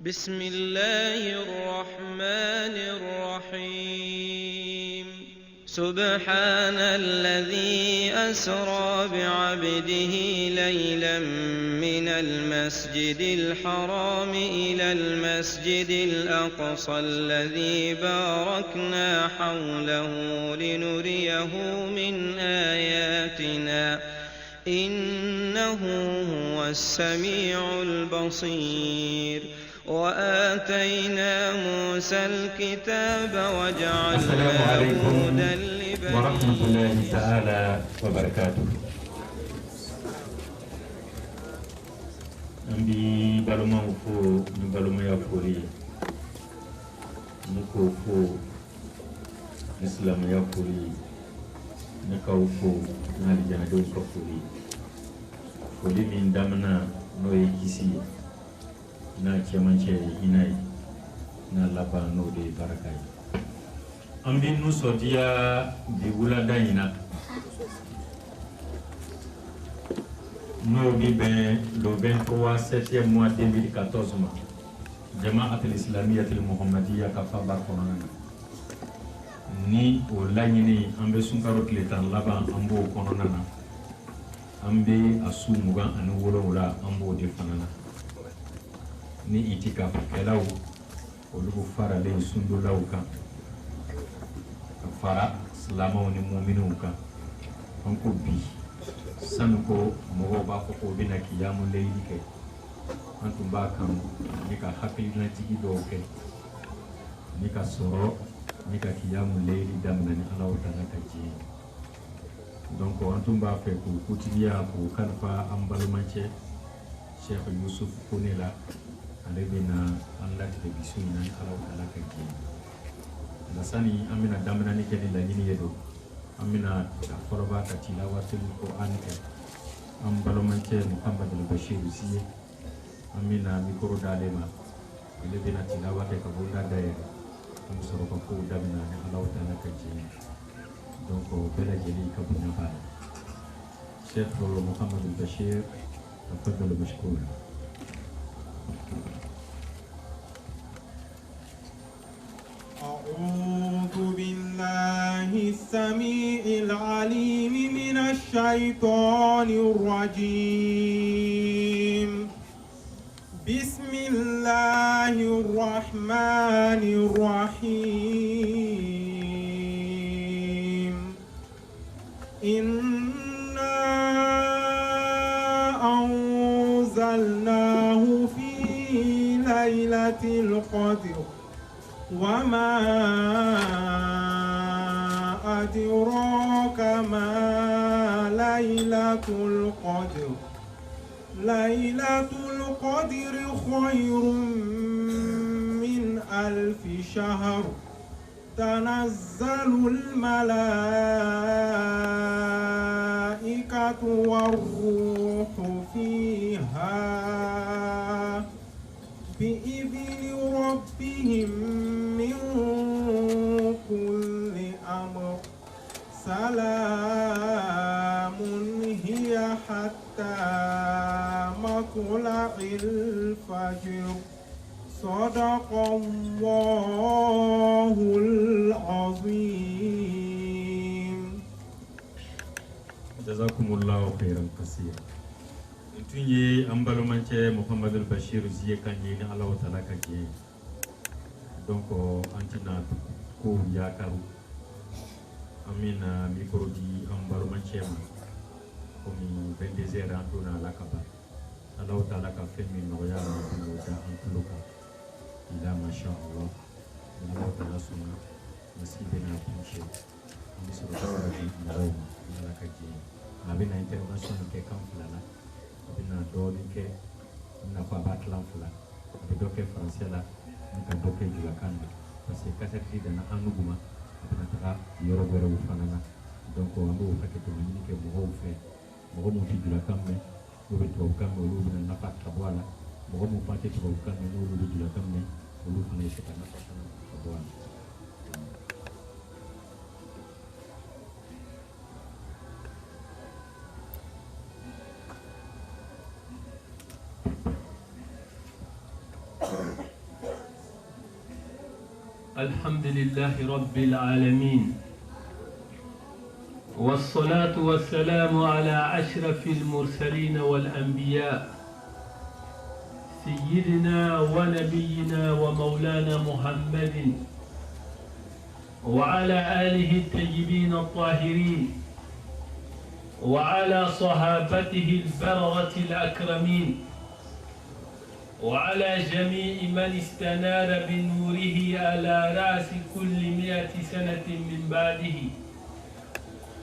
بسم الله الرحمن الرحيم سبحان الذي أسرى بعبده ليلا من المسجد الحرام إلى المسجد الأقصى الذي باركنا حوله لنريه من آياتنا إنه هو السميع البصير وآتينا موسى الكتاب وجعلناه هدى لبني ورحمة الله تعالى وبركاته. Ambi baluma ufo ni baluma ya kuri nuko ufo Islam ya kuri naka ufo na lijana do ko kuri foli min damna no yikisi na kemanche inai na laba no de barakai ambi nu sodia di wulada ina no bi ben le 23 7e mois 2014 ma Jamaat al-Islamiyya al-Muhammadiyya ka fa barkona ni o lañini ambe sunkaro kletan laban ambo konona na ambe asumuga anu wolowla ambo de fanana ni itika kelaw o lugu fara le sundu lawka fara salama ni mu'minu ka anko bi sanuko mo ba ko bina kiyamu leydi ke antum ba kam ni ka hakilina tigi do ke ni ka soro ni ka kiyamu leydi damna ni Allah ta'ala ka ji donc antum ba fe ko kutiya ko kanfa ambalmance Cheikh Yusuf Kunela alebina Allah te bisuna ni Allah ta'ala ka ji nasani amina damna ni ke la ni yedo amina forba ka tilawatul Qur'an ke ambalmance Muhammad al-Bashir siye amina mikoro dalema alebina tilawate ka bunda daye am soro ko damna ni Allah ta'ala ka ji donc bela jeli ka bunya ba Cheikh Muhammad al-Bashir تفضل مشكور أعوذ بالله السميع العليم من الشيطان الرجيم بسم الله الرحمن الرحيم إنا أنزلناه في ليلة القدر وما أدراك ما ليلة القدر ليلة القدر خير من 1000 شهر تنزل الملائكة والروح فيها بإذن ربهم من كل أمر سلام هي حتى مطلع الفجر صدق الله العظيم جزاكم الله خيرا كثيرا tunye ambalomance Muhammad al-Bashir ziye kanje ni Allah ta'ala kanje donc antina ko yakaru amina micro di ambalomance ma komi 22h antuna lakaba Allah ta'ala ka femi no ya no da antuluka ila masha Allah Allah ta'ala sunna nasibina pinche ni so tawara di Roma ila kanje abina international ke kamfulala abina doni ke na fa batlan fula abido ke français la ka doke jula kanda parce que kasati dana anuguma abina taka yoro gore bu fanana donc ambo fakete ni ke mo fe mo mo fi jula kamme o be to kamme o lu na fa tabwala mo mo fate to kamme no lu jula kamme o lu fane se kana fa tabwala الحمد لله رب العالمين، والصلاة والسلام على أشرف المرسلين والأنبياء سيدنا ونبينا ومولانا محمد وعلى آله الطيبين الطاهرين وعلى صحابته البررة الأكرمين وعلى جميع من استنار بنوره على رأس كل 100 سنة من بعده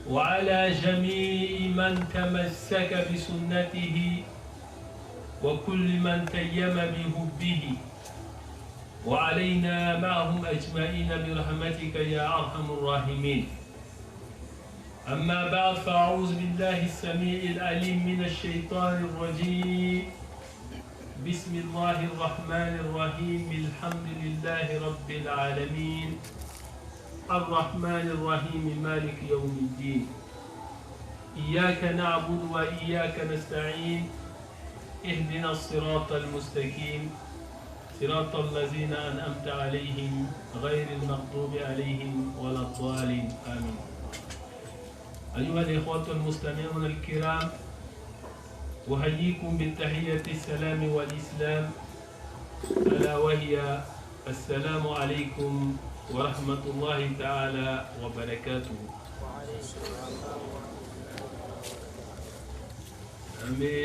وعلى جميع من تمسك بسنته وكل من تيم بحبه وعلينا معهم أجمعين برحمتك يا أرحم الراحمين. أما بعد، فأعوذ بالله السميع العليم من الشيطان الرجيم. بسم الله الرحمن الرحيم. الحمد لله رب العالمين الرحمن الرحيم مالك يوم الدين. إياك نعبد وإياك نستعين. اهدنا الصراط المستقيم صراط الذين أنعمت عليهم غير المغضوب عليهم ولا الضالين آمين. أيها الإخوة المستمعون الكرام، أحييكم بالتحية السلام والإسلام، ألا وهي السلام عليكم ورحمة الله تعالى وبركاته. أمي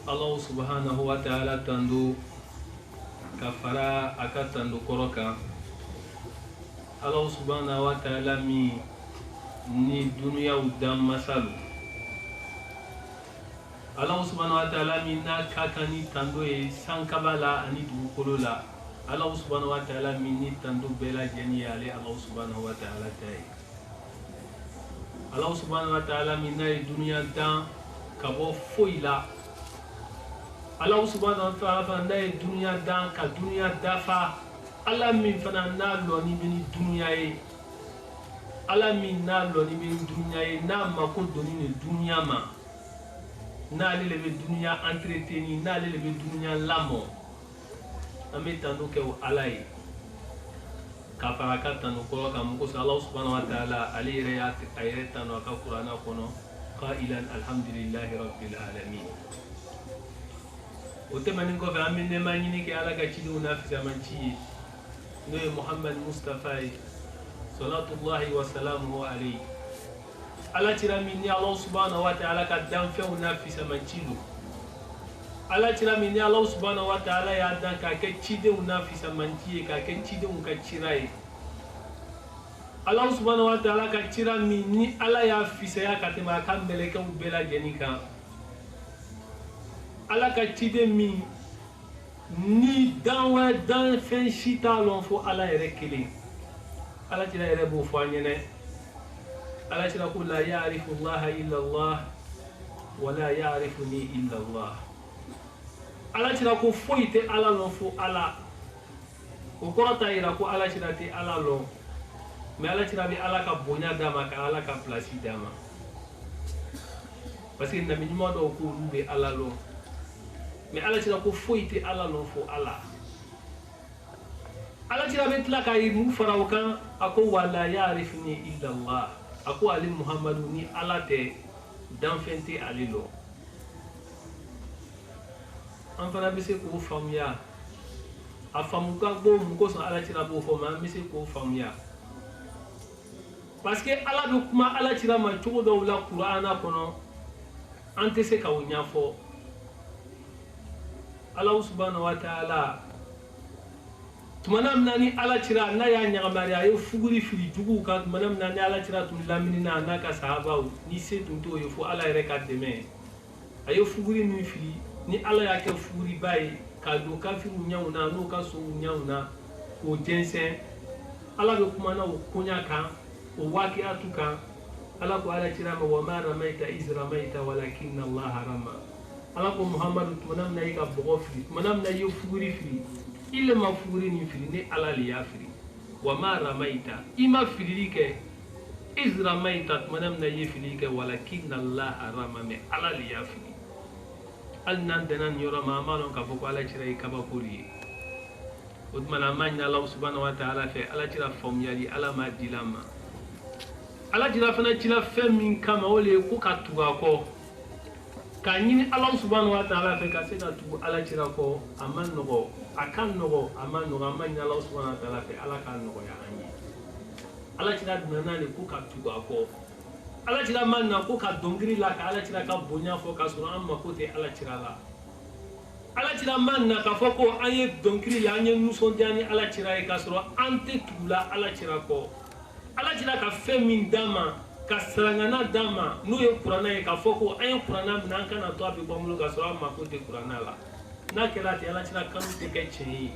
الله سبحانه وتعالى تندو كفرا أكتندو كروكا. الله سبحانه وتعالى ni dunia udam masalu. Allah subhanahu wa ta'ala minna kakani tando e sankabala ani dugukolo la. Allah subhanahu wa ta'ala minni tando bela jeni ale Allah subhanahu wa ta'ala tay. Allah subhanahu wa ta'ala minna e dunia dan kabo foila. Allah subhanahu wa ta'ala fanda e dunia dan ka dunia dafa. Allah min fana na lo ni bini dunia e. Allah min na lo ni bini dunia e na mako doni ni dunia ma. N'ale le be dunia entreteni, n'ale le be dunia lamo. Ame tando ke o alai. Kafaraka tando koro kamuko sa Allah subhanahu wa ta'ala ali reyat ayre tando ka Qur'ana kono qailan alhamdulillahi rabbil alamin. O te manin ko fa amine manini ke ala ka chidu nafisa manchi. No Muhammad Mustafa sallallahu wa salamuhu alayhi. Allah tira minni Allah subhanahu wa ta'ala ka dan fɛnw na fisamanci lo. Allah tira minni Allah subhanahu wa ta'ala y'a dan k'a kɛ cidenw na fisamanci ye, k'a kɛ cidenw ka cira ye. Allah subhanahu wa ta'ala ka cira min ni Allah y'a fisaya ka tɛmɛ a ka mɛlɛkɛw bɛɛ lajɛlen kan. Allah ka ciden min ni dan wɛrɛ dan fɛn si t'a lɔn fo Allah yɛrɛ kelen. Allah tira yɛrɛ b'o fɔ an ɲɛnɛ. Allah tira ko la ya'rifu Allah illa Allah wa la ya'rifuni illa Allah. Allah tira ko foyi tɛ Allah lɔn fo Allah. O kɔrɔ t'a yira ko Allah tira tɛ Allah lɔn, mais Allah tira bɛ Allah ka bonya d'a ma ka Allah ka place d'a ma. Parce que nabi ɲuman dɔw ko olu bɛ Allah lɔn, mais Allah tira ko foyi tɛ Allah lɔn fo Allah. Allah tira bɛ tila ka mun fara o kan, a ko wa la ya'rifuni illa Allah. Ako ali Muhammadu ni Allah tɛ danfɛn tɛ ale lɔ. An fana bɛ se k'o faamuya. A faamu ka bon mun kosɔn Allah tira b'o fɔ, mais an bɛ se k'o faamuya. Parce que Allah bɛ kuma Allah tira ma cogo dɔw la Qur'ana kɔnɔ, an tɛ se k'o ɲɛfɔ. Allah subhanahu wa ta'ala tumana mina ni Allah tira n'a y'a ɲagamari a ye fuguri fili juguw kan, tumana mina ni Allah tira tun laminina n'a ka sahabaw ni se tun t'o ye fo Allah yɛrɛ ka dɛmɛ. A ye fuguri min fili ni Allah y'a kɛ fuguriba ye k'a don kafiriw ɲɛw na n'o ka sow ɲɛw na k'o jɛnsɛn. Allah bɛ kumana o koɲa kan, o waƙiyatu kan. Allah ko Allah tira ma wa ma ramaita iz ramaita walakinna Allah rama. Allah ko Muhammadu tumana mina i ka bɔgɔ fili, tumana mina i ye fuguri fili, il ma fuguri ni fili ni Allah le y'a fili. Wa ma ramaita, i ma filili kɛ iz ramaita tumana mina i ye fili kɛ walakinna Allah rama, mais Allah le y'a fili. Hali n'an dɛnna nin yɔrɔ ma an b'a dɔn k'a fɔ ko Allah tira ye kabako de ye. o tuma na ma ɲini Alahu subhanahu wa ta'ala fɛ ala cira faamuyali ala m'a dila ma ala cira fana cila fɛn min kama o le ye ko ka tugu a kɔ k'a ɲini Alahu subhanahu wa ta'ala fɛ ka se ka tugu ala cira kɔ a ma nɔgɔ a ka nɔgɔ a ma nɔgɔ an ma ɲini Alahu subhanahu wa ta'ala fɛ ala k'a nɔgɔya an ye ala cira nana le ko ka tugu a kɔ ala cira ma na ko ka dɔnkili la ka ala cira ka bonya fɔ k'a sɔrɔ an mako tɛ ala cira la ala cira ma na k'a fɔ ko an ye dɔnkili la an ye nisɔndiya ni ala cira ye k'a sɔrɔ an tɛ tugu la ala cira kɔ ala cira ka fɛn min d'an ma ka sarangana d'an ma n'o ye kuranna ye k'a fɔ ko an ye kuranna minɛ an kana to a bɛ bɔ an bolo k'a sɔrɔ an mako tɛ kuranna la n'a kɛra ten ala cira kanu tɛ kɛ tiɲɛ ye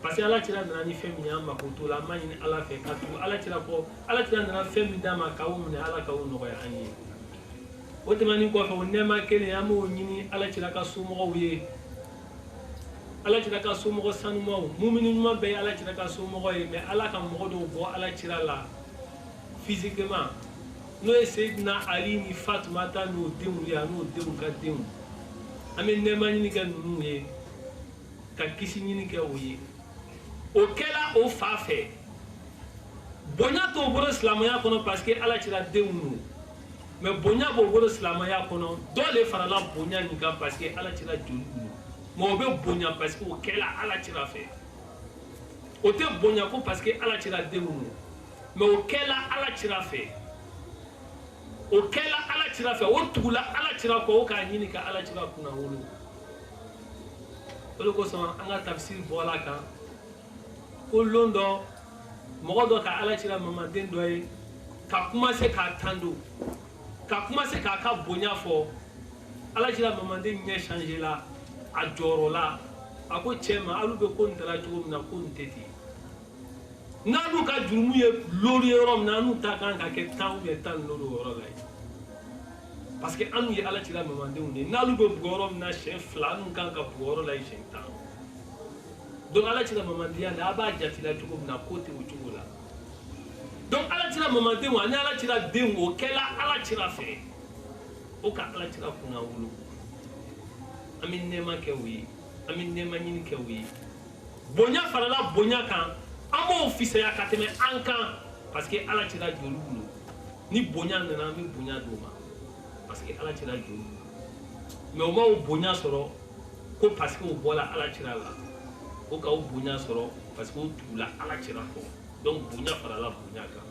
parce que ala cira nana ni fɛn min ye an mako t'o la an b'a ɲini ala fɛ ka tugu ala cira kɔ ala cira nana fɛn min d'an ma k'o minɛ ala k'o nɔgɔya an ye o tɛmɛnen kɔfɛ o nɛɛma kelen an b'o ɲini ala cira ka somɔgɔw ye ala cira ka somɔgɔ sanumaw mumini ɲuman bɛɛ ye ala cira ka somɔgɔ ye mais ala ka mɔgɔ dɔw bɔ ala cira la physiquement n'o ye Seydina Ali ni Fatumata n'o denw ye a n'o denw ka denw an bɛ nɛɛma ɲini kɛ ninnu ye ka kisi ɲini kɛ o ye o kɛla o fa fɛ bonya t'o bolo silamɛya kɔnɔ parce que ala cira denw don mais bonya b'o bolo silamɛya kɔnɔ dɔ de farala bonya nin kan parce que ala cira joli don mais o bɛ bonya parce que o kɛla ala cira fɛ o tɛ bonya ko parce que ala cira denw don mais o kɛla ala cira fɛ o kɛla ala cira fɛ o tugula ala cira kɔ o k'a ɲini ka ala cira kunna wolo o de kosɔn an ka tafsir bɔla kan ko lon dɔ mɔgɔ dɔ ka ala cira mamaden dɔ ye ka commencer k'a tando ka commencer k'a ka bonya fɔ ala cira mamaden ɲɛ changer la a jɔyɔrɔ la a ko cɛ ma alu bɛ ko nin kɛra cogo min na ko nin tɛ ten n'alu ka jurumu ye lori ye yɔrɔ min na anu ta kan ka kɛ 10 ou bien 10 lori o yɔrɔ la ye parce que anu ye ala cira mamadenw de ye n'alu bɛ bugɔ yɔrɔ min na siɲɛ 2 anu kan ka bugɔ yɔrɔ la ye siɲɛ 10 donc ala cira mamadenya la a b'a jate la cogo min na ko tɛ o cogo la donc ala cira mamadenw ani ala cira denw o kɛla ala cira fɛ o ka ala cira kunna wolo an bɛ nɛɛma kɛ o ye an bɛ nɛɛma ɲini kɛ o ye bonya farala bonya kan an b'o fisaya ka tɛmɛ an kan parce que ala cira joli bolo ni bonya nana an bɛ bonya d'o ma parce que ala cira joli mais o ma o bonya sɔrɔ ko parce que o bɔla ala cira la o ka o bonya sɔrɔ parce que o tugula ala cira kɔ donc bonya farala bonya kan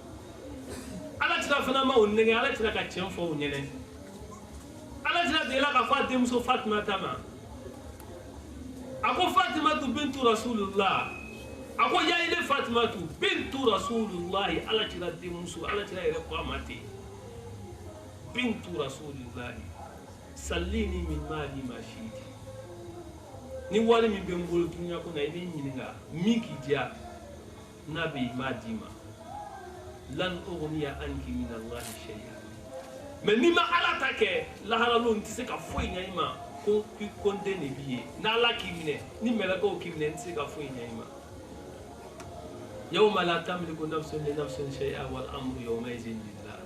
ala cira fana ma o nɛgɛ ala cira ka tiɲɛ fɔ o ɲɛnɛ ala cira delila ka fɔ a denmuso Fatumata ma a ko Fatumatu bintu Rasulullah a ko ya ile Fatumatu bintu Rasulullah ala cira denmuso ala cira yɛrɛ ko a ma ten bintu Rasulullah salini min mali ma shiti ni wari min bɛ n bolo dunuya kɔnɔ i bɛ ɲininka min k'i diya n'a bɛ yen n b'a d'i ma lan ughniya anki min Allahi shay'a mais n'i ma ala ta kɛ laharalo n tɛ se ka foyi ɲɛ i ma ko n den de b'i ye n'ala k'i minɛ ni mɛlɛkɛw k'i minɛ n tɛ se ka foyi ɲɛ i ma yawma la tamliku nafsun li nafsin shay'a wal amru yawma'izin lillah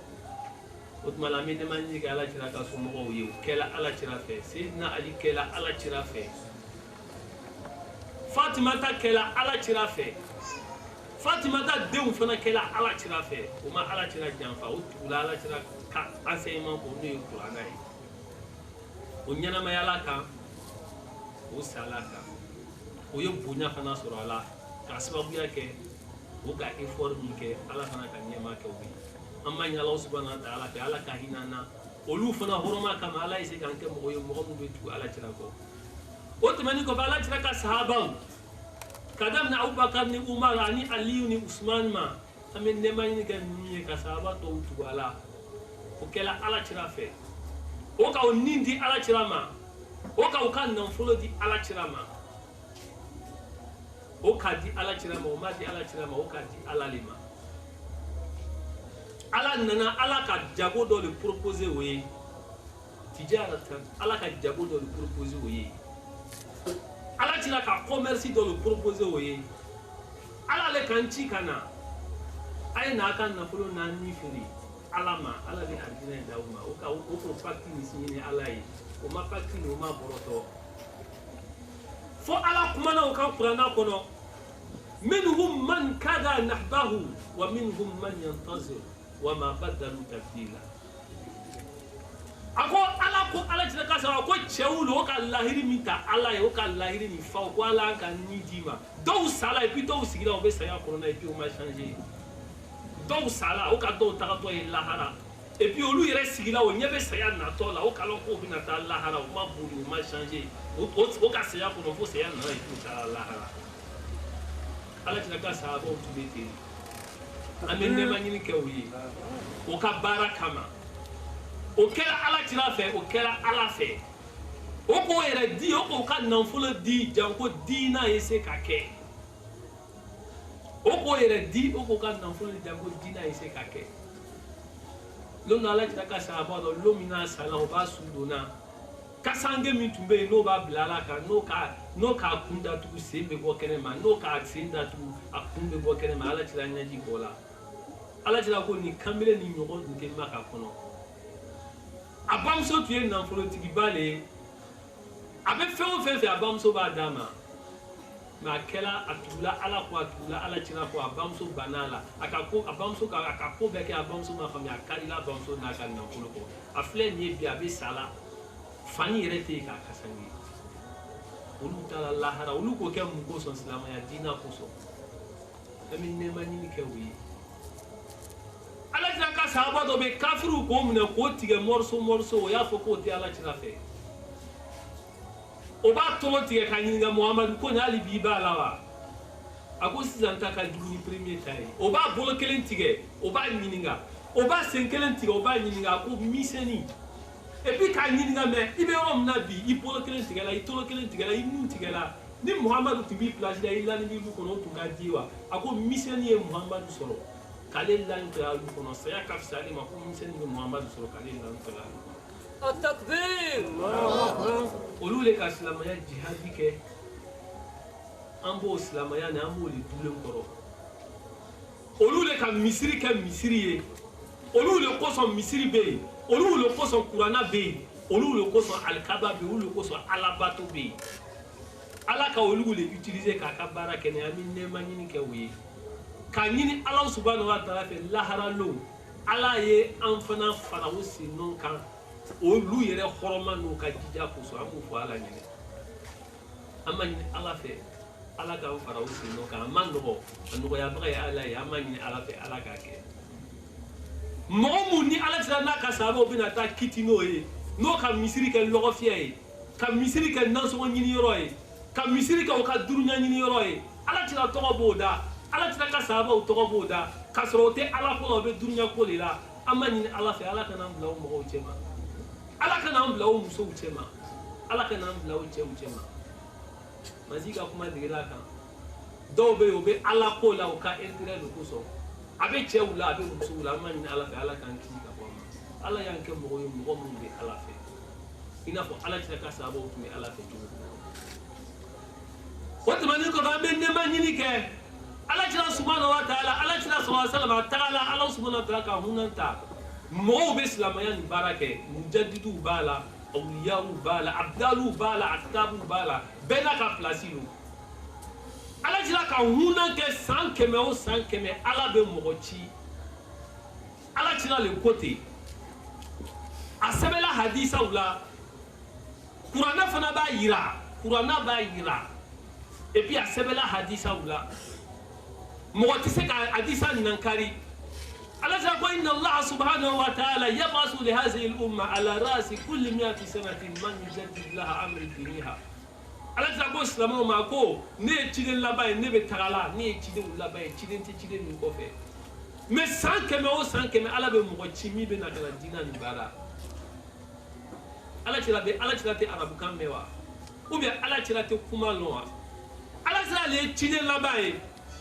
o tuma la an bɛ nɛɛma ɲini kɛ ala cira ka somɔgɔw ye o kɛla ala cira fɛ Seydina Ali kɛla ala cira fɛ Fatumata kɛla ala cira fɛ Fatumata denw fana kɛla ala cira fɛ o ma ala cira janfa o tugula ala cira ka enseignement ko n'o ye kuranna ye o ɲɛnamayala kan o sala kan o ye bonya fana sɔrɔ a la k'a sababuya kɛ o ka effort min kɛ ala fana ka ɲɛma kɛ o ye an b'a ɲini Alahu subhanahu wa ta'ala fɛ ala ka hinɛ an na olu fana hɔrɔma kama ala ye se k'an kɛ mɔgɔ ye mɔgɔ min bɛ tugu ala cira kɔ o tɛmɛnen kɔfɛ ala cira ka sahabaw ka daminɛ Abubakar ni Umar ani Aliyu ni Usman ma an bɛ nɛɛma ɲini kɛ ninnu ye ka sahaba tɔw tugu a la o kɛla ala cira fɛ o ka o nin di ala cira ma o ka o ka nafolo di ala cira ma o ka di ala cira ma o ma di ala cira ma o ka di ala le ma ala nana ala ka jago dɔ de proposer o ye tijaratan ala ka jago dɔ de proposer o ye ala cira ka commerce dɔ de proposer o ye ala le kan ci ka na a ye n'a ka nafolo naani feere ala ma ala bɛ alijinɛ in d'aw ma o ka o ko pacte nin signé ni ala ye o ma pacte nin o ma bɔrɔtɔ fo ala kumana o ka kuranna kɔnɔ منهم من كذا نحبه ومنهم من ينتظر وما بدلوا تبديلا ako ala tira ka sa ko chewulo ka lahiri mita ala yo ka lahiri ni fa ko ala ka ni dima do sala et puis do sigira o be saya corona et puis o ma changer do sala o ka do ta to e lahara et puis olu yere sigira o nyebe saya na to la o ka lo ko bina ta lahara o ma buri o ma changer o ka saya ko no fo saya na e puis ta lahara ala tira ka sa bo tu bete amende manini ke oyi o ka barakama o kɛra ala tira fɛ o kɛra ala fɛ o k'o yɛrɛ di o k'o ka nafolo di janko diina ye se ka kɛ o k'o yɛrɛ di o k'o ka nafolo di janko diina ye se ka kɛ lon ala tira ka sahaba dɔ lon min n'a sala o b'a su donna kasange min tun bɛ yen n'o b'a bila ala kan n'o k'a kun datugu sen bɛ bɔ kɛnɛma n'o k'a sen datugu a kun bɛ bɔ kɛnɛma ala tira ɲɛji bɔ la ala tira ko nin kanbele ni ɲɔgɔn dun tɛ maka kɔnɔ a bamuso tun ye nafolotigiba le ye a bɛ fɛn o fɛn fɛ a bamuso b'a d'a ma mɛ a kɛra a tugula ala kɔ a tugula ala cira kɔ a bamuso banna a la a ka ko bɛɛ kɛ a bamuso ma faamuya a karila a bamuso n'a ka nafolo kɔ a filɛ nin ye bi a bɛ sa la fani yɛrɛ tɛ yen k'a kasange olu taara lahara olu k'o kɛ mun kosɔn silamɛya diina kosɔn an bɛ nɛɛma ɲini kɛ u ye ala tira ka sahaba dɔ bɛ kafiru k'o minɛ k'o tigɛ mɔriso o y'a fɔ k'o tɛ ala tira fɛ o b'a tɔgɔ tigɛ ka ɲininka muhamadu ko nin hali bi b'a la wa a ko sisan ta ka jugu ni premier ta ye o b'a bolo kelen tigɛ o b'a ɲininka o b'a sen kelen tigɛ o b'a ɲininka a ko misɛnnin et puis k'a ɲininka mɛ i bɛ yɔrɔ min na bi i bolo kelen tigɛ la i tolo kelen tigɛ la i nun tigɛ la ni muhamadu tun b'i place la i lani b'i lu kɔnɔ o tun ka di wa a ko misɛnnin ye muhamadu sɔrɔ k'ale lani tɛ a lu kɔnɔ saya ka fisa ale ma ko misɛnnin bɛ muhamadu sɔrɔ k'ale lani tɛ a lu kɔnɔ. التكبير olu le ka silamɛya jihadi kɛ an b'o silamɛya ni an b'o de dulen kɔrɔ olu le ka misiri kɛ misiri ye olu le kosɔn misiri bɛ yen olu le kosɔn kuranna bɛ yen olu le kosɔn alikaba bɛ yen olu le kosɔn alabato bɛ yen ala ka olu le utiliser k'a ka baara kɛ ni an bɛ nɛɛma ɲini kɛ o ye k'a ɲini ala subahanahu wa taala fɛ laharalon ala ye an fana fara o sen kan olu yɛrɛ hɔrɔnma n'u ka jija kosɔn an b'o fɔ ala ɲinɛ an ma ɲini ala fɛ ala k'an fara o sen kan a ma nɔgɔ a nɔgɔyabaga ye ala ye an ma ɲini ala fɛ ala k'a kɛ mɔgɔ mun ni ala tira n'a ka sahabaw bɛna taa kiti n'o ye n'o ka misiri kɛ lɔgɔfiyɛ ye ka misiri kɛ nasɔngɔ ɲini yɔrɔ ye ka misiri kɛ o ka duruɲa ɲini yɔrɔ ye ala tira tɔgɔ b'o da ala tira ka sahabaw tɔgɔ b'o da k'a sɔrɔ o tɛ ala ko la o bɛ duruɲa ko de la an ma ɲini ala fɛ ala kana an bila o mɔgɔw cɛ ma ala kana an bila o musow cɛ ma ala kana an bila o cɛw cɛ ma masi ka kuma degera kan dɔw bɛ yen o bɛ ala ko la o ka intérêt de kosɔn a bɛ cɛw la a bɛ musow la an ma ɲini ala fɛ ala k'an kisi ka bɔ a ma ala y'an kɛ mɔgɔ ye mɔgɔ minnu bɛ ala fɛ i n'a fɔ ala tira ka sababu tun bɛ ala fɛ cogo min o tɛmɛnen kɔfɛ an bɛ nɛɛma ɲini kɛ ala tira subahanahu wa taala ala tira sɔlɔlɔ salama a tagala ala subahanahu wa taala ka hunan ta mɔgɔw bɛ silamɛya nin baara kɛ mujadidiw b'a la awliyaw b'a la abdaluw b'a la atabuw b'a la bɛɛ n'a ka pilasi don ala tira ka hunan kɛ san 100 o san 100 ala bɛ mɔgɔ ci ala tira le ko ten a sɛbɛnna hadisaw la kuranɛ fana b'a yira et puis a sɛbɛnna hadisaw la mɔgɔ tɛ se ka hadisa nankari ala tira ko inna allah subhanahu wa ta'ala yab'asu li hadhihi al-umma ala ra'si kulli 100 sanatin man yujaddid laha amri diniha ala tira ko silamɛw ma ko ne ye ciden laban ye ne bɛ tagala ne ye ciden laban ye ciden tɛ ciden min kɔfɛ mais san 100 o san 100 ala bɛ mɔgɔ ci min bɛ na ka na diina nin baara ala tira tɛ arabukan mɛn wa ou bien ala tira tɛ kuma lɔn wa ala tira le ye ciden laban ye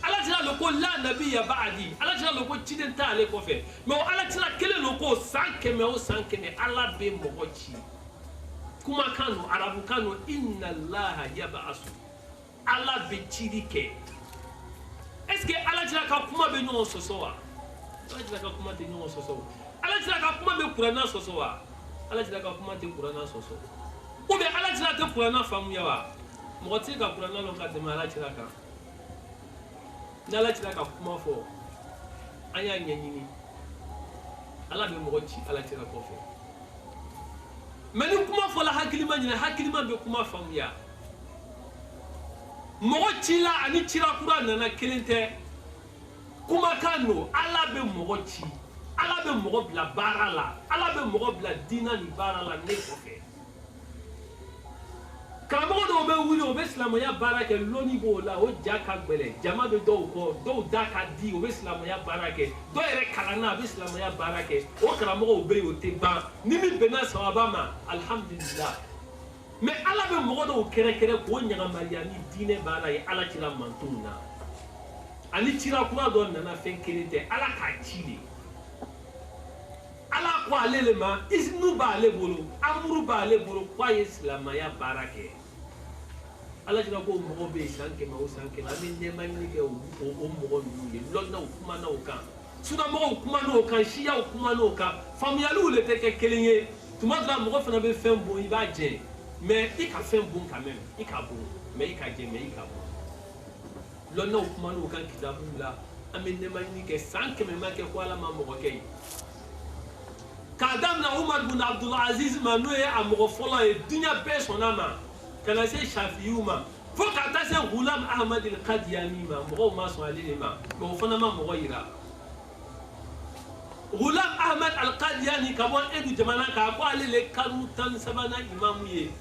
ala tira le ko la nabiya ba'di ala tira le ko ciden t'ale kɔfɛ mais ala tira kelen le ko san 100 o san 100 ala bɛ mɔgɔ ci kumakan no arabukan no inna allaha yab'asu ala bɛ cili kɛ est ce que ala tira ka kuma bɛ ɲɔgɔn sɔsɔ wa ala tira ka kuma tɛ ɲɔgɔn sɔsɔ ala tira ka kuma bɛ kuranna sɔsɔ wa ala tira ka kuma tɛ kuranna sɔsɔ ou bien ala tira tɛ kuranna faamuya wa mɔgɔ tɛ se ka kuranna lɔn ka tɛmɛ ala tira kan n'ala tira ka kuma fɔ an y'a ɲɛɲini ala bɛ mɔgɔ ci ala tira kɔfɛ mais ni kuma fɔla hakilima ɲinɛ hakilima bɛ kuma faamuya mɔgɔ ci la ani cira kura nana kelen tɛ kumakan don ala bɛ mɔgɔ ci ala bɛ mɔgɔ bila baara la ala bɛ mɔgɔ bila diina ni baara la ne kɔfɛ karamɔgɔ dɔw bɛ wuli o bɛ silamɛya baara kɛ lɔnni b'o la o ja ka gɛlɛn jama bɛ dɔw kɔ dɔw da ka di o bɛ silamɛya baara kɛ dɔw yɛrɛ kalanna a bɛ silamɛya baara kɛ o karamɔgɔw bɛ yen o tɛ ban ni min bɛnna sababa ma alihamudulilayi mais ala bɛ mɔgɔ dɔw kɛrɛkɛrɛ k'o ɲagamariya ni diinɛ baara ye ala cira mantonw na ani cira kura dɔ nana fɛn kelen tɛ ala k'a ci de ala ko ale le ma izinu b'ale bolo amuru b'ale bolo k'a ye silamɛya baara kɛ ala cira ko mɔgɔ bɛ yen san 100 o san 100 an bɛ nɛɛma ɲini kɛ o mɔgɔ ninnu ye lɔnnaw kumana o kan sunamɔgɔw kumana o kan siyaw kumana o kan faamuyaliw de tɛ kɛ kelen ye tuma dɔ la mɔgɔ fana bɛ fɛn bon i b'a jɛ mais i ka fɛn bon quand même i ka bon mais i ka jɛ mais i ka bon lɔnnaw kumana o kan kitabuw la an bɛ nɛɛma ɲini kɛ san 100 ma kɛ ko ala ma mɔgɔ kɛ ye k'a daminɛ umar bin abdul aziz ma n'o ye a mɔgɔ fɔlɔ ye diɲɛ bɛɛ sɔnna ma ka na se shafiyiw ma fo ka taa se gulam ahmad al-qadiani ma mɔgɔw ma sɔn ale de ma mais o fana ma mɔgɔ yira gulam ahmad al-qadiani ka bɔ edu jamana kan ko ale le kanu 13nan imamu ye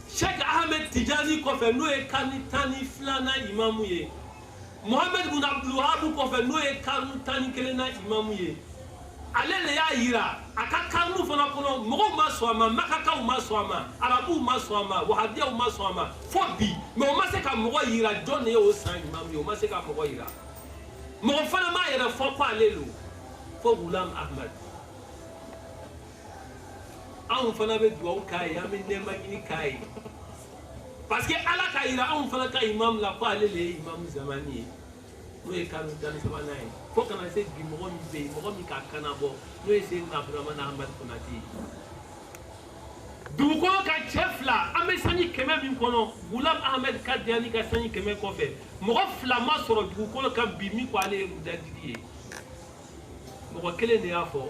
sheikh ahmed tijani kɔfɛ n'o ye kanu 12nan imamu ye Muhammad bin Abdul Wahab kɔfɛ n'o ye kanu 11nan imamu ye ale le y'a yira a ka kanu fana kɔnɔ mɔgɔw ma sɔn a ma makakaw ma sɔn a ma arabuw ma sɔn a ma wahabiyaw ma sɔn a ma fo bi mais o ma se ka mɔgɔ yira jɔn de ye o san imamu ye o ma se ka mɔgɔ yira mɔgɔ fana m'a yɛrɛ fɔ ko ale lo fo Gulam Ahmad anw fana bɛ dugawu k'a ye an bɛ nɛɛma ɲini k'a ye parce que ala ka yira anw fana ka imam la ko ale le ye imam zamani ye n'o ye kanu 13nan ye fo kana se bi mɔgɔ min bɛ yen mɔgɔ min ka kana bɔ n'o ye Seydina Abdurahmane Ahmad Konate ye dugukolo ka cɛ fila an bɛ sanji 100 min kɔnɔ Gulam Ahmad Kadiani ka sanji 100 kɔfɛ mɔgɔ fila ma sɔrɔ dugukolo kan bi min ko ale ye mujadidi ye mɔgɔ kelen de y'a fɔ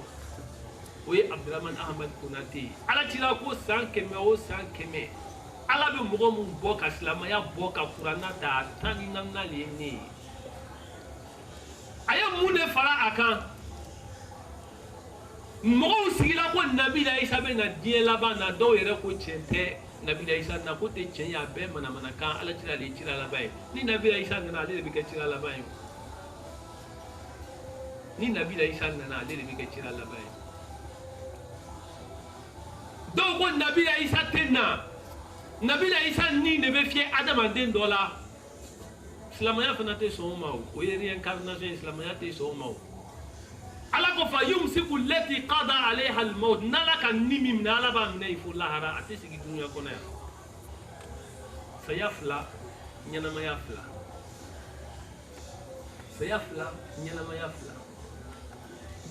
o ye Abdurahmane Ahmad Konate ye ala cira ko san 100 o san 100 ala bɛ mɔgɔ min bɔ ka silamɛya bɔ ka kuranna ta 14nan de ye ne ye a ye mun de fara a kan mɔgɔw sigila ko nabila isa bɛ na diɲɛ laban na dɔw yɛrɛ ko tiɲɛ tɛ nabila isa na ko tɛ tiɲɛ ye a bɛɛ manamanakan ala cira ale ye cira laban ye ni nabila isa nana ale de bɛ kɛ cira laban ye ni nabila isa nana ale de bɛ kɛ cira laban ye dɔw ko nabila isa tɛ na nabila isa ni de bɛ fiyɛ adamaden dɔ la silamɛya fana tɛ sɔn o ma o ye reincarnation ye silamɛya tɛ sɔn o ma o ala ko fa yumsiku lati qada alayha al-maut n'ala ka ni min minɛ ala b'a minɛ i fo lahara a tɛ sigi dunuya kɔnɔ yan saya fila ɲɛnamaya fila saya fila ɲɛnamaya fila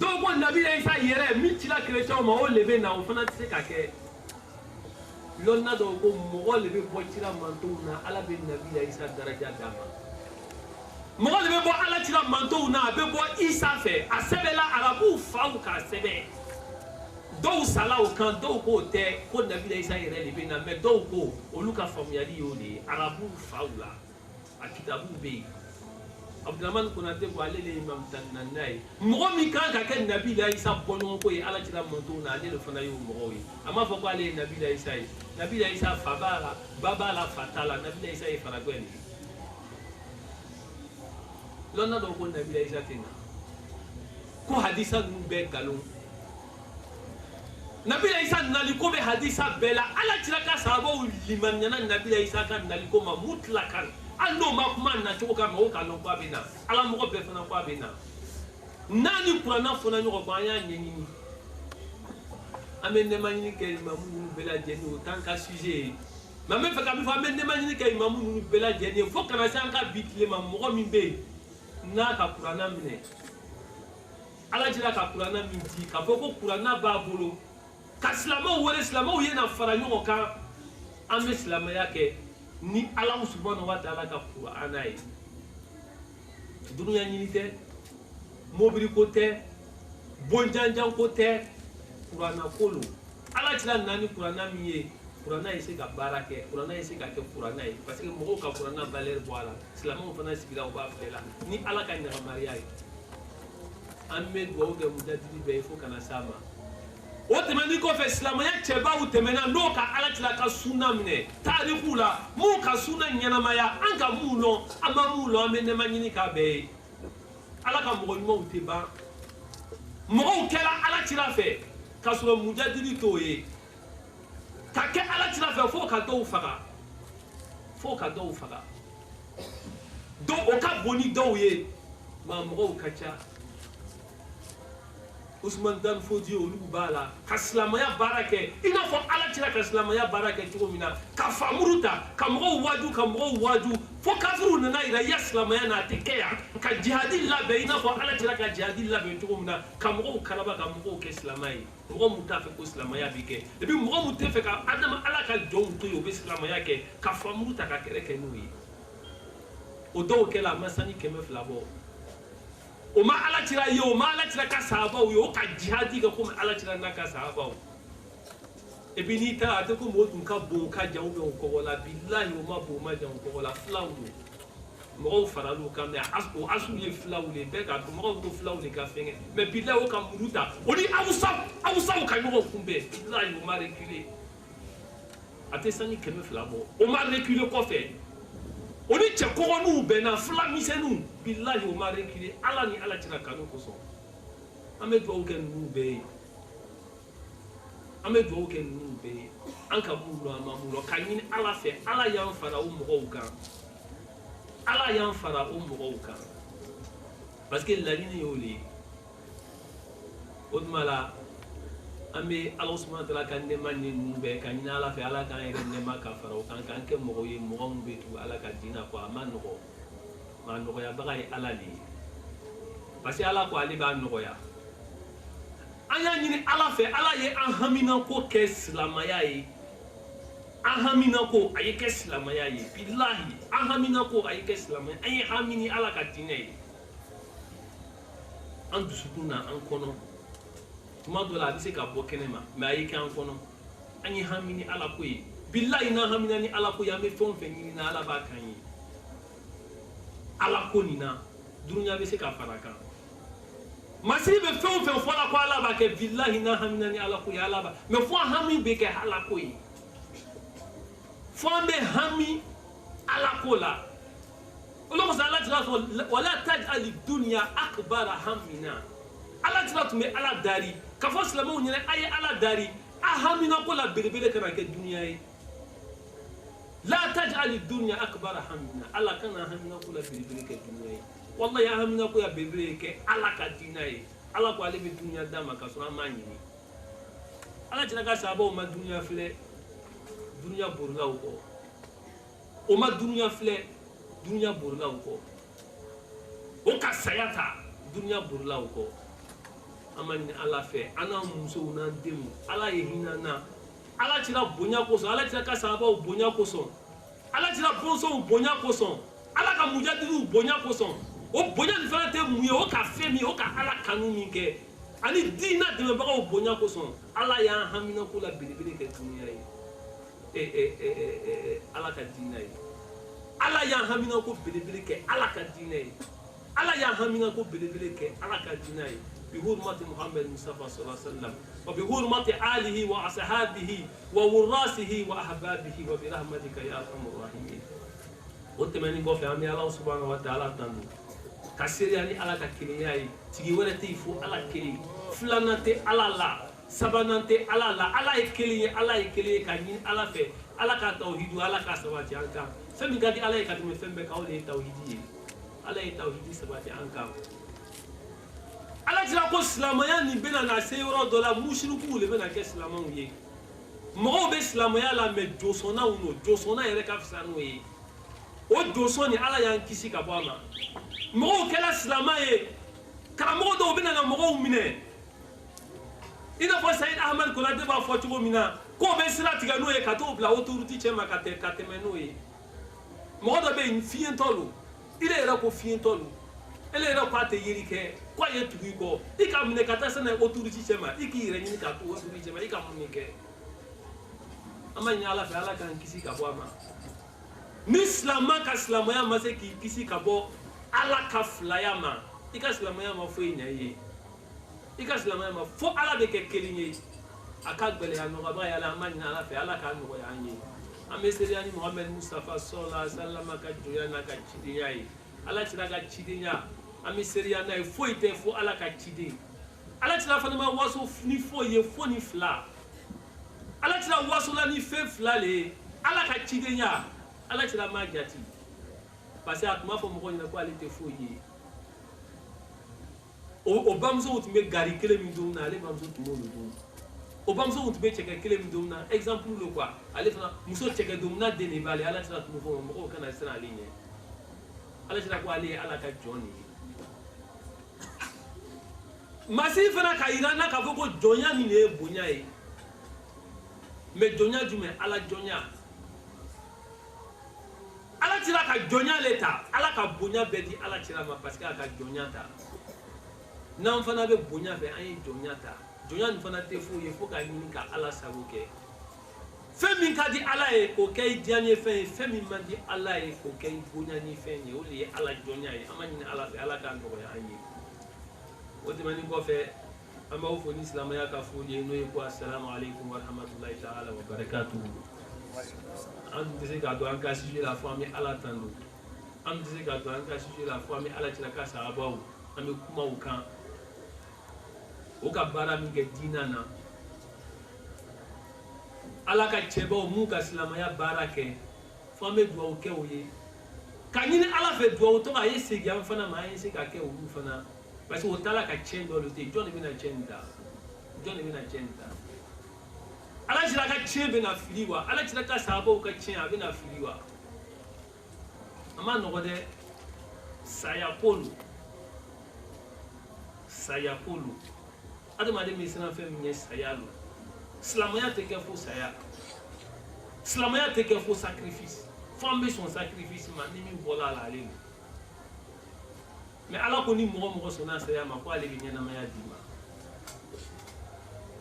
dɔw ko nabila isa yɛrɛ min cira kerecɛnw ma o le bɛ na o fana tɛ se ka kɛ lɔnna dɔw ko mɔgɔ le bɛ bɔ cira mantonw na ala bɛ nabila isa daraja d'a ma mɔgɔ le bɛ bɔ ala cira mantonw na a bɛ bɔ isa fɛ a sɛbɛnla arabuw faw k'a sɛbɛn dɔw sala o kan dɔw k'o tɛ ko nabila isa yɛrɛ de bɛ na mais dɔw ko olu ka faamuyali y'o de ye arabuw faw la a kitabuw bɛ yen Abdurahmane Konate ko ale le ye imam 14nan ye mɔgɔ min kan ka kɛ nabila isa bɔɲɔgɔn ko ye ala cira mantonw na ale de fana y'o mɔgɔw ye a m'a fɔ ko ale ye nabila isa ye nabila isa fa b'a la ba b'a la fa t'a la nabila isa ye faragɔn de ye lɔnna dɔw ko nabila isa tɛ na ko hadisa ninnu bɛɛ nkalon nabila isa nali ko bɛ hadisa bɛɛ la ala cira ka sahabaw limaniya nabila isa ka nali ko ma mutlakan hali n'o ma kuma na cogo kan mɔgɔw k'a dɔn ko a bɛ na ala mɔgɔ bɛɛ fana ko a bɛ na n'a ni kuranna fɔra ɲɔgɔn kɔ an y'a ɲɛɲini an bɛ nɛɛma ɲini kɛ imamu ninnu bɛɛ lajɛlen o t'an ka sujet ye mais an bɛ fɛ ka min fɔ an bɛ nɛɛma ɲini kɛ imamu ninnu bɛɛ lajɛlen ye fo kana se an ka bi tile ma mɔgɔ min bɛ yen n'a ka kuranna minɛ ala cira ka kuranna min di k'a fɔ ko kuranna b'a bolo ka silamɛw wele silamɛw ye na fara ɲɔgɔn kan an bɛ silamɛya kɛ ni Allah subhanahu wa ta'ala ka Qur'ana ye dunuya ɲini tɛ mobili ko tɛ bonjanjan ko tɛ Qur'ana ko lo ala tila nani Qur'ana min ye Qur'ana ye se ka baara kɛ Qur'ana ye se ka kɛ Qur'ana ye parce que mɔgɔw ka Qur'ana valeur bɔ a la silamɛw fana sigira u b'a filɛ la ni ala ka ɲagamariya ye an bɛ dugawu kɛ mujadidi bɛɛ ye fo kana s'a ma o tɛmɛni kɔfɛ silamɛya cɛbaw tɛmɛna n'o ka ala tila ka sunna minɛ taariku la mun ka sunna ɲɛnamaya an ka mun lɔn an ma mun lɔn an bɛ nɛma ɲini k'a bɛɛ ye ala ka mɔgɔ ɲumanw tɛ ban mɔgɔw kɛra ala cira fɛ k'a sɔrɔ mujadidi t'o ye ka kɛ ala cira fɛ fo ka dɔw faga fo ka dɔw faga o ka bon ni dɔw ye maa mɔgɔw ka ca Ousmane Dan Fodi olu b'a la ka silamɛya baara kɛ i n'a fɔ ala cira ka silamɛya baara kɛ cogo min na ka famuru ta ka mɔgɔw waaju fo kafiru nana yira ya silamɛya na a tɛ kɛ yan ka jihadi labɛn i n'a fɔ ala cira ka jihadi labɛn cogo min na ka mɔgɔw kalaba ka mɔgɔw kɛ silamɛ ye mɔgɔ mun t'a fɛ ko silamɛya bi kɛ et puis mɔgɔ mun tɛ fɛ ka adama ala ka jɔnw to yen o bɛ silamɛya kɛ ka famuru ta ka kɛlɛ kɛ n'o ye o dɔw kɛla a ma sanni 200 bɔ o ma ala cira ye o ma ala cira ka sahabaw ye o ka jihadi kɛ komi ala cira n'a ka sahabaw et puis n'i taara a tɛ komi o tun ka bon ka jan ou bien o kɔgɔ la bilahi o ma bon o ma jan o kɔgɔ la filaw don mɔgɔw faral'u kan mais o asu ye filaw de bɛɛ k'a dɔn mɔgɔw ko filaw de ka fɛngɛ mais bilahi o ka muru ta o ni awusaw ka ɲɔgɔn kunbɛn bilahi o ma reculer a tɛ sanni 200 bɔ o ma reculer kɔfɛ o ni cɛ kɔgɔninw bɛnna fila misɛnninw bilahi o ma reculer ala ni ala cira kanu kosɔn an bɛ dugawu kɛ ninnu bɛɛ ye an bɛ dugawu kɛ ninnu bɛɛ ye an ka mun lɔ an ma mun lɔ ka ɲini ala fɛ ala y'an fara o mɔgɔw kan ala y'an fara o mɔgɔw kan parce que laɲini y'o de ye o tuma la an bɛ ala subahana taala ka nɛɛma ni ninnu bɛɛ ka ɲini ala fɛ ala k'an yɛrɛ nɛɛma ka fara o kan k'an kɛ mɔgɔw ye mɔgɔ min bɛ tugu ala ka diinɛ kɔ a ma nɔgɔ maa nɔgɔyabaga ye ala de ye parce que ala ko ale b'a nɔgɔya an y'a ɲini ala fɛ ala ye an haminako kɛ silamɛya ye an haminako a ye kɛ silamɛya ye bilahi an haminako a ye kɛ silamɛya an ye hami ni ala ka diinɛ ye an dusukun na an kɔnɔ tuma dɔ la a bɛ se ka bɔ kɛnɛ ma mais a ye kɛ an kɔnɔ an ye hami ni ala ko ye bilahi n'an hamina ni ala ko ye an bɛ fɛn o fɛn ɲini na ala b'a kan ye ala ko nin na dunuya bɛ se ka fara kan masiri bɛ fɛn o fɛn fɔla ko ala b'a kɛ bilahi n'an hamina ni ala ko ye ala b'a mais fo hami bɛ kɛ ala ko ye fo an bɛ hami ala ko la olu kosɔn ala tila fɔ wala taj'ali dunya akbara hammina ala tila tun bɛ ala dari k'a fɔ silamɛw ɲɛna a ye ala dari a hamina ko la belebele kana kɛ dunuya ye la taj'ali dunya akbara hammina ala kana hamina ko la belebele kɛ dunuya ye wallahi a hamina ko ya belebele kɛ ala ka diinɛ ye ala ko ale bɛ dunuya d'a ma k'a sɔrɔ an m'a ɲini ala tila ka sahabaw ma dunuya filɛ dunuya borila o kɔ o ma dunuya filɛ dunuya borila o kɔ o ka saya ta dunuya borila o kɔ an ma ɲini ala fɛ an n'an musow n'an denw ala ye hinɛ an na ala cira bonya kosɔn ala cira ka sahabaw bonya kosɔn ala cira bɔnsɔnw bonya kosɔn ala ka mujadidiw bonya kosɔn o bonya nin fana tɛ mun ye o ka fɛn min o ka ala kanu min kɛ ani diinɛ dɛmɛbagaw bonya kosɔn ala y'an haminako la belebele kɛ dunuya ye ala ka diinɛ ye ala y'an haminako belebele kɛ ala ka diinɛ ye ala y'an haminako belebele kɛ ala ka diinɛ ye بحرمة محمد المصطفى صلى الله عليه وسلم وبحرمة آله وأصحابه ووراسه وأحبابه وبرحمتك يا أرحم الراحمين وتمني قف عمي الله سبحانه وتعالى تنو كسر يعني على ككلياي تيجي ولا تيفو على كلي فلانة على لا سبانة على لا على كلي كنين على في على كتوحيد على كسبات عنك فمن قدي على كتوم فم بكاولي توحيدي على توحيدي سبات عنك ala tira ko silamɛya nin bɛna na se yɔrɔ dɔ la musiriku le bɛna kɛ silamɛw ye mɔgɔw bɛ silamɛya la mais josɔnnaw no josɔnna yɛrɛ ka fisa n'o ye o josɔn ni ala y'an kisi ka bɔ a ma mɔgɔw kɛra silamɛ ye karamɔgɔ dɔw bɛna na mɔgɔw minɛ i n'a fɔ sayid ahmad konate b'a fɔ cogo min na k'o bɛ sira tigɛ n'o ye ka t'o bila autorité cɛ ma ka tɛmɛ n'o ye mɔgɔ dɔ bɛ yen fiɲɛtɔ don i yɛrɛ ko fiɲɛtɔ don ele yɛrɛ ko a tɛ yeli kɛ ko a ye tugu i kɔ i ka minɛ ka taa se n'a ye autorité cɛ ma i k'i yɛrɛ ɲini k'a to autorité cɛ ma i ka mun de kɛ an ma ɲini ala fɛ ala k'an kisi ka bɔ a ma ni silamɛ ka silamɛya ma se k'i kisi ka bɔ ala ka filaya ma i ka silamɛya ma foyi ɲɛ i ye i ka silamɛya ma fo ala bɛ kɛ kelen ye a ka gɛlɛya nɔgɔba ye ala an ma ɲini ala fɛ ala k'a nɔgɔya an ye an bɛ seereya ni muhamɛd mustafa sɔla salama ka jɔnya n'a ka cidenya ye ala tira ka cidenya an bɛ seereya n'a ye foyi tɛ fo ala ka ciden ala tira fana ma waso ni foyi ye fo ni fila ala tira wasola ni fɛn fila le ye ala ka cidenya ala tira ma jati parce que a tun b'a fɔ mɔgɔw ɲɛna ko ale tɛ foyi ye o bamusow tun bɛ gari kelen min don na ale bamuso tun b'o don o bamuso tun bɛ cɛkɛ kelen min don na exemple le quoi ale fana muso cɛkɛ don na den de b'ale ala tira tun bɛ fɔ mɔgɔw kana siran ale ɲɛ ala tira ko ale ye ala ka jɔn de ye masi fana ka yira na k'a fɔ ko jɔnya nin de ye bonya ye mais jɔnya jumɛn ala jɔnya ala tira ka jɔnya le ta ala ka bonya bɛɛ di ala tira ma parce que a ka jɔnya ta n'an fana bɛ bonya fɛ an ye jɔnya ta jɔnya nin fana tɛ foyi ye fo ka ɲini ka ala sago kɛ fɛn min ka di ala ye k'o kɛ i diya ye fɛn ye fɛn min man di ala ye k'o kɛ i bonya ni fɛn ye o de ye ala jɔnya ye an ma ɲini ala fɛ ala k'a nɔgɔya an ye o tɛmɛnen kɔfɛ an b'aw fo ni silamɛya ka foli ye n'o ye ko assalamu alaikum wa rahmatulahi ta'ala wa barakatuhu an tun tɛ se k'a dɔn an ka sujet la fo an bɛ ala tanu an tun tɛ se k'a dɔn an ka sujet la fo an bɛ ala tira ka sahabaw an bɛ kuma u kan o ka baara min kɛ diina na ala ka cɛbaw mun ka silamɛya baara kɛ fo an bɛ dugawu kɛ o ye ka ɲini ala fɛ dugawu tɔgɔ a ye segin an fana ma an ye se ka kɛ olu fana parce que o taala ka tiɲɛ dɔ de tɛ jɔn de bɛna tiɲɛ nin ta jɔn de bɛna tiɲɛ nin ta ala tira ka tiɲɛ bɛna fili wa ala tira ka sahabaw ka tiɲɛ a bɛna fili wa a ma nɔgɔ dɛ saya ko lo saya ko lo adamaden bɛ siran fɛn min ɲɛ saya lo silamɛya tɛ kɛ fo saya silamɛya tɛ kɛ fo sacrifice fo an bɛ sɔn sacrifice ma ni min bɔra a la ale lo mais ala ko ni mɔgɔ mɔgɔ sɔnna saya ma ko ale bɛ ɲɛnamaya d'i ma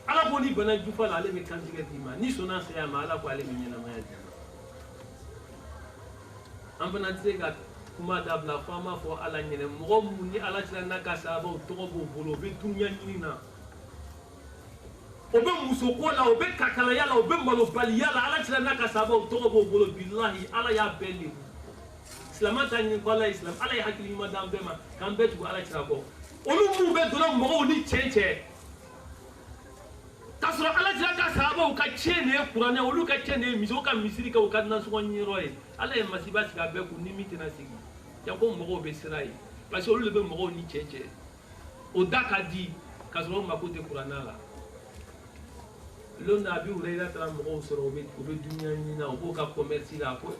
ala ko ni bana jufa la ale bɛ kantigɛ d'i ma ni sɔnna saya ma ala ko ale bɛ ɲɛnamaya d'i ma an fana tɛ se ka kuma dabila fo an b'a fɔ ala ɲɛnɛ mɔgɔ mun ni ala tila n'a ka sahabaw tɔgɔ b'o bolo o bɛ dunuya ɲini na o bɛ musoko la o bɛ kakalaya la o bɛ malobaliya la ala tila n'a ka sahabaw tɔgɔ b'o bolo bilahi ala y'a bɛɛ lebu silamɛ ta ɲini ko ala ye silamɛ ala ye hakili ɲuman d'an bɛɛ ma k'an bɛɛ tugu ala tira kɔ olu minnu bɛ donna mɔgɔw ni cɛn cɛ k'a sɔrɔ ala tira ka sahabaw ka tiɲɛ de ye kuranɛ olu ka tiɲɛ de ye misiw ka misiri kɛ u ka nasɔngɔ ɲiniyɔrɔ ye ala ye masiba sigi a bɛɛ kun ni min tɛna sigi yan ko mɔgɔw bɛ siran ye parce que olu de bɛ mɔgɔw ni cɛn cɛ o da ka di k'a sɔrɔ o mako tɛ kuranɛ la lonna abi hurayra taara mɔgɔw sɔrɔ u bɛ dunuya ɲini na u b'o ka commerce la ko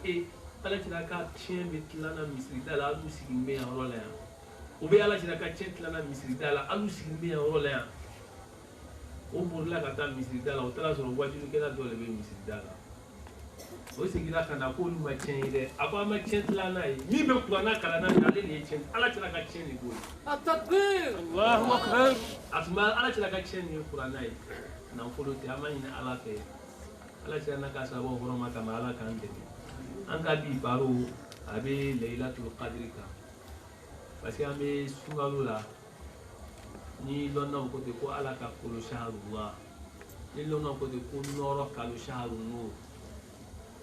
ala tira ka tiɲɛ bɛ tilana misirida la alu sigilen bɛ yan yɔrɔ la yan o bɛ ala tira ka tiɲɛ tilana misirida la alu sigilen bɛ yan yɔrɔ la yan o bolila ka taa misirida la o taara sɔrɔ wajulikɛla dɔ de bɛ misirida la o seginna ka na k'olu ma tiɲɛ ye dɛ a ko an ma tiɲɛ tilana ye min bɛ kuranna kalan na ale de ye tiɲɛ ala tira ka tiɲɛ de b'o ye. التكبير الله أكبر a tun bɛ ala tira ka tiɲɛ nin ye kuranna ye nafolo tɛ an ma ɲini ala fɛ ala tira n'a ka sababu hɔrɔma kama ala k'an dɛmɛ. an ka bi baro a bɛ layilatul qadri kan parce que an bɛ sunkalo la ni lɔnnaw ko ten ko ala ka kolo shaharullah ni lɔnnaw ko ten ko nɔrɔ kalo shaharu nur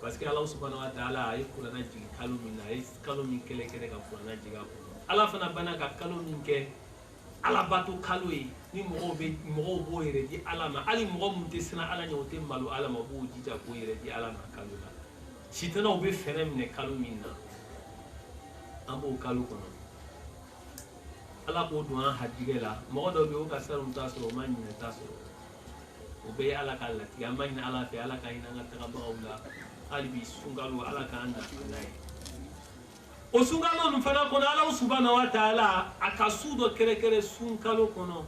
parce que ala subhanahu wa ta'ala a ye kuranna jigin kalo min na a ye kalo min kɛlɛ ka kuranna jigin a kɔnɔ ala fana banna ka kalo min kɛ alabato kalo ye ni mɔgɔw b'o yɛrɛ di ala ma hali mɔgɔ min tɛ siran ala ɲɛ o tɛ malo ala ma o b'o jija k'o yɛrɛ di ala ma kalo la. sitanaw bɛ fɛrɛ minɛ kalo min na an b'o kalo kɔnɔ ala k'o don an hajigɛ la mɔgɔ dɔw bɛ yen o ka sanu t'a sɔrɔ o ma ɲinɛ t'a sɔrɔ o bɛɛ ye ala ka latigɛ an b'a ɲini ala fɛ ala ka hinɛ an ka tagabagaw la hali bi sunkalo ala k'an latigɛ n'a ye o sunkalo nin fana kɔnɔ ala subhanahu wa ta'ala a ka su dɔ kɛrɛkɛrɛ sunkalo kɔnɔ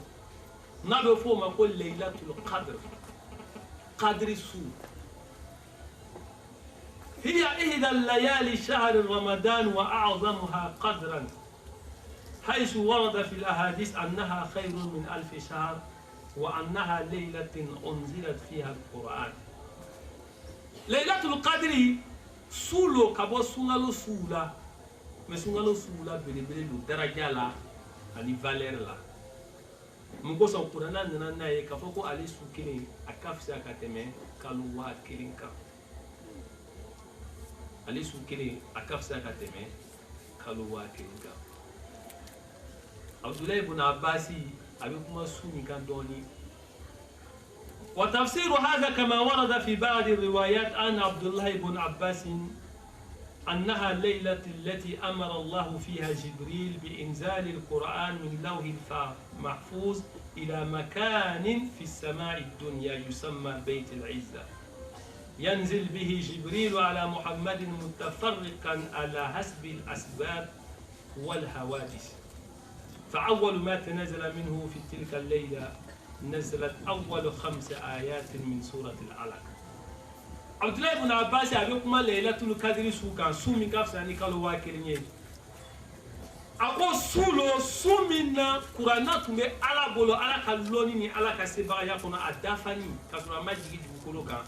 n'a bɛ f'o ma ko layilatul qadr kadiri su هي إحدى الليالي شهر رمضان وأعظمها قدرا حيث ورد في الأحاديث أنها خير من 1000 شهر وأنها ليلة أنزلت فيها القرآن. ليلة القدر سولو كابو سونغالو سولا مسونغالو سولا بلبلو درجة لا أني فالير لا مكوسا القرآن نانا يكفوكو علي سوكيني أكافسا كاتمي كالوا كيرينكا علي سوكيني أكافسا كاتمي كالوا كيرينكا عبد الله بن عباس أبيكم سوني كان دوني. وتفسير هذا كما ورد في بعض الروايات عن عبد الله بن عباس أنها الليلة التي أمر الله فيها جبريل بإنزال القرآن من لوح المحفوظ إلى مكان في السماء الدنيا يسمى بيت العزة ينزل به جبريل على محمد متفرقا على حسب الأسباب والحوادث. فأول ما تنزل منه في تلك الليلة نزلت أول 5 آيات من سورة العلق. عبد الله بن عباس أبيكم ليلة القدر سوكا سومي كافساني كالو واكريني أقول سولو سومينا قرآنات مي على بولو على كالوني ني على كسبا يكونا أدافني كسورة ما جيجي بكولوكا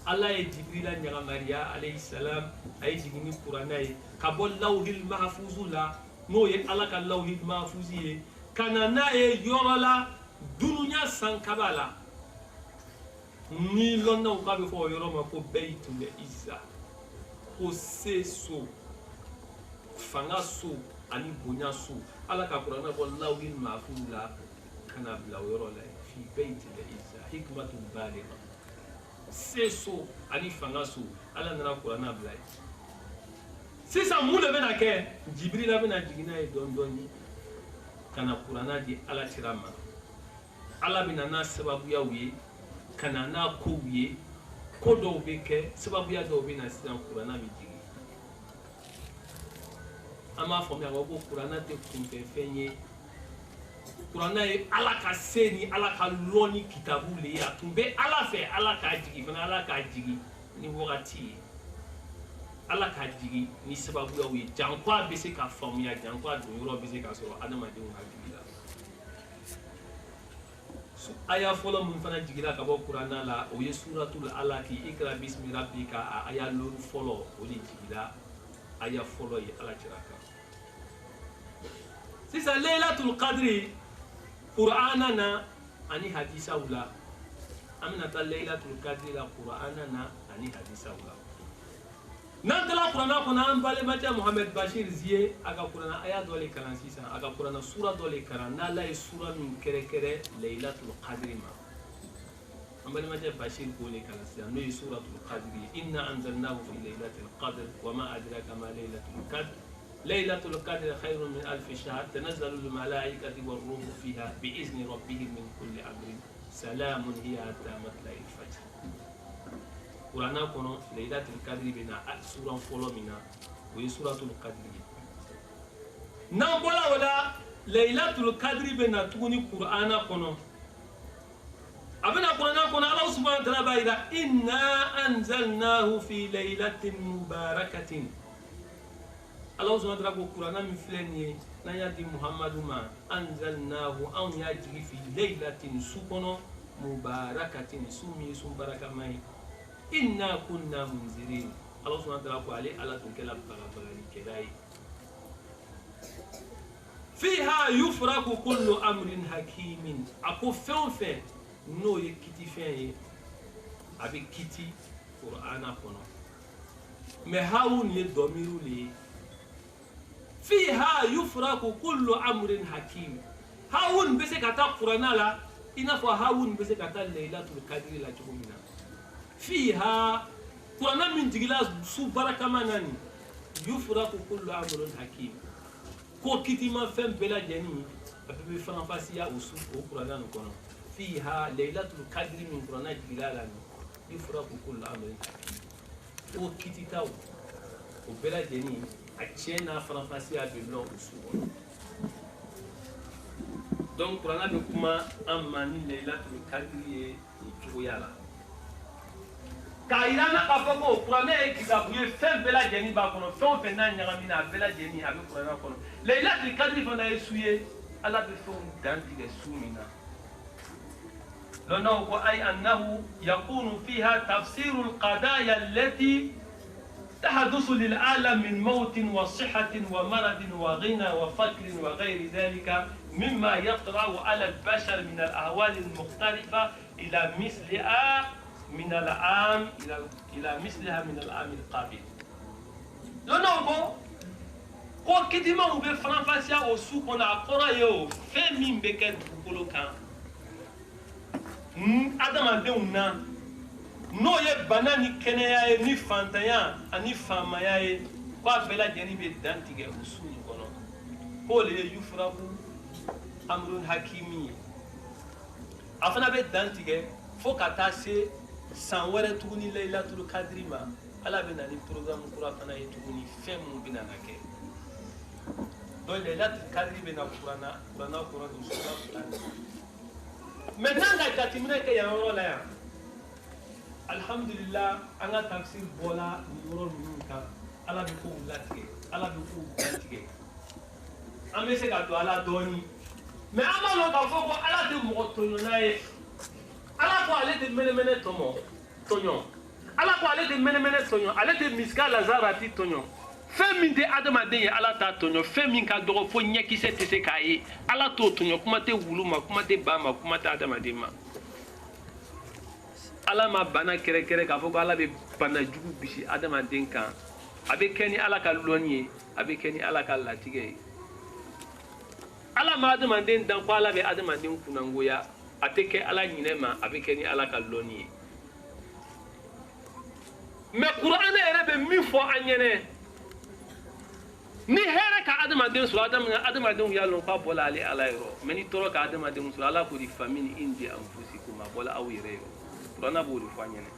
الله جبريل نيغا ماريا عليه السلام أي جيجي قرآناي كابول لوح المحفوظ لا نوي على كاللوح المحفوظ كان ناي يورلا دنيا سانكابالا ni lonna ukabe fo yoroma ko beitu le isa ko seso fanga so ani bonya so ala ka qur'ana ko lawil mafula kana bila yorola fi beitu le isa hikmatun baligha seso ani fanga so ala na qur'ana bila sisa mule bena ke jibril bena jigina e dondoni kana qur'ana di ala tirama ala bina na sababu ya wi kana na kouye ko do be ke sababu ya do be na sidan qur'ana mi jigi ama fo mi ago qur'ana te kunte fenye qur'ana e ala ka seni ala ka loni kitabu le ya tumbe ala fe ala ka jigi bana ala ka jigi ni wakati ala ka jigi ni sababu ya wi jankwa be se ka fam ya jankwa do yoro be se ka so adama de wa jigi la aya folo mun fana jigira ka bo qur'ana la o ye suratul alaq ikra bismi rabbika aya lolu folo o li jigira aya folo ye ala tiraka sisa laylatul qadri qur'ana na ani hadisa wala amina ta laylatul qadri la qur'ana na ani hadisa wala nan tala qur'ana ko nan bale mata muhammad bashir ziye aga qur'ana aya dole kalan sisa aga qur'ana sura dole karan na la sura min kere kere laylatul qadri ma ambale mata bashir ko le kalan sisa no suratul qadri inna anzalnahu fi laylatil qadr wama adraka ma laylatul qadr laylatul qadr khayrun min 1000 shahr tanazzalu al malaikatu war ruhu fiha bi izni rabbihim min kulli amrin salamun hiya hatta matla'il fajr. Qur'ana kono laylatul qadri bina sura folo mina o suratul qadri nan bola wala laylatul qadri bina tuguni qur'ana kono abana qur'ana kono Allah subhanahu wa ta'ala bayda inna anzalnahu fi laylatin mubarakatin Allah subhanahu wa ta'ala ko qur'ana mi fleni na yadi muhammadu ma anzalnahu an yaji fi laylatin sukono mubarakatin sumi sum barakamai inna kunna munzirin Allah subhanahu wa ta'ala ko ale ala tun kala bagani kedai fiha yufraku kullu amrin hakimin ako fenfe no ye kiti fen abi kiti qur'ana kono me hawun ye domiru le fiha yufraku kullu amrin hakim hawun bese kata qur'ana la ina fa hawun bese kata laylatul qadri la chumina فيها قرآن من تجلا سبارة كمان يفرق كل أمر حكيم كو كتي ما فهم بلا جني أبي فرنسيا وسوق قرآن كنا فيها ليلة القدر من قرآن تجلا يفرق كل أمر حكيم كو كتي تاو وبلا جني أشينا فرنسيا بلا وسوق donc قرآن بكما أماني ليلة القدر يجويالا k'a yira na k'a fɔ ko kuranɛ ye kitabu ye fɛn bɛɛ lajɛlen b'a kɔnɔ fɛn o fɛn n'a ɲagamina a bɛɛ lajɛlen a bɛ kuranɛ kɔnɔ layilatul kadiri fana ye su ye ala bɛ fɛnw dan tigɛ su min na lɔnnaw ko ay annahu yakunu fiha tafsirul qadaya allati تحدث للعالم من موت وصحة ومرض وغنى وفقر وغير ذلك مما يطرأ على البشر من الأهوال المختلفة إلى مثلها من العام من العام القابل. لونغو ko kidima ube franfasia o su kona akora yo fe min beke dukolo kan adamadenw na n'o ye bana ni kɛnɛya ye ni fantanya ani faamaya ye k'a bɛɛ lajɛlen bɛ dan tigɛ o su in kɔnɔ k'o de ye yufurabu amrun hakimi ye a fana bɛ dan tigɛ fo ka taa se san wɛrɛ tuguni layilatul kadiri ma ala bɛ na ni programme kura fana ye tuguni fɛn mun bɛ na kɛ donc layilatul kadiri bɛ na kuranna kɔrɔ nin sura fila maintenant ka jateminɛ kɛ yan yɔrɔ la yan alhamdulillah an ka tafsir bɔla nin yɔrɔ ninnu kan ala bɛ kow latigɛ ala bɛ kow latigɛ an bɛ se ka don ala dɔɔni mais an b'a dɔn k'a fɔ ko ala tɛ mɔgɔ tɔɲɔnna ye ala ko ale tɛ mɛnɛmɛnɛ tɔɲɔ ala ko ale tɛ mɛnɛmɛnɛ tɔɲɔ ale tɛ miskala zarati tɔɲɔ fɛn min tɛ adamaden ye ala t'a tɔɲɔ fɛn min ka dɔgɔ fo ɲɛkisɛ tɛ se k'a ye ala t'o tɔɲɔ kuma tɛ wulu ma kuma tɛ ba ma kuma tɛ adamaden ma ala ma bana kɛrɛkɛrɛ k'a fɔ ko ala bɛ bana jugu bisi adamaden kan a bɛ kɛ ni ala ka lɔnni ye a bɛ kɛ ni ala ka latigɛ ye ala ma adamaden dan ko ala bɛ adamaden kunnangoya a tɛ kɛ ala ɲinɛ ma a bɛ kɛ ni ala ka lɔnni ye mais kuranɛ yɛrɛ bɛ min fɔ an ɲɛnɛ ni hɛrɛ ka adamaden sɔrɔ adamadenw y'a lɔn k'a bɔla ale ala yɔrɔ mais ni tɔɔrɔ ka adamadenw sɔrɔ ala ko di famin indi anfusikum a bɔla aw yɛrɛ yɔrɔ kuranɛ b'o de fɔ an ɲɛnɛ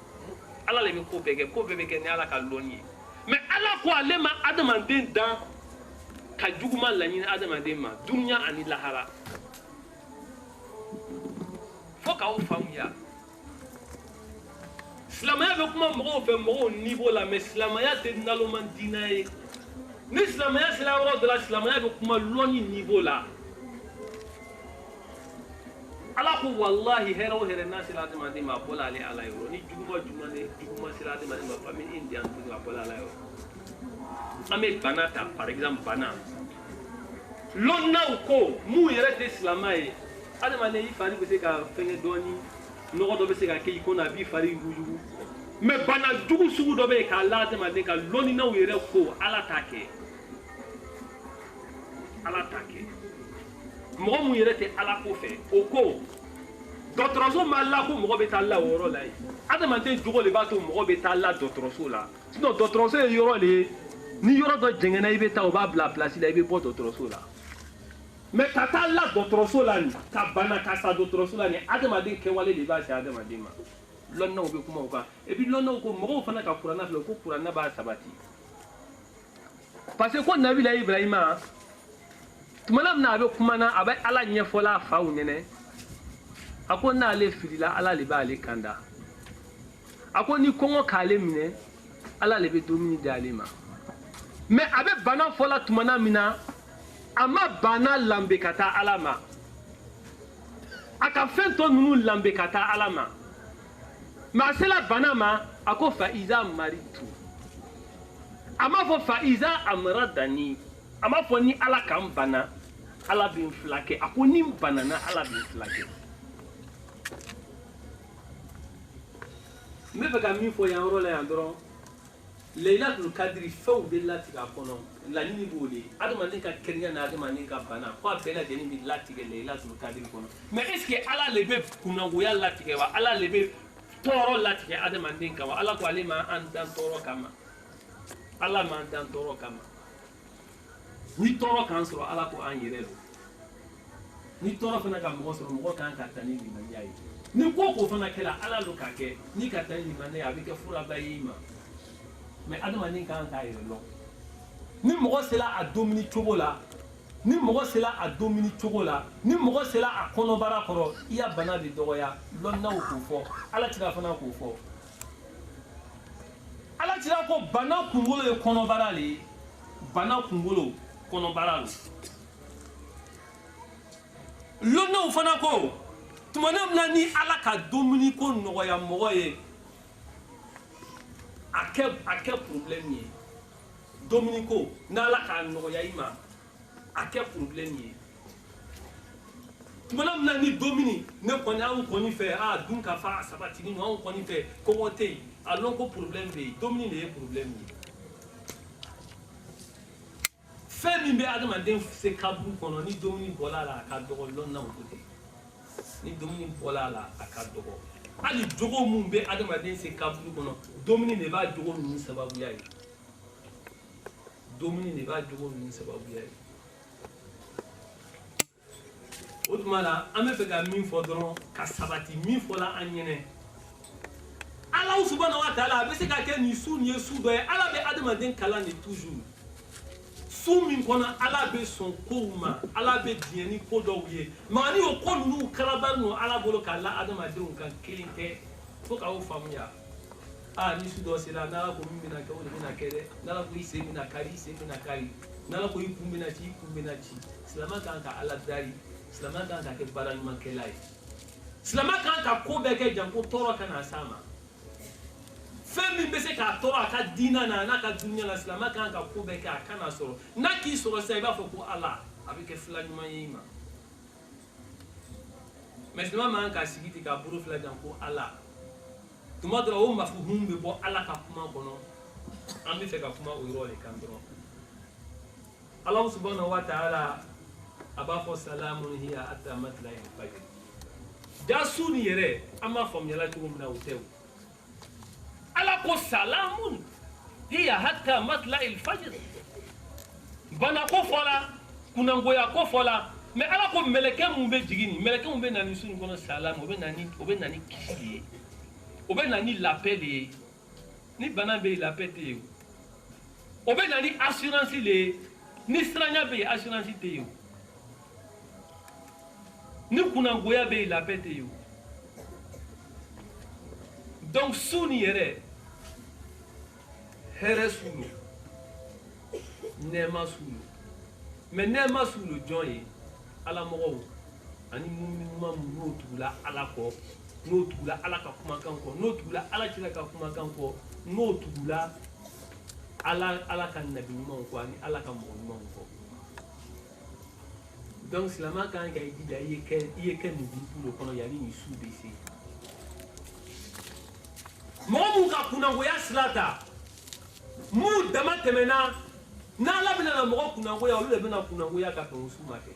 ala le bɛ ko bɛɛ bɛ kɛ ni ala ka lɔnni ye mais ala ko ale ma adamaden dan ka juguma laɲini adamaden ma duniya ani lahara fo k'aw faamuya silamɛya bɛ kuma mɔgɔw fɛ mɔgɔw niveau la mais silamɛya tɛ naloman diinɛ ye ni silamɛya sera yɔrɔ dɔ la silamɛya bɛ kuma lɔnni niveau la ala ko wallahi hɛrɛ o hɛrɛ n'a sera adamaden ma a bɔla ale ala yɔrɔ ni juguma sera adamaden ma famille indi an tugu a bɔla ala yɔrɔ an bɛ bana ta par exemple bana lɔnnaw ko mun yɛrɛ tɛ silamɛ ye adamaden i fari bɛ se ka fɛngɛ dɔɔni nɔgɔ dɔ bɛ se ka kɛ i kɔnɔ a b'i fari yugujugu mais bana jugu sugu dɔ bɛ yen k'a la adamaden ka lɔnninaw yɛrɛ ko ala t'a kɛ mɔgɔ mun yɛrɛ tɛ ala ko fɛ o ko dɔgɔtɔrɔso ma la ko mɔgɔ bɛ taa la o yɔrɔ la yen adamaden jogo de b'a to mɔgɔ bɛ taa la dɔgɔtɔrɔso la sinon dɔgɔtɔrɔso ye yɔrɔ de ye ni yɔrɔ dɔ jɛngɛnna i bɛ taa o b'a bila place la i bɛ bɔ dɔgɔtɔrɔso la mais ka taa la dɔgɔtɔrɔso la nin ka bana ka sa dɔgɔtɔrɔso la nin adamaden kɛwale de b'a se adamaden ma lɔnnaw bɛ kuma o kan et puis lɔnnaw ko mɔgɔw fana ka kuranna filɛ ko kuranna b'a sabati parce que ko nabila ibrahima tumana min na a bɛ kuma na a bɛ ala ɲɛfɔla a faw ɲɛnɛ a ko n'ale filila ala le b'ale kanda a ko ni kɔngɔ k'ale minɛ ala le bɛ dumuni di ale ma mais a bɛ bana fɔla tumana min na a ma bana lanbe ka taa ala ma a ka fɛn tɔ ninnu lanbe ka taa ala ma mais a sela bana ma a ko fa iza maritu a ma fɔ fa iza amradani a ma fɔ ni ala kan bana ala bɛ n filakɛ a ko ni n banana ala bɛ n filakɛ n bɛ fɛ ka min fɔ yan yɔrɔ la yan dɔrɔn layilatul kadiri fɛnw bɛ latigɛ a kɔnɔ laɲini b'o de ye adamaden ka kɛnɛya ni adamaden ka bana fo a bɛɛ lajɛlen bɛ latigɛ layilatul kadiri kɔnɔ mais est ce que ala le bɛ kunnangoya latigɛ wa ala le bɛ tɔɔrɔ latigɛ adamaden kan wa ala ko ale ma an dan tɔɔrɔ kama ala ma an dan tɔɔrɔ kama ni tɔɔrɔ k'an sɔrɔ ala ko an yɛrɛ don ni tɔɔrɔ fana ka mɔgɔ sɔrɔ mɔgɔ kan ka taa ni limaniya ye ni ko ko fana kɛra ala lo ka kɛ ni ka taa ni limaniya a bɛ kɛ furaba ye i ma mais adamaden kan k'a yɛrɛ lɔn ni mɔgɔ sera a domini cogo la ni mɔgɔ sera a domini cogo la ni mɔgɔ sera a kɔnɔbara kɔrɔ i ya bana bɛ dɔgɔya lɔnnaw k'o fɔ ala tira fana k'o fɔ cira ko bana kunkolo ye kɔnɔbara le ye bana kunkolo kɔnɔbara lo lonnaw fana ko tumana min na ni ala ka dumuni ko nɔgɔya mɔgɔ ye a kɛ problème ye dumuni ko n'ala k'a nɔgɔya i ma a kɛ problème ye tumana min na ni dumuni ne kɔni anw kɔni fɛ dun ka fa sabatini anw kɔni fɛ kɔngɔ tɛ yen a lɔn ko problème bɛ yen dumuni de ye problème ye fɛn min bɛ adamaden se kaburu kɔnɔ ni dumuni bɔra a la a ka dɔgɔ lɔnnaw ko tɛ ni dumuni bɔra a la a ka dɔgɔ hali jogo mun bɛ adamaden se kaburu kɔnɔ dumuni de b'a jogo ninnu sababuya ye dumuni de b'a jogo ninnu sababuya ye o tuma la an bɛ fɛ ka min fɔ dɔrɔn ka sabati min fɔla an ɲɛnɛ ala subahana wa taala a bɛ se ka kɛ nin su nin ye su dɔ ye ala bɛ adamaden kalan de toujours su min kɔnɔ ala bɛ sɔn kow ma ala bɛ diɲɛ ni ko dɔw ye maa ni o ko ninnu kalabali ninnu ala bolo k'a la adamadenw kan kelen tɛ fo k'aw faamuya ni su dɔ sera n'ala ko min bɛna kɛ o de bɛna kɛ dɛ n'ala ko i sen bɛna kari i sen bɛna kari n'ala ko i kun bɛna ci i kun bɛna ci silamɛ kan ka ala dari silamɛ kan ka kɛ baara ɲumankɛla ye silamɛ kan ka ko bɛɛ kɛ janko tɔɔrɔ kana s'a ma fɛn min bɛ se k'a tɔɔrɔ a ka diinɛ na n'a ka dunuya la silamɛ kan ka ko bɛɛ kɛ a kana sɔrɔ n'a k'i sɔrɔ sisan i b'a fɔ ko ala a bɛ kɛ fila ɲuman ye i ma mɛ silamɛ man ka sigi ten k'a bolo fila jan ko ala tuma dɔ la o mafuhum bɛ bɔ ala ka kuma kɔnɔ an bɛ fɛ ka kuma o yɔrɔ de kan dɔrɔn ala subahanahu wa taala a b'a fɔ salamun hiya hatta matla'il fajr ja su nin yɛrɛ an b'a faamuyala cogo min na o tɛ o ala ko salamun hiya hatta matla'il fajr bana ko fɔla kunangoya ko fɔla mais ala ko mɛlɛkɛ mun bɛ jigin nin mɛlɛkɛ mun bɛ na nin su nin kɔnɔ salam o bɛ na ni kisi de ye o bɛ na ni lapɛ de ye ni bana bɛ yen lapɛ tɛ yen o bɛ na ni assurance de ye ni siranya bɛ yen assurance tɛ yen ni kunangoya bɛ yen lapɛ tɛ yen donc su nin yɛrɛ hɛrɛ su lo nɛɛma su lo mais nɛɛma su lo jɔn ye ala mɔgɔw ani ɲuman mun n'o tugula ala kɔ n'o tugula ala ka kumakan kɔ n'o tugula ala kira ka kumakan kɔ n'o tugula ala ka nabi ɲumanw kɔ ani ala ka mɔgɔ ɲumanw kɔ donc silamɛ kan ka i jija i ye kɛ nin groupe lo kɔnɔ yanni nin su bɛ se mɔgɔ mun ka kunangoya sira ta mun dama tɛmɛna n'ala bɛna na mɔgɔ kunangoya olu de bɛna kunangoya ka tɛmɛ o su ma kɛ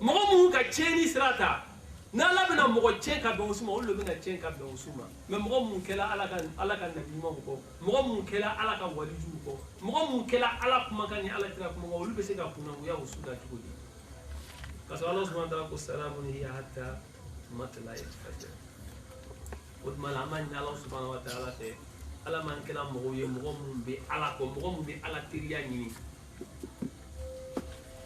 mɔgɔ mun ka tiɲɛni sira ta n'ala bɛna mɔgɔ tiɲɛ ka bɛn o su ma olu de bɛna tiɲɛ ka bɛn o su ma mais mɔgɔ mun kɛla ala ka nabi ɲumanw kɔ mɔgɔ mun kɛla ala ka walijuw kɔ mɔgɔ mun kɛla ala kumakan ni ala kira kumakan olu bɛ se ka kunangoya o su la cogo di ka sɔrɔ ala subahana taala ko salamun hiya hatta matla'il fajr o tuma la an b'a ɲini ala subahana wa taala fɛ ala m'an kɛla mɔgɔw ye mɔgɔ mun bɛ ala kɔ mɔgɔ mun bɛ ala teriya ɲini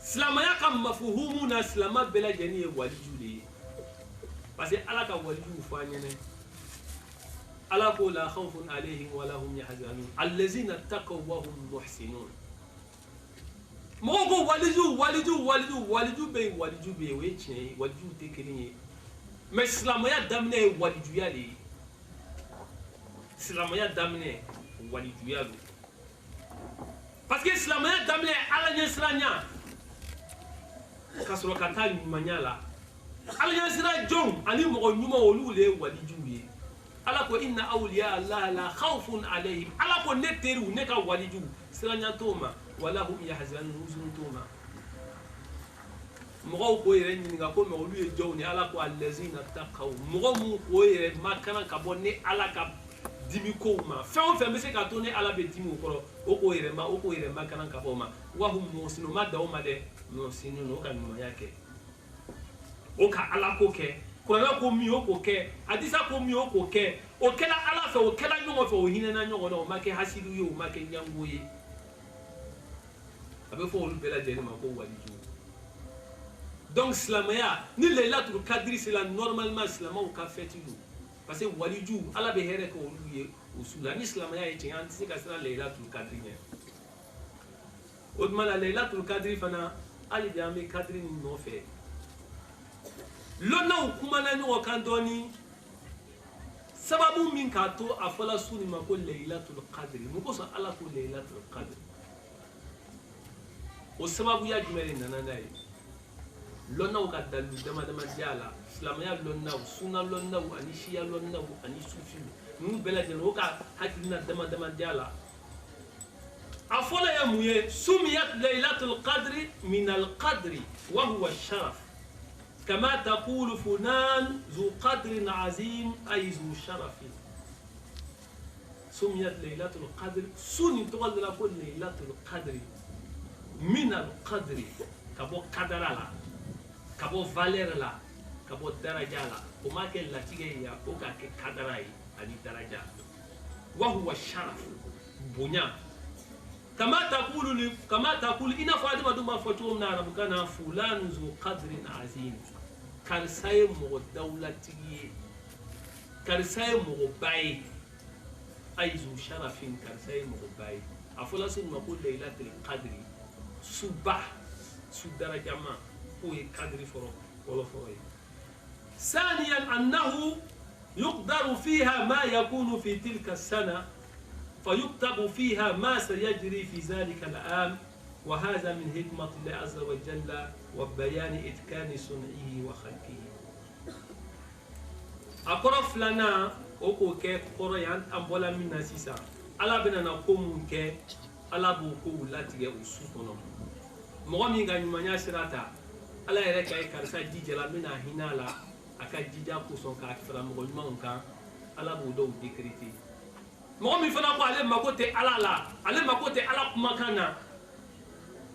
silamɛya ka mafuhumu na silamɛ bɛɛ lajɛlen ye waliju de ye parce que ala ka walijuw fɔ an ɲɛnɛ ala ko la khawfun alayhim wa lahum yahzanun allazina taqaw wa hum muhsinun mɔgɔw ko waliju bɛ yen waliju bɛ yen o ye tiɲɛ ye walijuw tɛ kelen ye mais silamɛya daminɛ ye walijuya de ye silamɛya daminɛ walijuya don parce que silamɛya daminɛ ala ɲɛsiranya ka sɔrɔ ka taa ɲumanya la ala ɲɛsira jɔnw ani mɔgɔ ɲuman olu de ye walijuw ye ala ko inna awliya allah la khawfun alayhim ala ko ne teriw ne ka walijuw siranya t'o ma wala hum yahzanun huzun t'o ma mɔgɔw k'o yɛrɛ ɲininka ko mais olu ye jɔnw ni ala ko allazina taqaw mɔgɔ mun k'o yɛrɛ makana ka bɔ ni ala ka dimi kow ma fɛn o fɛn bɛ se ka to ni ala bɛ dimi o kɔrɔ o k'o yɛrɛ makana ka bɔ o ma wa hum muhsinun o ma da o ma dɛ muhsinun o ka ɲumanya kɛ o ka ala ko kɛ kuranɛ ko min o k'o kɛ hadisa ko min o k'o kɛ o kɛla ala fɛ o kɛla ɲɔgɔn fɛ o hinɛna ɲɔgɔn na o ma kɛ hasidiw ye o ma kɛ ɲango ye a bɛ fɔ olu bɛɛ lajɛlen ma ko waliju donc silamɛya ni laylatul kadiri sera normalement silamɛw ka fête don parce que waliju ala bɛ hɛrɛ kɛ olu ye usula ni silamaya ye tiɲɛ an tɛ se ka siran Laylatul Qadri ɲɛ o tuma na Laylatul Qadri fana hali bi an bɛ kadiri nin nɔfɛ lɔnnaw kumana ɲɔgɔn kan dɔɔni sababu min k'a to a fɔla su nin ma ko Laylatul Qadri mun kosɔn Ala ko Laylatul Qadri o sababuya jumɛn de nana n'a ye lɔnnaw ka dalilu dama dama di a la silamɛya lɔnnaw sunna lɔnnaw ani siya lɔnnaw ani sufiw ninnu bɛɛ lajɛlen o ka hakilina dama dama di a la a fɔlɔ ye mun ye sumiyat Laylatul Qadri min al-qadri wa huwa sharaf kama taqulu fulan zu qadrin azim ay zu sharafin sumiyat Laylatul Qadri suni tɔgɔ de la ko Laylatul Qadri min al-qadri ka bɔ kadara la ka bɔ valeur la ka bɔ daraja la o ma kɛ latigɛ ye o ka kɛ kadara ye ani daraja wa huwa sharaf bonya kama taqulu ina fɔ adamadenw b'a fɔ cogo min na arabukan na fulan zu qadrin azim karisa ye mɔgɔ dawulatigi ye karisa ye mɔgɔba ye ay zu sharafin karisa ye mɔgɔba ye a fɔla sunu ma ko Laylatul Qadri suba su darajama ko ye kadiri fɔlɔ ye ثانيا أنه يقدر فيها ما يكون في تلك السنة فيكتب فيها ما سيجري في ذلك العام وهذا من حكمة الله عز وجل وبيان إتقان صنعه وخلقه أقرف لنا أكو كي قريان أمبولا من ناسيسا ألا بنا نقوم كي ألا بوكو لا تيجي أسوكنا مغامي غاني مانيا سراتا ألا يركا يكارسا جيجلا منا هنا لا aka jija kusɔn k'a fara mɔgɔ ɲumanw kan Ala b'o dɔw décréter mɔgɔ min fana ko ale mako tɛ Ala la ale mako tɛ Ala kumakan na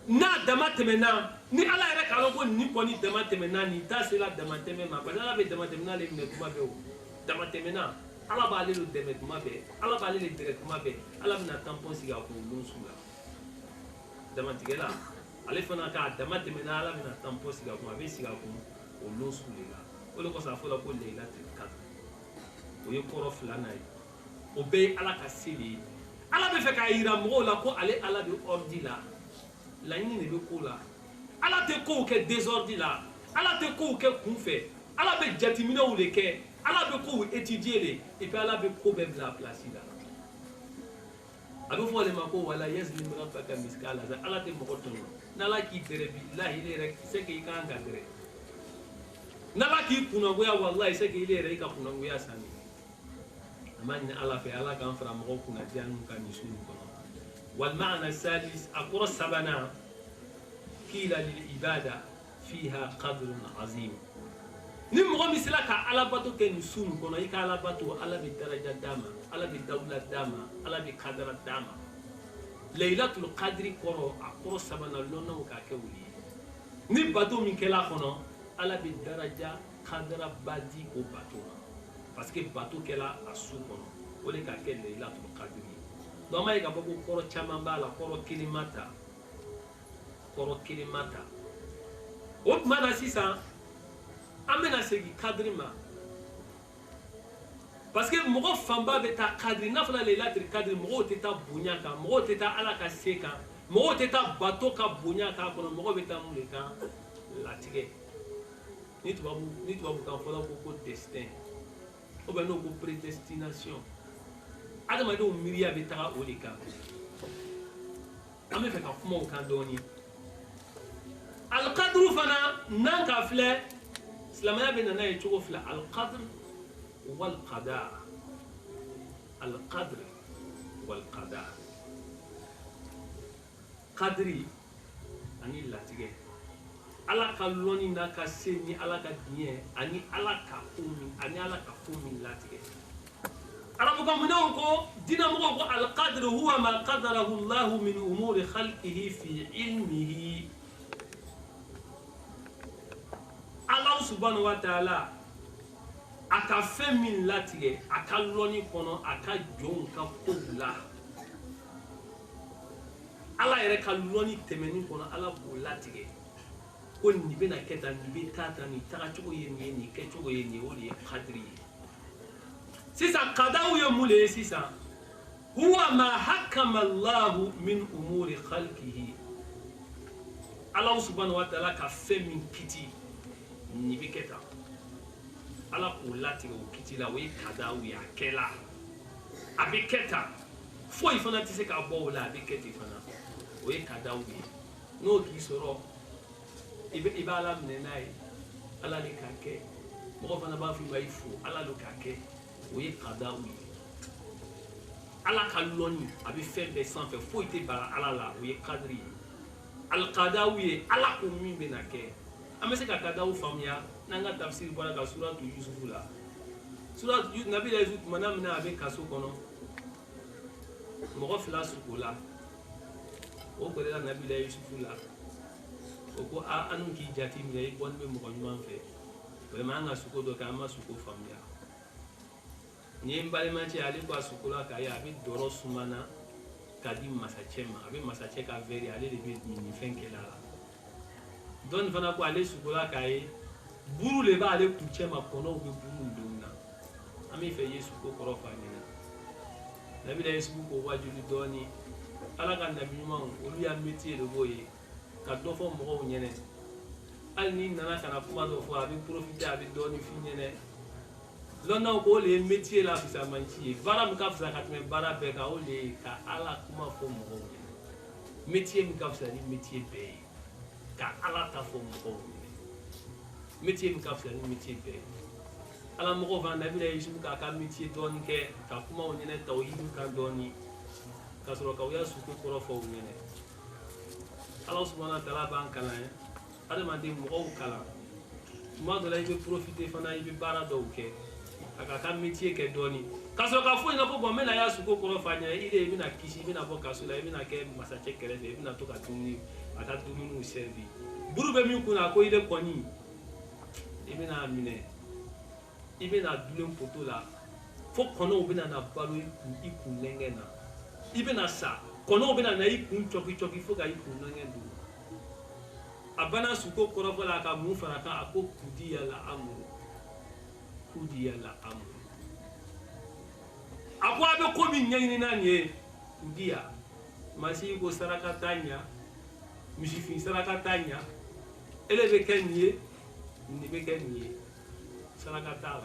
n'a dama tɛmɛna ni Ala yɛrɛ k'a dɔn ko nin kɔni dama tɛmɛna nin ta sera dama tɛmɛ ma parce que Ala bɛ dama tɛmɛna le minɛ tuma bɛɛ o dama tɛmɛna Ala b'ale le dɛmɛ tuma bɛɛ Ala b'ale le dɛrɛ tuma bɛɛ Ala bɛna tampon sigi a kun don su la damatigɛla ale fana k'a dama tɛmɛna Ala bɛna tampon sigi a kun a bɛ sigi a kun o don su de la o de kɔsɔn a fɔla ko Laylatul Qadri o ye kɔrɔ filanan ye o bɛɛ ye Ala ka se de ye Ala bɛ fɛ k'a yira mɔgɔw la ko ale Ala bɛ ordre la laɲini de bɛ ko la Ala tɛ kow kɛ désordre la Ala tɛ kow kɛ kunfɛ Ala bɛ jateminɛw de kɛ Ala bɛ kow étudier de et puis Ala bɛ ko bɛɛ bila a place la a bɛ fɔ ale ma ko wala yazlimu rabbaka miskala zarra Ala tɛ mɔgɔ tɔɲɔ n'Ala k'i dɛrɛ bilahi ne yɛrɛ c'est que i kan ka dɛrɛ n'Ala k'i kunnagoya wallahi c'est que ile yɛrɛ i ka kunnagoya sanni a ma ɲini Ala fɛ Ala k'an fara mɔgɔw kunnadiya ninnu kan nin su in kɔnɔ والمعنى السادس أقرأ السبنا قيل للعبادة فيها قدر عظيم نمغو مثلا كعلى باتو كنسون كنا يك على باتو على بدرجة داما على بدولة داما على بقدر داما ليلة القدر كرو أقرأ السبنا لونا وكاكولي نباتو من كلا خنا على بدرجة قدر بادي أو باتو parce que باتو كلا أسو كنا ولا كاكل ليلة القدر dɔma ye ka fɔ ko kɔrɔ caman b'a la kɔrɔ kelen ma ta o tuma na sisan an bɛna segin kadiri ma parce que mɔgɔ fanba bɛ taa kadiri n'a fɔra Laylatul Qadri mɔgɔw tɛ taa bonya kan mɔgɔw tɛ taa Ala ka se kan mɔgɔw tɛ taa bato ka bonya k'a kɔnɔ mɔgɔw bɛ taa mun de kan latigɛ ni tubabu kan fɔla ko destin ou bien n'o ko prédestination adamadenw miiriya bɛ taga o de kan an bɛ fɛ ka kuma o kan dɔɔni alikaduru fana n'an ka filɛ silamɛya bɛ nana ye cogo fila alikadr walqada alikadr walqada kadiri ani latigɛ Ala ka lɔnni n'a ka se ni Ala ka diɲɛ ani Ala ka ko min latigɛ arabu kamunɛw ko dinamɔgɔw ko alqadr huwa ma qadarahu Allahu min umuri khalqihi fi ilmihi Allah subhanahu wa ta'ala a ka fɛn min latigɛ a ka lɔnni kɔnɔ a ka jɔnw ka kow la Ala yɛrɛ ka lɔnni tɛmɛni kɔnɔ Ala b'o latigɛ ko nin bɛna kɛ tan nin bɛ taa tan nin tagacogo ye nin ye nin kɛcogo ye nin ye o de ye kadiri ye sisan kadaw ye mun de ye sisan huwa ma hakama Allah min umuri khalqihi. Allah subhanahu wa ta'ala ka fɛn min kiti ni bɛ kɛ tan. Ala k'o latigɛ o kiti la o ye kadaw ye a kɛla a bɛ kɛ tan foyi fana tɛ se ka bɔ o la a bɛ kɛ ten fana o ye kadaw ye n'o k'i sɔrɔ i bɛ Ala minɛ n'a ye Ala de k'a kɛ mɔgɔ fana b'a fɔ i b'a fo Ala de k'a kɛ o ye kadaw ye Ala ka lɔnni a bɛ fɛn bɛɛ sanfɛ foyi tɛ bara Ala la o ye kadiri ye alikadaw ye Ala ko min bɛ na kɛ an bɛ se ka kadaw faamuya n'an ka tafsiri bɔra ka suratu Yusufu la suratu Nabi Yusuf tuma min na a bɛ kaso kɔnɔ mɔgɔ fila suko la o kɔrɔla Nabi Yusufu la o ko an n'u k'i jate minɛ i kɔni bɛ mɔgɔ ɲuman fɛ vraiment an ka suko dɔ kɛ an ma suko faamuya ni ye n balimacɛ ale ko a suko la k'a ye a bɛ dɔrɔ sumana k'a di masacɛ ma a bɛ masacɛ ka verre ale de bɛ nin fɛn kɛla la dɔnni fana ko ale suko la k'a ye buru de b'ale kuncɛ ma kɔnɔw bɛ buru don na an bɛ fɛ i ye suko kɔrɔ f'a ɲɛna Nabi Yusufu ko wajuli dɔɔni Ala ka nabi ɲumanw olu y'a métier de b'o ye ka dɔ fɔ mɔgɔw ɲɛnɛ hali ni nana ka na kuma dɔ fɔ a bɛ profiter a bɛ dɔɔni f'i ɲɛnɛ lɔnnaw ko o de ye métier la fisamanci ye baara min ka fisa ka tɛmɛ baara bɛɛ kan o de ye ka Ala kuma fɔ mɔgɔw ɲɛnɛ métier min ka fisa ni métier bɛɛ ye ka Ala ta fɔ mɔgɔw ɲɛnɛ métier min ka fisa ni métier bɛɛ ye Ala mɔgɔw fana Nabi Yusufu k'a ka métier dɔɔni kɛ ka kumaw ɲɛnɛ tawhidu kan dɔɔni ka sɔrɔ ka u ya suko kɔrɔ fɔ u ɲɛnɛ Ala subhanahu wa ta'ala b'an kalan adamaden mɔgɔw kalan tuma dɔ la i bɛ profiter fana i bɛ baara dɔw kɛ a ka ka métier kɛ dɔɔni ka sɔrɔ ka fɔ ɲɛna ko bon n bɛna ya suko kɔrɔ f'a ɲɛna i bɛna kisi i bɛna bɔ kaso la i bɛna kɛ masacɛ kɛrɛfɛ i bɛna to ka dumuni a ka dumuniw servir buru bɛ min kunna ko i de kɔni i bɛna minɛ i bɛna dulen poto la fo kɔnɔw bɛna na balo i kun lɛngɛ na i bɛna sa kɔnɔw bɛna na i kun cɔki fo ka i kun lɛngɛ don a banna suko kɔrɔfɔ la a ka mun fara kan a ko kudiya la amuru a ko a bɛ ko min ɲɛɲini n'a nin ye kudiya masi ko saraka t'a ɲa misifin saraka t'a ɲa ele bɛ kɛ nin ye nin bɛ kɛ nin ye saraka t'a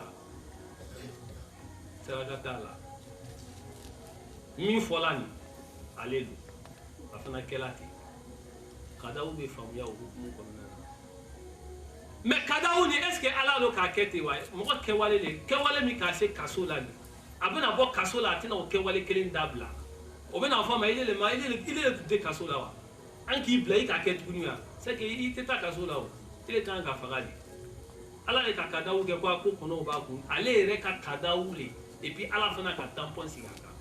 la min fɔla nin ale don a fana kɛla ten kadaw bɛ faamuya o hukumu kɔnɔna na mais kadaw ni est ce que Ala do k'a kɛ ten wa mɔgɔ kɛwale de kɛwale min k'a se kaso la nin a bɛna bɔ kaso la a tɛna o kɛwale kelen dabila o bɛna fɔ a ma ile de tun tɛ kaso la wa an k'i bila i k'a kɛ tuguni wa c'est que i tɛ taa kaso la o ile kan ka faga de Ala de ka kadaw kɛ ko a ko kɔnɔw b'a kun ale yɛrɛ ka kadaw le et puis Ala fana ka tampon sigi a kan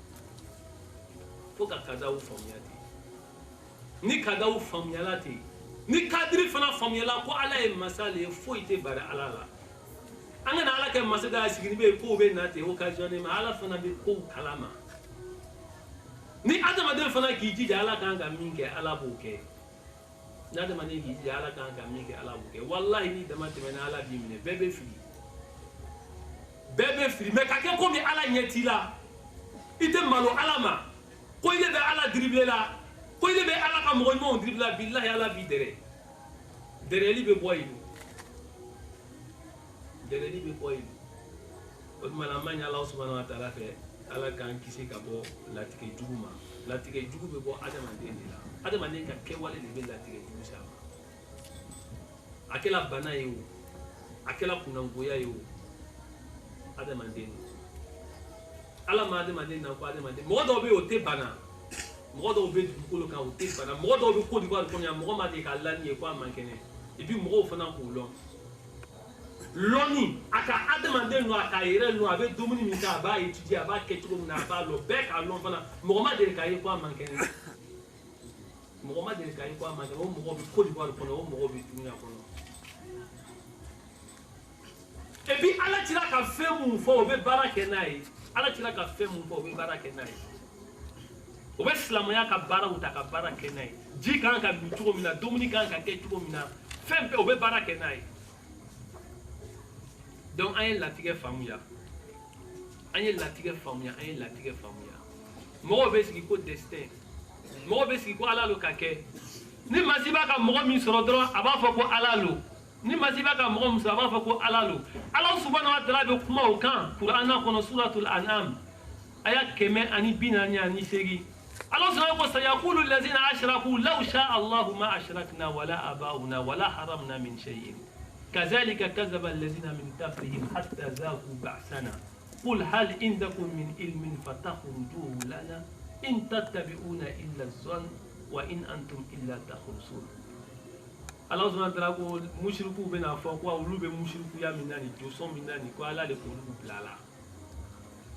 fo ka kadaw faamuya ten ni kadaw faamuyala ten ni kadiri fana faamuyala ko Ala ye masa le ye foyi tɛ bari Ala la an kana Ala kɛ masa da sigini bɛ kow bɛ na ten occasionnellement Ala fana bɛ kow kalama ni adamaden fana k'i jija Ala kan ka min kɛ Ala b'o kɛ ni adamaden k'i jija Ala kan ka min kɛ Ala b'o kɛ wallahi ni dama tɛmɛna Ala b'i minɛ bɛɛ bɛ fili mais ka kɛ komi Ala ɲɛ t'i la i tɛ malo Ala ma ko i de bɛ Ala dribbler la ko i de bɛ Ala ka mɔgɔ ɲumanw dribbler la billahi Ala b'i dɛrɛ dɛrɛli bɛ bɔ yen o tuma na an b'a ɲini Ala subhanahu wa ta'ala fɛ Ala k'an kisi ka bɔ latigɛ jugu ma latigɛ jugu bɛ bɔ adamaden de la adamaden ka kɛwale de bɛ latigɛ jugu s'a ma a kɛla bana ye o a kɛla kunnangoya ye o adamaden Ala ma adamaden na ko adamaden mɔgɔ dɔw bɛ yen o tɛ bana mɔgɔ dɔw bɛ dugukolo kan o tɛ bana mɔgɔ dɔw bɛ Côte d'Ivoire kɔnɔ yan mɔgɔ ma deli ka lani ye ko a man kɛnɛ et puis mɔgɔw fana k'o lɔn lɔnni a ka adamaden lɔn a ka yɛrɛ lɔn a bɛ dumuni min kɛ a b'a étudier a b'a kɛ cogo min na a b'a lɔn bɛɛ k'a lɔn fana mɔgɔ ma deli k'a ye ko a man kɛnɛ o mɔgɔ bɛ Côte d'Ivoire kɔnɔ o mɔgɔ bɛ dunuya kɔnɔ et puis Ala tila ka fɛn mun fɔ o bɛ baara kɛ n'a ye Ala tila ka fɛn mun fɔ o bɛ baara kɛ n'a ye o bɛ silamɛya ka baaraw ta ka baara kɛ n'a ye ji kan ka min cogo min na dumuni kan ka kɛ cogo min na fɛn bɛɛ o bɛ baara kɛ n'a ye donc an ye latigɛ faamuya mɔgɔw bɛ sigi ko destin mɔgɔw bɛ sigi ko ala lo ka kɛ ni masi b'a ka mɔgɔ min sɔrɔ dɔrɔn a b'a fɔ ko ala lo ni masi b'a ka mɔgɔ min sɔrɔ a b'a fɔ ko ala lo ala subhanahu wa ta'ala bɛ kuma o kan Qur'ana kɔnɔ suratul an'am aya 148 Allah subhanahu wa ta'ala sayaqulu allazina ashraku law sha'a Allahu ma ashrakna wala aba'una wala haramna min shay'in كذلك كذب الذين من قبلهم حتى ذاقوا بأسنا قل هل عندكم من علم فتخرجوه لنا إن تتبعون إلا الظن وإن أنتم إلا تخرصون الله سبحانه وتعالى يقول مشركوا بنا فوقوا ولو بمشركوا يا مناني جوسون مناني قال لكم بلالا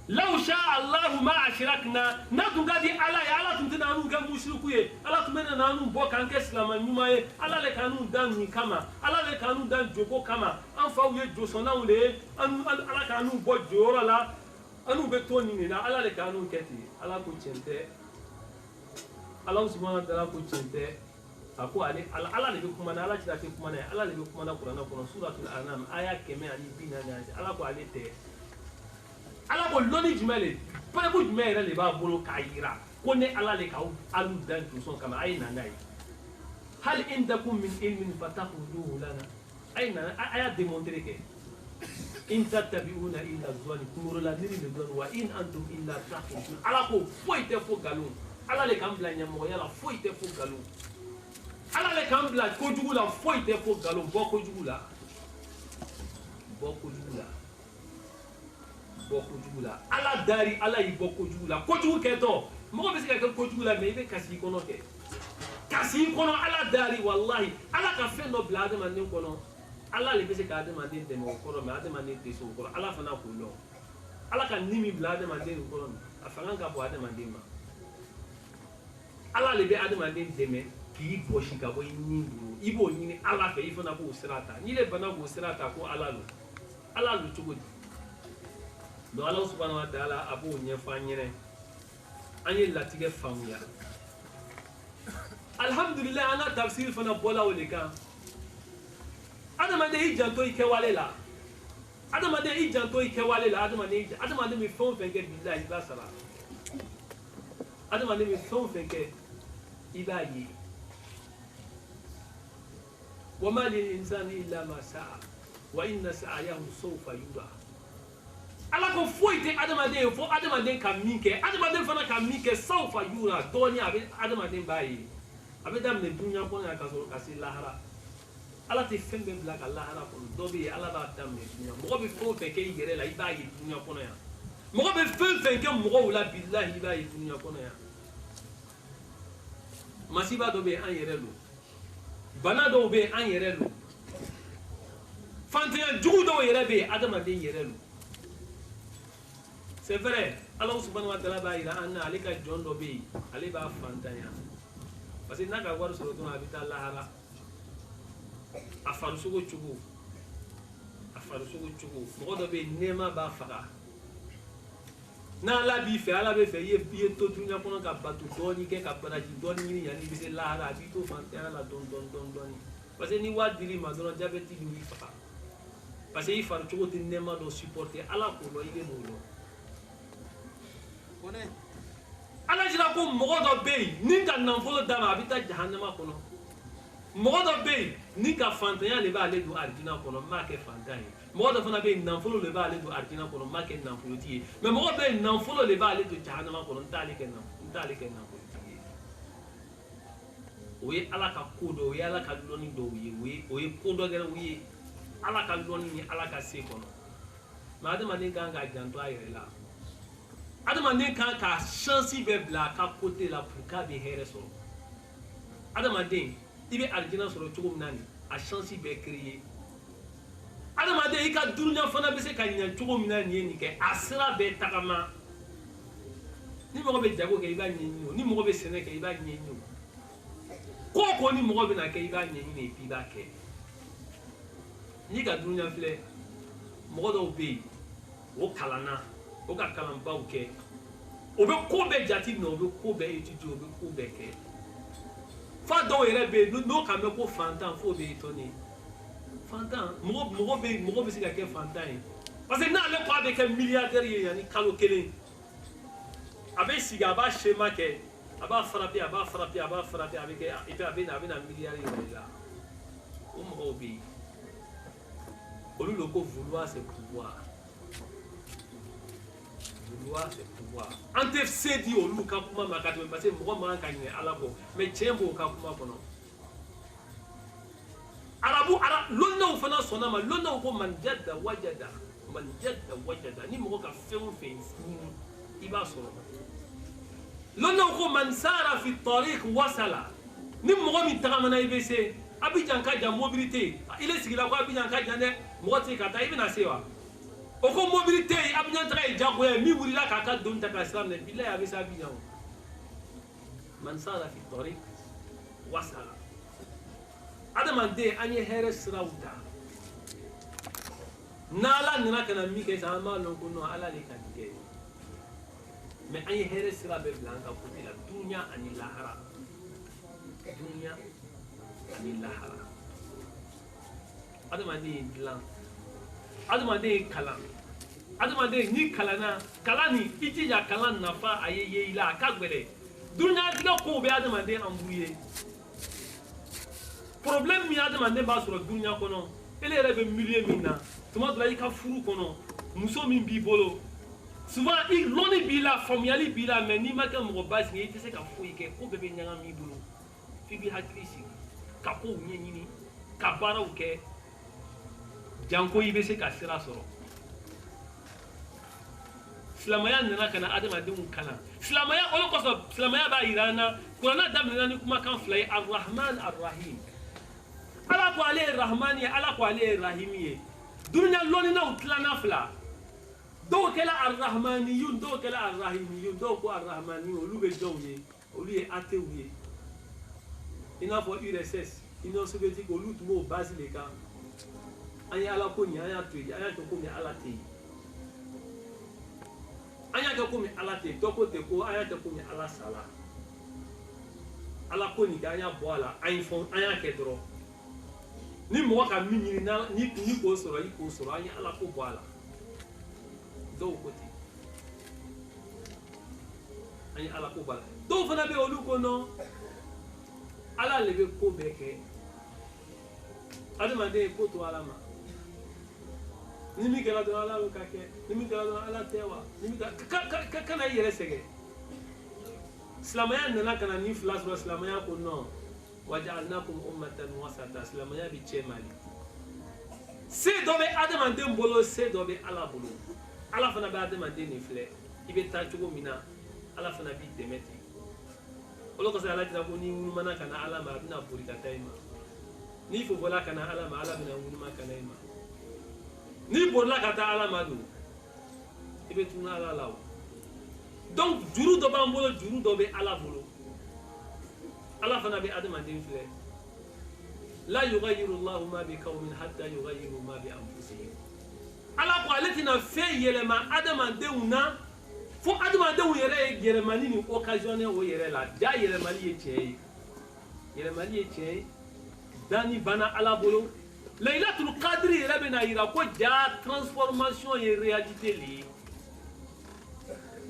لو شاء الله ما أشركنا ناتو غادي على يالا تمتنا نو غام مشركوا على تمنا نانو بوكان كسلام نيماي على لكانو دان ني كما على لكانو دان جوكو كما ان فاو جوسون ناولي ان على كانو بو جورا لا انو بتوني ني على لكانو كتي على كو تشنته الله سبحانه وتعالى كو تشنته ako ale ala le be kuma na ala tira ke kuma na ala le be kuma na Qur'ana kono suratul anam aya keme ani bina na ala ko ale te ala ko loni jumele pare bu jumele le ba bolo kayira ko ne ala le ka alu dan tu son kama ay na nai hal indakum min ilmin fatakhudhuhu lana ay na aya démontrer que in tattabi'una illa dhanni kumuru la niri le don wa in antum illa takhudun ala ko foite fo galon ala le kam bla nyamo yala foite fo galon ala le kan bila kojugu la foyi tɛ fo galon bɔ kojugu la bɔ kojugu la bɔ kojugu la ala dari ala y'i bɔ kojugu la kojugu kɛtɔ mɔgɔ bɛ se ka kɛ kojugu la mais i bɛ kasi i kɔnɔ kɛ kasi i kɔnɔ ala dari walahi ala ka fɛn dɔ bila adamaden kɔnɔ ala le bɛ se ka adamaden dɛmɛ o kɔrɔ mais adamaden tɛ se o kɔrɔ ala fana k'o dɔn ala ka ni min bila adamaden o kɔrɔ a fanga ka bon adamaden ma ala le bɛ adamaden dɛmɛ k'i bɔsi ka bɔ i ni bolo i b'o ɲini ala fɛ i fana b'o sira ta n'i le bana k'o sira ta ko ala lo cogo di donc ala subhanahu wa ta'ala a b'o ɲɛfɔ an ɲɛna an ye latigɛ faamuya alhamdulillah an ka tafsiri fana bɔla o de kan adamaden i janto i kɛwale la adamaden i janto i kɛwale la adamaden bɛ fɛn o fɛn kɛ bilahi i b'a sara adamaden bɛ fɛn o fɛn kɛ i b'a ye وما للإنسان إلا ما سعى وإن سعيه سوف يرى ala ko foyi tɛ adamaden fo adamaden ka min kɛ adamaden fana ka min kɛ sawfa yura dɔɔni a bɛ adamaden b'a ye a bɛ daminɛ dunuya kɔnɔ yan ka sɔrɔ ka se lahara ala tɛ fɛn bɛɛ bila ka lahara kɔnɔ dɔ bɛ yen ala b'a daminɛ dunuya mɔgɔ bɛ fɛn o fɛn kɛ i yɛrɛ la i b'a ye dunuya kɔnɔ yan mɔgɔ bɛ fɛn o fɛn kɛ mɔgɔw la bilahi i b'a ye dunuya kɔnɔ yan masiba dɔ bɛ yen an yɛrɛ lo bana dɔw bɛ yen an yɛrɛ lo fantanya jugu dɔw yɛrɛ bɛ yen adamaden yɛrɛ lo c'est vrai ala subhanahu wa ta'ala b'a yira an na ale ka jɔn dɔ bɛ yen ale b'a fantanya parce que n'a ka wari sɔrɔ dɔrɔn a bɛ taa lahara a farisogo cogo mɔgɔ dɔ bɛ yen nɛɛma b'a faga n'ala b'i fɛ ala bɛ fɛ i ye to dunuya kɔnɔ ka bato dɔɔni kɛ ka baraji dɔɔni ɲini yanni i bɛ se lahara a b'i to fantanya la dɔɔni parce que ni wari dir'i ma dɔrɔn jabɛti bɛ w'i faga parce que i farisogo tɛ nɛɛma dɔ supporter ala k'o dɔn i bɛ n'o dɔn ala jira ko mɔgɔ dɔ bɛ yen ni ka nafolo d'a ma a bɛ taa jahanama kɔnɔ mɔgɔ dɔ bɛ yen ni ka fantanya de b'ale don alijina kɔnɔ n m'a kɛ fantan ye mɔgɔ dɔ fana bɛ yen nafolo de b'ale don alijina kɔnɔ n m'a kɛ nafolotigi ye mais mɔgɔ bɛ yen nafolo de b'ale don jahanama kɔnɔ n t'ale kɛ nafolotigi ye o ye ala ka ko dɔ o ye ala ka lɔnni dɔw ye o ye ko dɔ kɛra u ye ala ka lɔnni ni ala ka se kɔnɔ mais adamaden kan k'a janto a yɛrɛ la adamaden kan ka chance bɛɛ bila a ka côté la pour k'a bɛ hɛrɛ sɔrɔ adamaden i bɛ alijina sɔrɔ cogo min na nin a chance bɛɛ créer adamaden i ka dunuya fana bɛ se ka ɲɛ cogo min na nin ye nin kɛ a sira bɛɛ tagama ni mɔgɔ bɛ jago kɛ i b'a ɲɛɲini o ni mɔgɔ bɛ sɛnɛ kɛ i b'a ɲɛɲini o ko o ko ni mɔgɔ bɛ na kɛ i b'a ɲɛɲini et puis i b'a kɛ n'i ka dunuya filɛ mɔgɔ dɔw bɛ yen o kalanna o ka kalanbaw kɛ o bɛ ko bɛɛ jate minɛ o bɛ ko bɛɛ étudier o bɛ ko bɛɛ kɛ fa dɔw yɛrɛ bɛ yen n'o kan mɛn ko fantan f'o bɛ étonner fantan mɔgɔ bɛ se ka kɛ fantan ye parce que n'ale ko a bɛ kɛ milliardaire ye yanni kalo kelen bɛ sigi a b'a schéma kɛ a b'a frapper a b'a frapper a b'a frapper a bɛ kɛ et puis a bɛ na milliard yɛrɛ la o mɔgɔw bɛ yen olu le ko vouloir c'est pouvoir vouloir c'est pouvoir an tɛ se di olu ka kuma ma ka tɛmɛ parce que mɔgɔ man kan ka ɲinɛ Ala kɔ mais tiɲɛ b'o ka kuma kɔnɔ arabu lɔnnaw fana sɔnna ma lɔnnaw ko man jadda wajada ni mɔgɔ ka fɛn o fɛn ɲini i b'a sɔrɔ lɔnnaw ko man sara fi tariq wasala ni mɔgɔ min tagamana i bɛ se Abidjan ka jan mobilité il est sigila ko Abidjan ka jan dɛ mɔgɔ tɛ ka taa i bɛna se wa o ko mobilité Abidjan taga ye jagoya min wulila k'a ka doni ta ka sira minɛ bilahi a bɛ se Abidjan o man sara fi tariq wasala adamaden an ye hɛrɛ siraw ta n'Ala nana ka na min kɛ sisan an b'a dɔn ko non Ala de ka nin kɛ mais an ye hɛrɛ sira bɛɛ bila an ka côté la dunuya ani lahara dunuya ani lahara adamaden ye dilan adamaden ye kalan adamaden n'i kalanna kalan nin i jija kalan nafa a ye ye i la a ka gɛlɛn dunuyatigɛ kow bɛ adamaden embrouillé problème min adamaden b'a sɔrɔ dunuya kɔnɔ ele yɛrɛ bɛ milieu min na tuma dɔ la i ka furu kɔnɔ muso min b'i bolo souvent lɔnni b'i la faamuyali b'i la mais n'i ma kɛ mɔgɔ basigi i tɛ se ka foyi kɛ ko bɛɛ bɛ ɲagami i bolo f'i b'i hakili sigi ka kow ɲɛɲini ka baaraw kɛ janko i bɛ se ka sira sɔrɔ silamɛya nana ka na adamadenw kalan silamɛya o de kosɔn silamɛya b'a yira an na kuranɛ daminɛna ni kumakan fila ye arrahman arrahim Ala ko ale ye rahman ye Ala ko ale ye rahim ye dunuya lɔninaw tilana fila dɔw kɛla arrahmaniyun dɔw kɛla arrahimiyun dɔw ko arrahmaniyun olu bɛ jɔnw ye olu ye athèw ye i n'a fɔ URSS Union soviétique olu tun b'o base de kan an ye Ala ko nin an y'a to yen an y'a kɛ komi Ala tɛ yen an y'a kɛ komi Ala tɛ yen dɔ ko ten ko an y'a kɛ komi Ala sala Ala ko nin kɛ an y'a bɔ a la an y'a kɛ dɔrɔn ni mɔgɔ ka min ɲini ni k'o sɔrɔ i k'o sɔrɔ an ye Ala ko bɔ a la dɔw ko ten an ye Ala ko bɔ a la dɔw fana bɛ yen olu ko non Ala le bɛ ko bɛɛ kɛ adamaden ye ko to Ala ma ni min kɛra dɔrɔn Ala bɛ ka kɛ ni min kɛra dɔrɔn Ala tɛ wa ni min kana i yɛrɛ sɛgɛn silamɛya nana ka na ni fila sɔrɔ silamɛya ko non waja'alnakum ummatan wasata silamɛya bɛ cɛ mali se dɔ bɛ adamaden bolo se dɔ bɛ Ala bolo Ala fana bɛ adamaden nin filɛ i bɛ taa cogo min na Ala fana b'i dɛmɛ ten o de kosɔn Ala jira ko n'i ŋunumana ka na Ala ma a bɛna boli ka taa i ma n'i fofola ka na Ala ma Ala bɛna ŋunuma ka na i ma n'i bolila ka taa Ala ma don i bɛ tunu Ala la o donc juru dɔ b'an bolo juru dɔ bɛ Ala bolo Ala fana bɛ adamaden filɛ la yughayyiru Allahu ma bi qawmin hatta yughayyiru ma bi anfusihim Ala ko ale tɛna fɛn yɛlɛma adamadenw na fo adamadenw yɛrɛ ye yɛlɛmani ni occasionné o yɛrɛ la ja yɛlɛmali ye tiɲɛ ye yɛlɛmali ye tiɲɛ ye dani bana Ala bolo Laylatul Qadri yɛrɛ bɛna yira ko ja transformation ye réalité le ye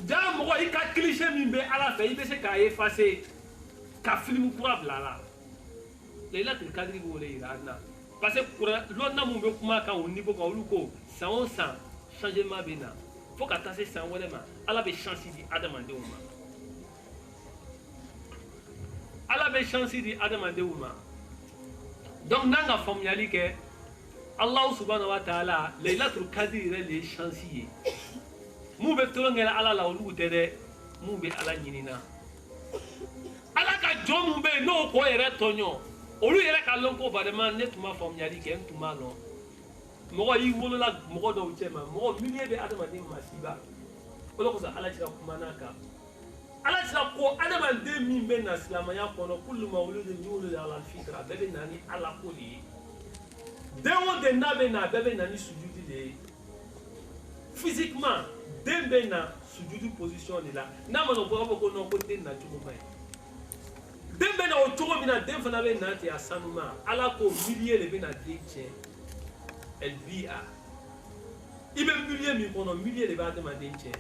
ja mɔgɔ i ka cliché min bɛ Ala fɛ i bɛ se k'a effacer ka film kura bila a la Laylatul Qadri b'o le yira an na parce que lɔnna mun bɛ kuma kan o niveau kan olu ko san o san changement bɛ na fo ka taa se san wɛrɛ ma Ala bɛ chance di adamadenw ma Ala bɛ chance di adamadenw ma donc n'an ka faamuyali kɛ Allahu subhanahu wa ta'ala Laylatul Qadri yɛrɛ de ye chance ye mun bɛ tolon kɛ Ala la olu tɛ dɛ mun bɛ Ala ɲinina Ala ka jɔn mun bɛ yen n'o ko yɛrɛ tɔɲɔ olu yɛrɛ ka lɔn ko vraiment ne tun ma faamuyali kɛ n tun b'a lɔn mɔgɔ y'i wolola mɔgɔ dɔw cɛ ma mɔgɔ milieu bɛ adamaden masiba o de kosɔn Ala cira kumana kan Ala cira ko adamaden min bɛ na silamɛya kɔnɔ kullu mawludin yuladu ala al-fitra bɛɛ bɛ na ni Ala ko de ye den o den n'a bɛ na a bɛɛ bɛ na ni sujudi de ye physiquement den bɛ na sujudi position de la n'a ma na fɔ ko non ko den na cogo ma ɲi den bɛ na o cogo min na den fana bɛ na ten a sanuma Ala ko milieu de bɛ na den tiɲɛ LBA i bɛ milieu min kɔnɔ milieu de bɛ adamaden tiɲɛ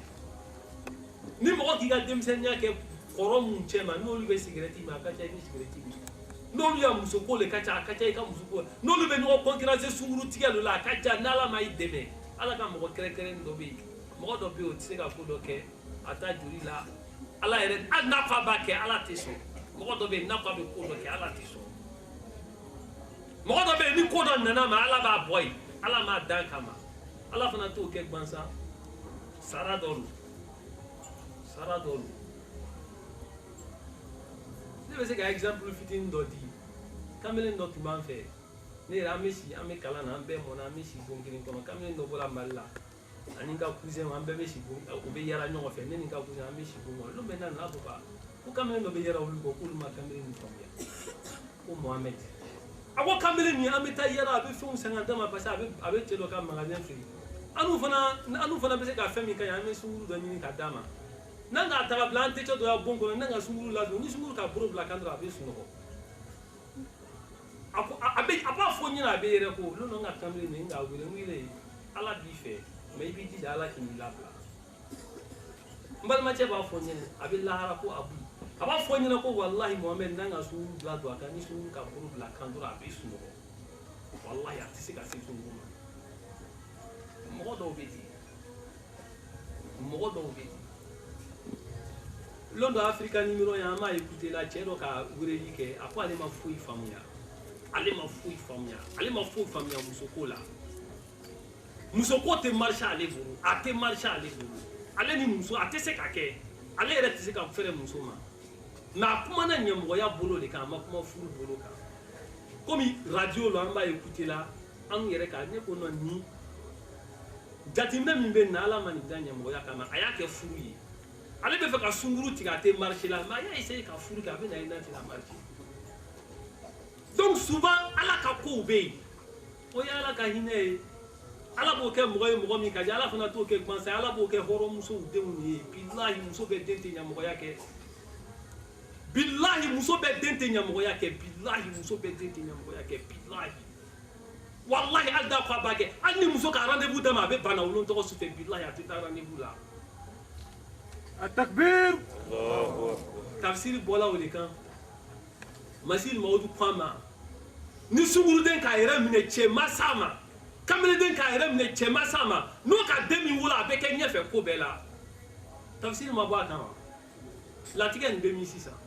ni mɔgɔ k'i ka denmisɛnninya kɛ kɔrɔ mun cɛ ma n'olu bɛ sigɛrɛti min a ka ca i bɛ sigɛrɛti min n'olu ya muso ko le ka ca a ka ca i ka muso ko n'olu bɛ ɲɔgɔn concurrence sunguru tigɛ dɔ la a ka ca n'ala ma i dɛmɛ ala ka mɔgɔ kɛrɛnkɛrɛnnen dɔ bɛ yen mɔgɔ dɔ bɛ yen o tɛ se ka ko dɔ kɛ a ta joli la ala yɛrɛ hali n'a fa b'a kɛ ala tɛ sɔn mɔgɔ dɔ bɛ yen n'a fa bɛ ko dɔ kɛ ala tɛ sɔn mɔgɔ dɔ bɛ yen ni ko dɔ nana ma ala b'a bɔ yen ala m'a dan kama ala fana t'o kɛ gansan sara dɔ don sara dɔ don ne bɛ se ka exemple fitinin dɔ di kamalen dɔ tun b'an fɛ ne yɛrɛ an bɛ si an bɛ kalan na an bɛɛ mɔna an bɛ si bon kelen kɔnɔ kamalen dɔ bɔra mali la ani n ka cousin an bɛɛ bɛ si bon u bɛ yala ɲɔgɔn fɛ ne ni n ka cousin an bɛ si bon kɔnɔ olu bɛ na n'a fɔ ko kamalen dɔ bɛ yala olu kɔ k'olu ma kamalen nin faamuya ko Mohamed a ko kamalen nin an bɛ taa yala a bɛ fɛnw san ka d'a ma parce que a bɛ cɛ dɔ ka magasin feere anu fana bɛ se ka fɛn min ka ɲi an bɛ sunguru dɔ ɲini ka d'a ma n'an k'a ta ka bila an tɛ cɛ dɔ ya bon kɔnɔ n'an ka sunguru ladon ni sunguru ka bolo bila kan dɔrɔn a bɛ sunɔgɔ a b'a fɔ ɲɛna a bɛ yɛrɛ ko olu n'an ka kamalen nin k'a wele n wele ala b'i fɛ mɛ i b'i jija ala k'i labila n balimacɛ b'a fɔ ɲɛna a bɛ lahara ko a b'i a b'a fɔ ɲɛna ko walahi Mohamed n'an ka sunguru bila don a kan ni sunguru ka bolo bila kan dɔrɔn a bɛ sunɔgɔ walahi a tɛ se ka se sunguru ma mɔgɔ dɔw bɛ ten mɔgɔ dɔw bɛ ten lɔn dɔ Afrika numéro ye an m'a écouté la cɛ dɔ ka weleli kɛ a ko ale ma foyi faamuya ale ma foyi faamuya musoko la musoko tɛ marché ale bolo a tɛ marché ale bolo ale ni muso a tɛ se ka kɛ ale yɛrɛ tɛ se ka fɛrɛ muso ma mais a kumana ɲɛmɔgɔya bolo de kan a ma kuma furu bolo kan komi radio la an b'a écouté la an yɛrɛ ka ne ko non ni jateminɛ min bɛ na ala ma nin da ɲɛmɔgɔya kama a y'a kɛ furu ye ale bɛ fɛ ka sunguru tigɛ a tɛ marché la mais a y'a essayé ka furu kɛ a bɛ na i n'a tɛ na marché donc souvent ala ka kow bɛ yen o ye ala ka hinɛ ye ala b'o kɛ mɔgɔ ye mɔgɔ min ka di ala fana t'o kɛ gansan ye ala b'o kɛ hɔrɔnmusow denw ye bilahi muso bɛɛ den tɛ ɲɛmɔgɔya kɛ bilahi muso bɛɛ den tɛ ɲɛmɔgɔya kɛ bilahi muso bɛɛ den tɛ ɲɛmɔgɔya kɛ bilahi wallahi hali da ko a b'a kɛ hali ni muso ka rendez-vous d'a ma a bɛ bana wolon tɔgɔ su fɛ bilahi a tɛ taa rendez-vous la التكبير tafsiri bɔla o de kan Masih Maudu ko a ma ni sunguruden k'a yɛrɛ minɛ cɛ ma s'a ma kamelenden k'a yɛrɛ minɛ cɛ ma s'a ma n'o ka den min wolo a bɛ kɛ ɲɛfɛ ko bɛɛ la tafsiri ma bɔ a kan wa latigɛ nin bɛ min sisan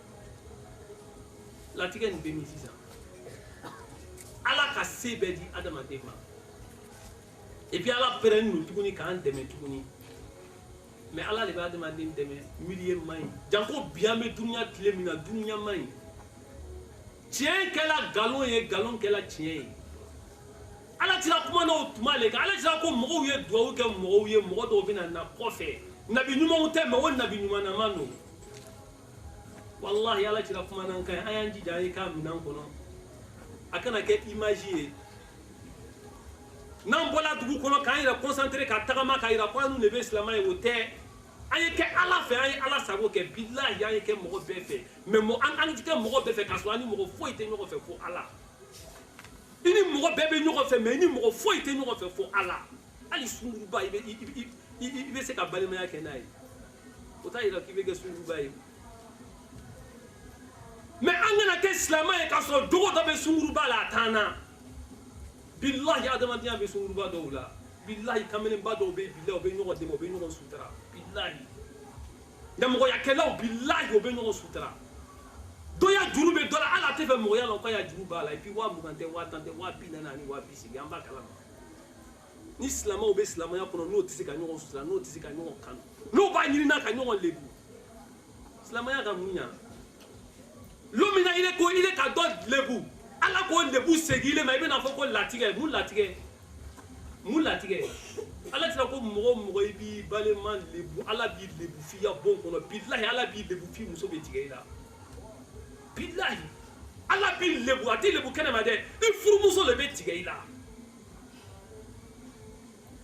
latigɛ nin bɛ min sisan ala ka se bɛɛ di adamaden ma et puis ala pɛrɛnnen don tuguni k'an dɛmɛ tuguni mais ala de bɛ adamaden dɛmɛ milieu man ɲi janko bi an bɛ dunuya tile min na dunuya man ɲi tiɲɛ kɛla nkalon ye nkalon kɛla tiɲɛ ye ala tira kuma na o tuma le kan ala tira ko mɔgɔw ye duwawu kɛ mɔgɔw ye mɔgɔ dɔw bɛ na kɔfɛ nabi ɲumanw tɛ mɛ o nabi ɲumanama don wallahi ala tira kuma na kan an y'an jija an ye k'a minɛn kɔnɔ a kana kɛ image ye n'an bɔra dugu kɔnɔ k'an yɛrɛ concentré ka tagama ka yira ko an de bɛ silamɛ ye o tɛ an ye kɛ ala fɛ an ye ala sago kɛ bilahi an ye kɛ mɔgɔ bɛɛ fɛ mais an tɛ kɛ mɔgɔ bɛɛ fɛ k'a sɔrɔ an ni mɔgɔ foyi tɛ ɲɔgɔn fɛ fo ala i ni mɔgɔ bɛɛ bɛ ɲɔgɔn fɛ mais i ni mɔgɔ foyi tɛ ɲɔgɔn fɛ fo ala hali sunguruba i bɛ se ka balimaya kɛ n'a ye o t'a yira k'i bɛ kɛ sunguruba ye mais an kana kɛ silamɛ ye k'a sɔrɔ jogo dɔ bɛ sunguruba la a t'an na billahi adamadenya bɛ sunguruba dɔw la billahi kamelenba dɔw bɛ billahi u bɛ ɲɔgɔn dɛmɛ u bɛ ɲɔgɔn sutura billahi ɲɛmɔgɔyakɛlaw billahi u bɛ ɲɔgɔn sutura dɔ ya juru bɛ dɔ la hali a tɛ fɛ mɔgɔya la o ka ya juru b'a la et puis 20 tɛ 50 tɛ 40 ani 80 an b'a kalama ni silamɛw bɛ silamɛya kɔnɔ n'o tɛ se ka ɲɔgɔn sutura n'o tɛ se ka ɲɔgɔn kanu n'o b'a ɲinina ka ɲɔgɔn lebu silamɛya ka mun ɲa don min na i bɛ ka dɔ lebu ala k'o lebu segin ma i bɛna fɔ ko latigɛ mun latigɛ mun latigɛ ala tira ko mɔgɔ o mɔgɔ i b'i balima lebu ala b'i lebu f'i ya bon kɔnɔ bilahi ala b'i lebu f'i muso bɛ tigɛ i la bilahi ala b'i lebu a t'i lebu kɛnɛma dɛ i furumuso de bɛ tigɛ i la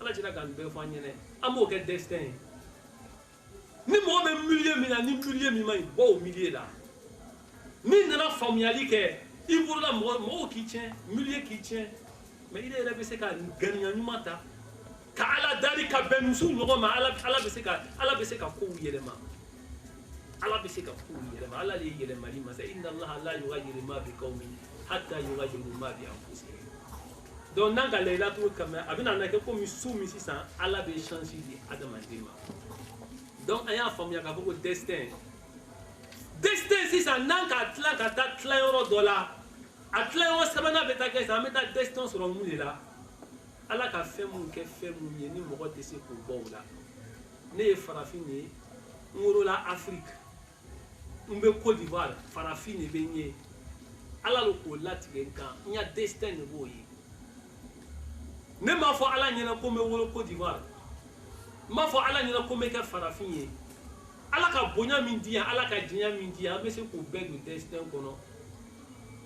ala tira ka nin bɛɛ fɔ an ɲɛnɛ an b'o kɛ destin ye ni mɔgɔ bɛ milieu min na ni milieu min ma ɲi bɔ o milieu la n'i nana faamuyali kɛ i bolola mɔgɔw k'i tiɲɛ milieu k'i tiɲɛ mais i yɛrɛ bɛ se ka ganiya ɲuman ta ka ala dali ka bɛn muso ɲɔgɔn ma ala bɛ se ka kow yɛlɛma ala bɛ se ka kow yɛlɛma ala de ye yɛlɛmali masa inna allaha la yughayyiru ma bi qawmin hatta yughayyiru ma bi anfusihim donc n'an ka layilatul kamɛ a bɛna na kɛ komi su min sisan ala bɛ chance di adamaden ma donc an y'a faamuya k'a fɔ ko destin sisan n'an ka tila ka taa tilayɔrɔ dɔ la a tilayɔrɔ sabanan bɛ taa kɛ sisan an bɛ taa destin sɔrɔ mun de la ala ka fɛn mun kɛ fɛn mun ye ni mɔgɔ tɛ se k'o bɔ o la ne ye farafin de ye n wolola afiriki n bɛ Côte d'Ivoire farafin de bɛ n ye ala de k'o latigɛ n kan n ya destin de b'o ye ne m'a fɔ ala ɲɛna ko n bɛ wolo Côte d'Ivoire n m'a fɔ ala ɲɛna ko n bɛ kɛ farafin ye ala ka bonya min di yan ala ka diɲɛ min di yan an bɛ se k'o bɛɛ don destin kɔnɔ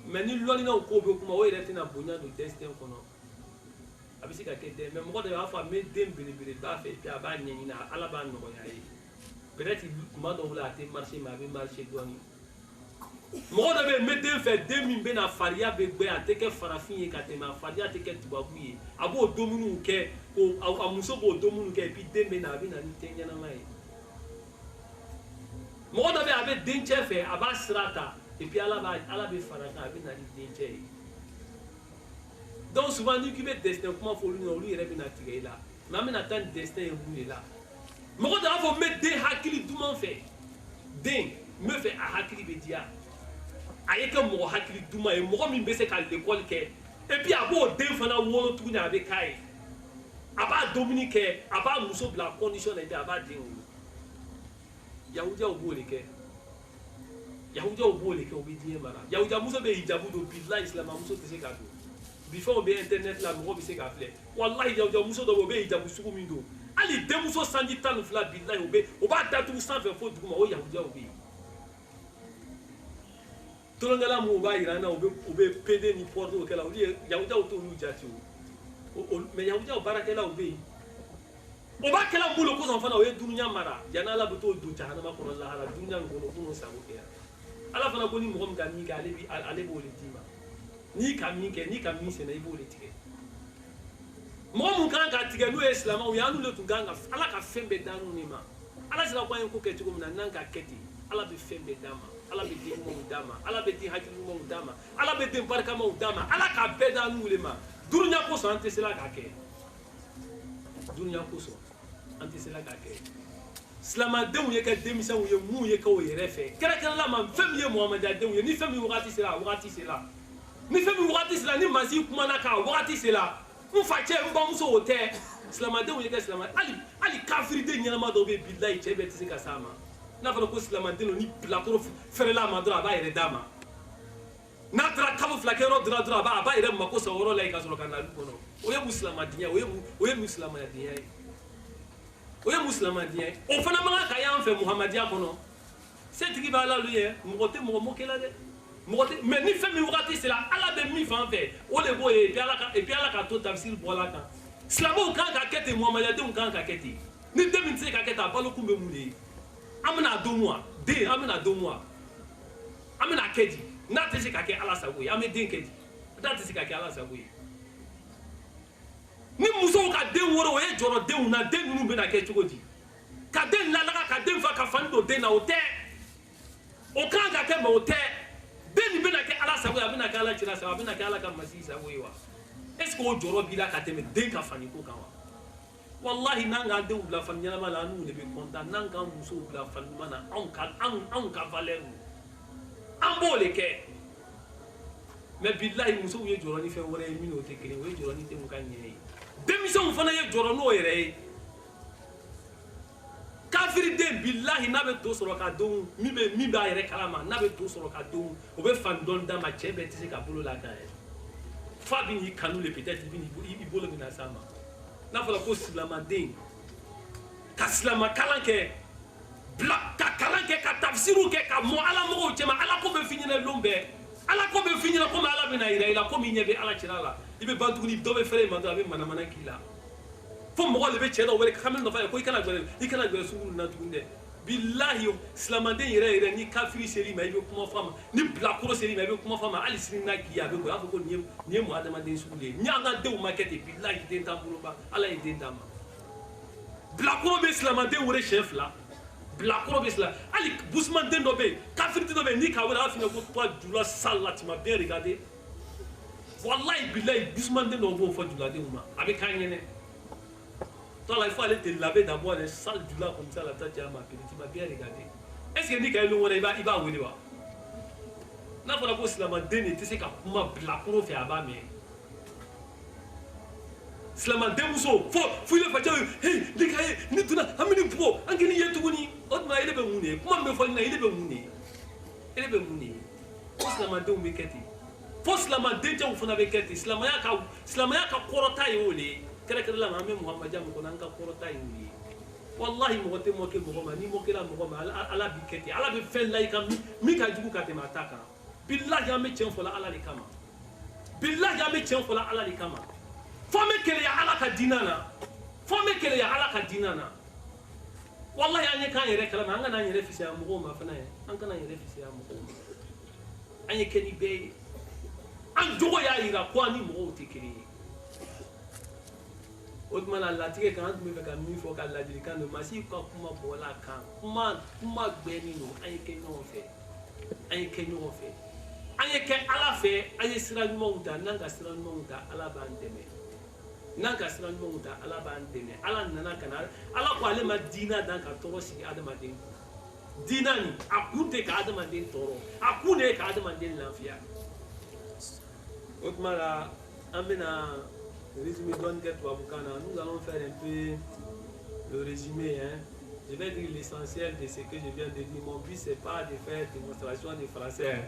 mais ni lɔninaw ko bɛ kuma o yɛrɛ tɛna bonya don destin kɔnɔ a bɛ se ka kɛ den mais mɔgɔ dɔ b'a fɔ n bɛ den belebeleba fɛ puis a b'a ɲɛɲini ala b'a nɔgɔya ye peut-être tuma dɔw la a tɛ marché mais a bɛ marché dɔɔni mɔgɔ dɔ bɛ yen n bɛ den fɛ den min bɛna fariya bɛ gbɛ a tɛ kɛ farafin ye ka tɛmɛ a fariya tɛ kɛ tubabu ye a b'o domuniw kɛ a muso b'o domuniw kɛ et puis den bɛ na a bɛ na ni den ɲɛnama ye mɔgɔ dɔ bɛ yen a bɛ dencɛ fɛ a b'a sira ta et puis ala bɛ fara kan a bɛ na ni dencɛ ye donc souvent ni k'i bɛ destin kuma fɔ olu ɲɛna olu yɛrɛ bɛ na tigɛ i la mais an bɛna taa ni destin ye mun de la mɔgɔ dɔ b'a fɔ n bɛ den hakili duman fɛ den n bɛ fɛ a hakili bɛ diya a ye kɛ mɔgɔ hakili duman ye mɔgɔ min bɛ se ka l'école kɛ et puis a b'o den fana wolo tuguni a bɛ k'a ye a b'a dumuni kɛ a b'a muso bila condition na et puis a b'a den wolo yahudiyaw b'o de kɛ yahudiyaw b'o de kɛ u bɛ diɲɛ mara yahudiya muso bɛ hijabu don bilahi silamɛmuso tɛ se k'a don bi fɛnw bɛ internet la mɔgɔ bɛ se k'a filɛ walahi yahudiya muso dɔ bɛ yen o bɛ hijabu sugu min don hali denmuso sanji 12 bilahi o b'a datugu sanfɛ fo duguma o yahudiyaw bɛ yen tolonkɛla mun b'a yira an na u bɛ PD ni porte kɛ la olu ye yahudiyaw t'olu jate o mais yahudiyaw baarakɛlaw bɛ yen o b'a kɛla mun bolo kosɔn fana o ye dunuya mara yanni ala bɛ t'o don jahanama kɔnɔ lahara dunuya in kɔnɔ k'o sago kɛ yan ala fana ko ni mɔgɔ min ka min kɛ ale b'o de d'i ma n'i ka min kɛ n'i ka min sɛnɛ i b'o de tigɛ mɔgɔ mun kan ka tigɛ n'o ye silamɛw ye an n'olu tun kan ka ala ka fɛn bɛɛ da n'u de ma ala sera ko an ye ko kɛ cogo min na n'an ka kɛ ten ala bɛ fɛn bɛɛ d'a ma ala bɛ den ɲumanw d'a ma ala bɛ den hakili ɲumanw d'a ma ala bɛ den barikamaw d'a ma ala ka bɛɛ da n'u de ma dunuya kosɔn an tɛ se la k'a kɛ dunuya kosɔn an tɛ se la k'a kɛ silamɛdenw ye kɛ denmisɛnw ye mun ye kɛ o yɛrɛ fɛ kɛrɛnkɛrɛnnenya ma fɛn min ye muhamadiyadenw ye ni fɛn min wagati sera a wagati sera ni fɛn min wagati sera ni mansin kumana k'a wagati sera n facɛ n bamuso o tɛ silamɛdenw ye kɛ silamɛ hali kafiriden ɲɛnama dɔw bɛ yen bilahi cɛ bɛɛ tɛ se ka s'a ma n'a fɔra ko silamɛden don ni bilakoro fɛrɛla a ma dɔrɔn a b'a yɛrɛ d'a ma n'a taara kalo fila kɛ yɔrɔ dɔrɔn a b'a yɛrɛ mako sa o yɔrɔ la yen ka sɔrɔ ka na du kɔnɔ o ye musilamadenya o ye musilamadenya ye o ye musilamadenya ye o fana man kan ka y'an fɛ muhamadiya kɔnɔ setigi bɛ ala olu ye mɔgɔ tɛ mɔgɔ mokɛ la dɛ mɔgɔ tɛ mais ni fɛn min wagati sera ala bɛ min fan fɛ o de b'o ye et puis ala ka to tafsiri bɔla kan silamɛw kan ka kɛ ten muhamadiyadenw kan ka kɛ ten ni den min tɛ se ka kɛ ten a balokun bɛ mun de ye an bɛna don wa den an bɛna don wa an bɛna kɛ di n'a tɛ se ka kɛ ala sago ye an bɛ den kɛ di n'a tɛ se ka kɛ ala sago ye ni musow ka den wolo o ye jɔrɔ denw na den ninnu bɛna kɛ cogo di ka den lalaga ka den fa ka fani don den na o tɛ o kan ka kɛ mais o tɛ den nin bɛna kɛ ala sago ye a bɛna kɛ ala cira sago a bɛna kɛ ala ka masihi sago ye wa est ce que o jɔrɔ b'i la ka tɛmɛ den ka fani ko kan wa wallahi n'an k'an denw bila fani ɲɛnama la an n'u de bɛ content n'an k'an musow bila fani ɲuman na anw ka valeur an b'o de kɛ mais bilahi musow ye jɔrɔ ni fɛn wɛrɛ ye min n'o tɛ kelen o ye jɔrɔ ni denw ka ɲɛ ye denmisɛnw fana ye jɔrɔ n'o yɛrɛ ye kafiriden bilahi n'a bɛ to sɔrɔ ka denw min b'a yɛrɛ kalama n'a bɛ to sɔrɔ ka denw o bɛ fani dɔɔni d'a ma cɛ bɛɛ tɛ se ka bolo la kan yɛrɛ f'a bɛ n'i kanu le peut-être i bolo bɛna s'a ma n'a fɔra ko silamɛden ka silamɛkalan kɛ ka kalan kɛ ka tafsiriw kɛ ka mɔ ala mɔgɔw cɛma ala ko bɛ f'i ɲɛna don bɛɛ ala ko bɛ f'i ɲɛna komi ala bɛna yira i la komi i ɲɛ bɛ ala cira la i bɛ ban tuguni dɔ bɛ fɛrɛ i ma dɔrɔn a bɛ manamana k'i la fo mɔgɔ de bɛ cɛ dɔ wele kamalen dɔ f'a ye ko i kana gɛrɛ sugu ninnu na tuguni dɛ bilahi silamɛden yɛrɛ ni kafiri ser'i ma i bɛ kuma f'a ma ni bilakoro ser'i ma i bɛ kuma f'a ma hali sini n'a k'i ye a bɛ bɔ a b'a fɔ ko nin ye mɔgɔ adamaden sugu de ye ni an ka denw ma kɛ ten bilahi den t'an bolo ba ala ye den d'a ma bilakoro bɛ silamɛden wele siɲɛ 2 Blacro Besla. Ali Bousman Dendobe, Kafir Dendobe, Nika, on a fini pour toi, Dula Salat, tu m'as bien regardé. Wallahi Billahi, Bousman Dendobe, faut du laver, avec Kanyene. Toi, là, il faut aller te laver d'abord les salles du là comme ça, la tête, tu m'as bien regardé. Est-ce que Nika, il va où il va? N'a pas la Islam Dene, tu sais qu'à Blacro fait à bas, mais. Islam Demuso, faut le faire, hey, les gars, ni tout là, amène pro, angéli yetuguni, autrement il est bien mouné, comment me faut il est bien mouné, il est bien mouné. Islam Deme Beketi, faut Islam Deme faut n'avoir Beketi, Islam ya ka korota yole, quelque là même Muhammad Jam qu'on a ka korota yole. Wallahi mo te mo ke Muhammad ni mo ke la Muhammad ala Beketi, ala be fait là ikam mi ka jugu ka te mataka. Billah ya me tient faut la ala le kama. Billah ya me tient faut la ala le kama. Fome kele ya ala ka dinana. Fome kele ya ala ka dinana. Wallahi anye kan yere kala anga na yere fisi ya mugo ma fana ye. Anga na yere fisi ya mugo. Anye keni be. An jogo ya ira kwa ni mugo te kele. Otman Allah tike kan me fe ka mi fo ka la jiri kan no masi ko kuma bola kan. Kuma gbe ni no anye keni no fe. Anye keni no fe. Anye ke ala fe anye sira nyuma uta nanga sira nyuma uta ala ba ndeme. Nanga sira nyuma uta ala ba ndeme. Ala nana kana ala ko ale ma dina dan ka toro sigi adama den. Dina ni akunte ka adama den toro. Akune ka adama den lafiya. Otmara amena résumé donne que toi Bukana. Nous allons faire un peu le résumé hein. Je vais dire l'essentiel de ce que je viens de dire. Mon but c'est pas de faire démonstration de français.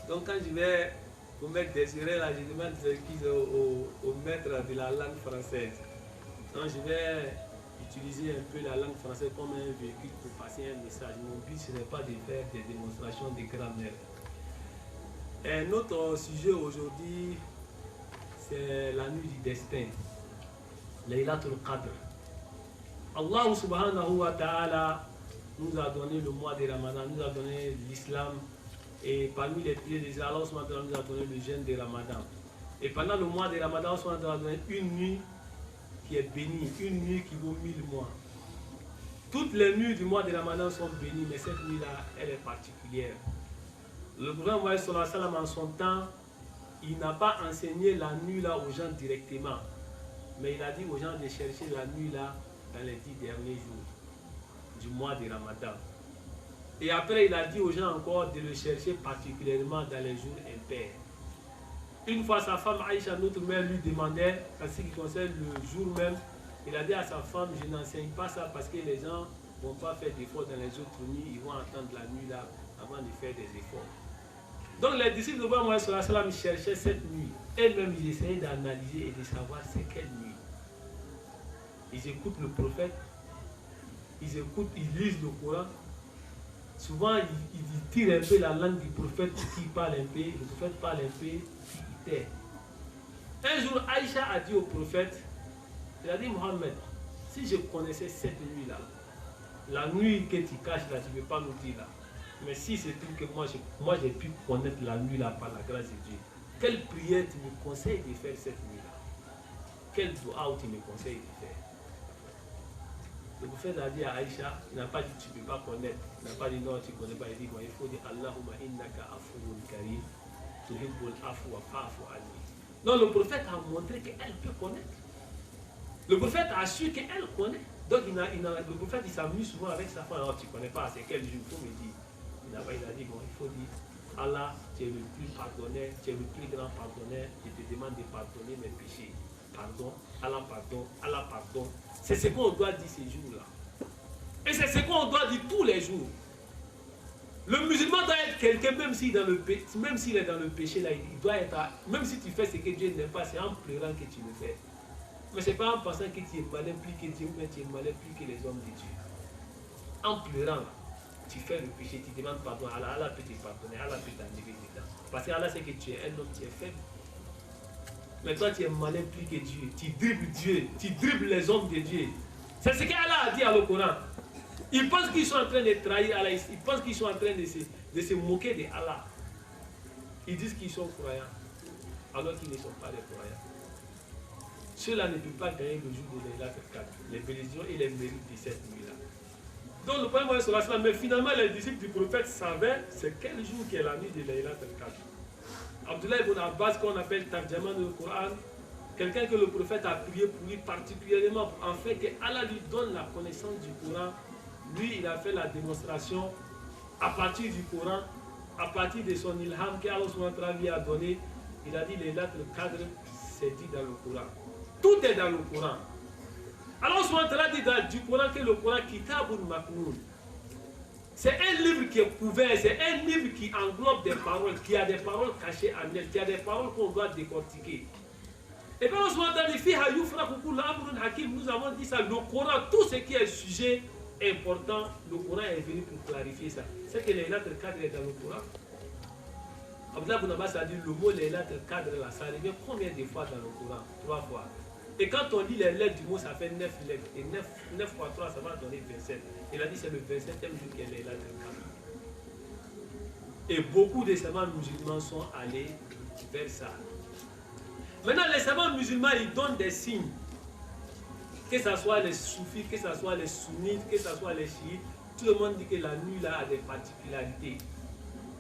Donc quand je vais vous mettre Désiré là, je demande des excuses au maître de la langue française. Donc je vais utiliser un peu la langue française comme un véhicule pour passer un message. Mon but ce n'est pas de faire des démonstrations de grammaire. Et notre sujet aujourd'hui, c'est la nuit du destin. Laylatul Qadr. Allah subhanahu wa ta'ala nous a donné le mois de Ramadan, nous a donné l'islam. Et parmi les prières des Allah nous a donné le jeûne de Ramadan. Et pendant le mois de Ramadan, nous a donné une nuit qui est bénie, une nuit qui vaut 1000 mois. Toutes les nuits du mois de Ramadan sont bénies, mais cette nuit-là, elle est particulière. Le prophète Mohammed sallallahu alayhi wa sallam en son temps, il n'a pas enseigné la nuit-là aux gens directement, mais il a dit aux gens de chercher la nuit-là dans les 10 derniers jours du mois de Ramadan. Et après, il a dit aux gens encore de le chercher particulièrement dans les jours impairs. Une fois, sa femme Aïcha, notre mère, lui demandait, en ce qui concerne le jour même, il a dit à sa femme, je n'enseigne pas ça parce que les gens ne vont pas faire d'efforts dans les autres nuits, ils vont attendre la nuit là avant de faire des efforts. Donc les disciples de Mohammed sallallahu alayhi wa sallam cherchaient cette nuit. Elles-mêmes, ils essayaient d'analyser et de savoir c'est quelle nuit. Ils écoutent le prophète, ils lisent le Coran. Souvent, ils tirent un peu la langue du prophète qui parle un peu, le prophète parle un peu, il tait. Un jour, Aïcha a dit au prophète, il a dit, Mohammed, si je connaissais cette nuit-là, la nuit que tu caches là, tu ne veux pas nous dire là. Mais si c'est tout que moi j'ai pu connaître la nuit là par la grâce de Dieu, quelle prière tu me conseilles de faire cette nuit-là? Quel dua tu me conseilles de faire? Le prophète a dit à Aïcha, il n'a pas dit tu ne peux pas connaître, il n'a pas dit non tu ne connais pas, il dit bon, il faut dire Allahumma innaka afuwun karim, tuhibbul afwa fa'fu anni. Non, le prophète a montré qu'elle peut connaître. Le prophète a su qu'elle connaît. Donc le prophète il s'amuse souvent avec sa femme, alors tu ne connais pas, c'est quel jour, il faut me dire. Il a dit bon, il faut dire Allah, tu es le plus pardonneur, tu es le plus grand pardonneur, je te demande de pardonner mes péchés. Pardon, Allah pardon, Allah pardon. C'est ce qu'on doit dire ces jours-là. Et c'est ce qu'on doit dire tous les jours. Le musulman doit être quelqu'un, même s'il est dans le péché, là, il doit être, même si tu fais ce que Dieu n'aime pas, c'est en pleurant que tu le fais. Mais ce n'est pas en pensant que tu es mal impliqué Dieu, mais tu es mal impliqué les hommes de Dieu. En pleurant, tu fais le péché, tu demandes pardon à Allah, Allah peut te pardonner, Allah peut t'enlever dedans. Parce que Allah sait que tu es un homme, tu es faible. Mais toi, tu es mal impliqué Dieu, tu dribbles les hommes de Dieu. C'est ce qu'Allah a dit à le Coran. Ils pensent qu'ils sont en train de trahir Allah, ils pensent qu'ils sont en train de se moquer de Allah. Ils disent qu'ils sont croyants, alors qu'ils ne sont pas des croyants. Ceux-là ne peuvent pas gagner le jour de Laylatul Qadr, les bénédictions et les mérites de cette nuit-là. Donc le prophète Mohammed sallallahu alayhi wa sallam, mais finalement les disciples du prophète savaient c'est quel jour qui est la nuit de Laylat al-Qadr. Abdullah ibn Abbas, qu'on appelle Tarjaman du Coran, quelqu'un que le prophète a prié pour lui particulièrement, en fait que Allah lui donne la connaissance du Coran. Lui, il a fait la démonstration à partir du Coran, à partir de son ilham qu'Allah lui a donné. Il a dit les lettres cadre, c'est dit dans le Coran. Tout est dans le Coran. Allah dit dans du Coran que le Coran Kitabun Maknoun. C'est un livre qui est couvert, c'est un livre qui englobe des paroles, qui a des paroles cachées en elle, qui a des paroles qu'on doit décortiquer. Et puis Allah dit, nous avons dit ça, le Coran, tout ce qui est sujet important, le Coran est venu pour clarifier ça. C'est que les lettres cadre est dans le Coran. Abdullah ibn Abbas a dit le mot les lettres cadre là, ça revient combien de fois dans le Coran? 3 fois. Et quand on lit les lettres du mot, ça fait 9 lettres. Et 9 fois 3, ça va donner 27. Il a dit c'est le 27e jour qu'il y a les lettres cadre. Et beaucoup de savants musulmans sont allés vers ça. Maintenant, les savants musulmans, ils donnent des signes. Que ce soit les soufis, que ce soit les sunnites, que ce soit les chiites, tout le monde dit que la nuit là a des particularités.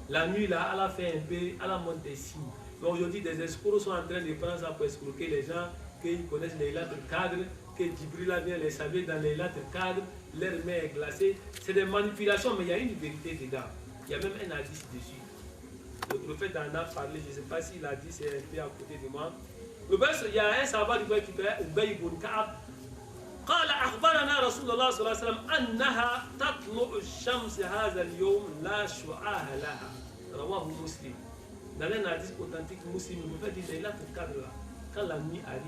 La nuit là, Allah fait un peu, Allah montre des signes. Donc aujourd'hui, des escrocs sont en train de prendre ça pour escroquer les gens, qu'ils connaissent les lettres cadres, que Djibril vient les saluer dans les lettres cadres, leur main est glacée. C'est des manipulations, mais il y a une vérité dedans. Il y a même un hadith dessus. Le prophète en a parlé, je ne sais pas s'il a dit, c'est un peu à côté de moi. Il y a un savant qui s'appelle Ubay ibn Ka'ab. قال أخبرنا رسول الله صلى الله عليه وسلم أنها تطلع الشمس هذا اليوم لا شعاع لها رواه مسلم. Dans un hadith authentique musulman, le prophète dit là pour cadre là, quand la nuit arrive,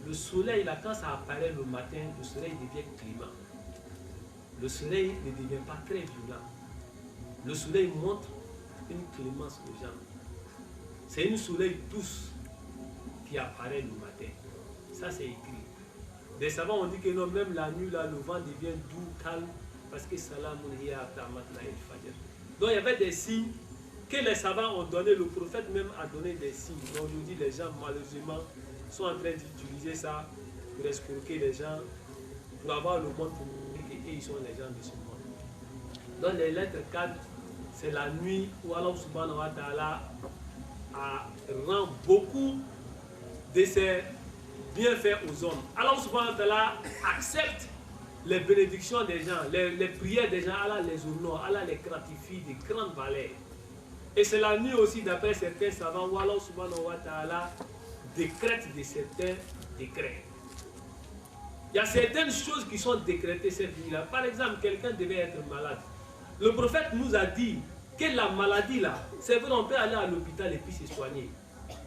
le soleil là, quand ça apparaît le matin, le soleil devient clément. Le soleil ne devient pas très violent. Le soleil montre une clémence aux gens. C'est une soleil douce qui apparaît le matin. Ça c'est écrit. Des savants ont dit que non, même la nuit, là, le vent devient doux, calme, parce que salamun hiya hatta matla'il fajr. Donc il y avait des signes que les savants ont donné, le prophète même a donné des signes. Donc aujourd'hui, les gens, malheureusement, sont en train d'utiliser ça pour escroquer les gens, pour avoir le monde pour montrer qu'ils sont les gens de ce monde. Donc les lettres 4, c'est la nuit où Allah subhanahu wa ta'ala rend beaucoup de ses bien faire aux hommes. Allah subhanahu wa ta'ala accepte les bénédictions des gens, les prières des gens, Allah les honore, Allah les gratifie de grandes valeurs. Et c'est la nuit aussi, d'après certains savants, où Allah subhanahu wa ta'ala décrète de certains décrets. Il y a certaines choses qui sont décrétées cette nuit-là. Par exemple, quelqu'un devait être malade. Le prophète nous a dit que la maladie là, c'est vrai, on peut aller à l'hôpital et puis se soigner.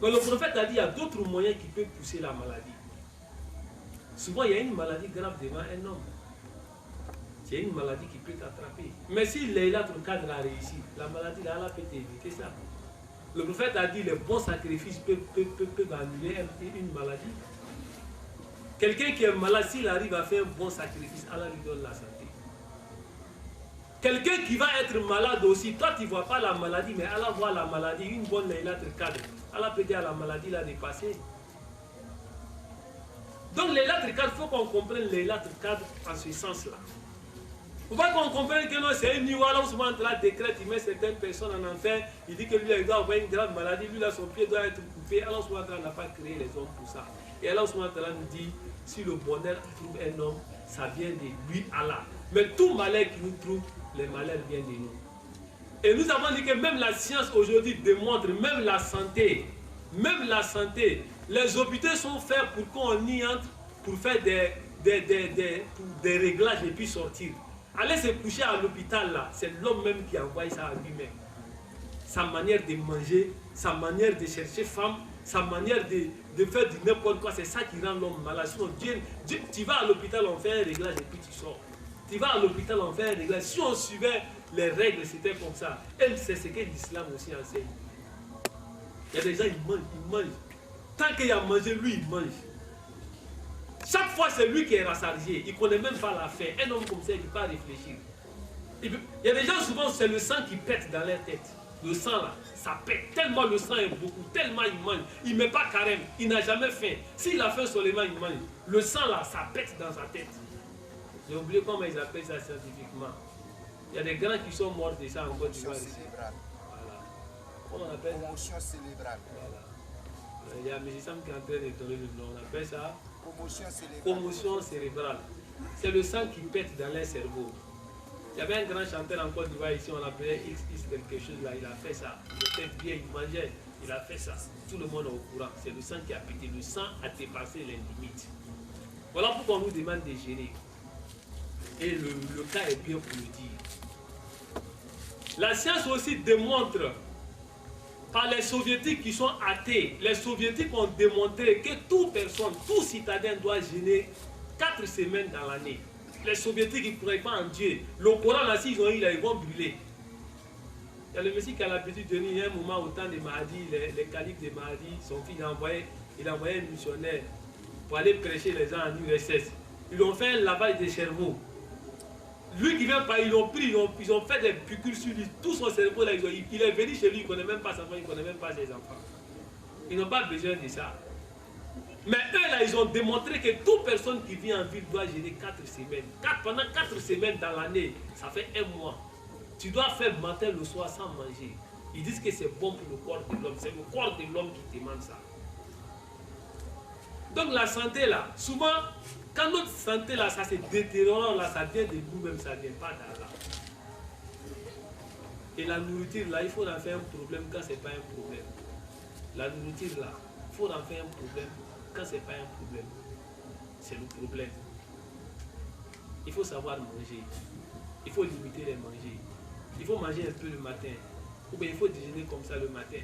Mais le prophète a dit qu'il y a d'autres moyens qui peuvent pousser la maladie. Souvent, il y a une maladie grave devant un homme. C'est une maladie qui peut t'attraper. Mais si Laylat al-Qadr a réussi, la maladie là, Allah peut t'éviter ça. Le prophète a dit que les bons sacrifices peuvent annuler une maladie. Quelqu'un qui est malade, s'il arrive à faire un bon sacrifice, Allah lui donne la santé. Quelqu'un qui va être malade aussi, toi tu ne vois pas la maladie, mais Allah voit la maladie, une bonne Laylat al-Qadr. Allah peut dire à la maladie là de passer. Donc les lettres 4, il faut qu'on comprenne les lettres 4 en ce sens-là. Il faut pas qu'on comprenne que non, c'est une nuit où Allah décrète, il met certaines personnes en enfer, il dit que lui il doit avoir une grave maladie, lui là son pied doit être coupé. Allah n'a pas créé les hommes pour ça. Et Allah nous dit, si le bonheur trouve un homme, ça vient de lui, Allah. Mais tout malheur qui nous trouve, les malheurs viennent de nous. Et nous avons dit que même la science aujourd'hui démontre, même la santé, les hôpitaux sont faits pour qu'on y entre, pour faire des réglages et puis sortir. Aller se coucher à l'hôpital là, c'est l'homme même qui envoie ça à lui-même. Sa manière de manger, sa manière de chercher femme, sa manière de faire du n'importe quoi, c'est ça qui rend l'homme malade. Sinon, tu vas à l'hôpital, on fait un réglage et puis tu sors. Tu vas à l'hôpital, on fait un réglage. Si on suivait les règles, c'était comme ça. Et c'est ce que l'islam aussi enseigne. Il y a des gens, ils mangent. Tant qu'il a mangé, lui, il mange. Chaque fois, c'est lui qui est rassasié. Il ne connaît même pas la faim. Un homme comme ça, il ne peut pas réfléchir. Il y a des gens, souvent, c'est le sang qui pète dans leur tête. Le sang, là, ça pète. Tellement le sang est beaucoup, tellement il mange. Il ne met pas carême. Il n'a jamais faim. S'il a faim seulement, il mange. Le sang, là, ça pète dans sa tête. J'ai oublié comment ils appellent ça scientifiquement. Il y a des grands qui sont morts de ça en Côte d'Ivoire. Cérébrale. Voilà. Comment on appelle ça? Commotion cérébrale. Voilà. Il y a M. Sam qui est en train de donner le nom. On appelle ça Commotion cérébrale. commotion cérébrale. C'est le sang qui pète dans les cerveaux. Il y avait un grand chanteur en Côte d'Ivoire ici, on l'appelait XX quelque chose là, il a fait ça. Il était bien, il mangeait, il a fait ça. Tout le monde est au courant. C'est le sang qui a pété. Le sang a dépassé les limites. Voilà pourquoi on nous demande de gérer. Et le cas est bien pour le dire. La science aussi démontre, par les soviétiques qui sont athées, les soviétiques ont démontré que toute personne, tout citadin doit jeûner 4 semaines dans l'année. Les soviétiques, ils ne croient pas en Dieu. Le Coran, là, s'ils ont eu, ils vont brûler. Il y a le Messie qui a l'habitude de venir, il y a un moment au temps de Mahdi, les califes de Mahdi, son fils, il a envoyé un missionnaire pour aller prêcher les gens en URSS. Ils ont fait un lavage des cerveaux. Lui qui vient pas, ils l'ont pris, ils ont fait des piqûres sur lui. Tout son cerveau, là, il est venu chez lui, il ne connaît même pas sa femme, il ne connaît même pas ses enfants. Ils n'ont pas besoin de ça. Mais eux, là, ils ont démontré que toute personne qui vit en ville doit gérer 4 semaines. Pendant 4 semaines dans l'année, ça fait 1 mois. Tu dois faire le matin, le soir sans manger. Ils disent que c'est bon pour le corps de l'homme. C'est le corps de l'homme qui demande ça. Donc la santé, là, souvent, quand notre santé, là, ça se détériore, là, ça vient de nous-mêmes, ça ne vient pas d'Allah. Et la nourriture, là, il faut en faire un problème quand ce n'est pas un problème. La nourriture, là, il faut en faire un problème quand ce n'est pas un problème. C'est le problème. Il faut savoir manger. Il faut limiter les manger. Il faut manger un peu le matin. Ou bien il faut déjeuner comme ça le matin.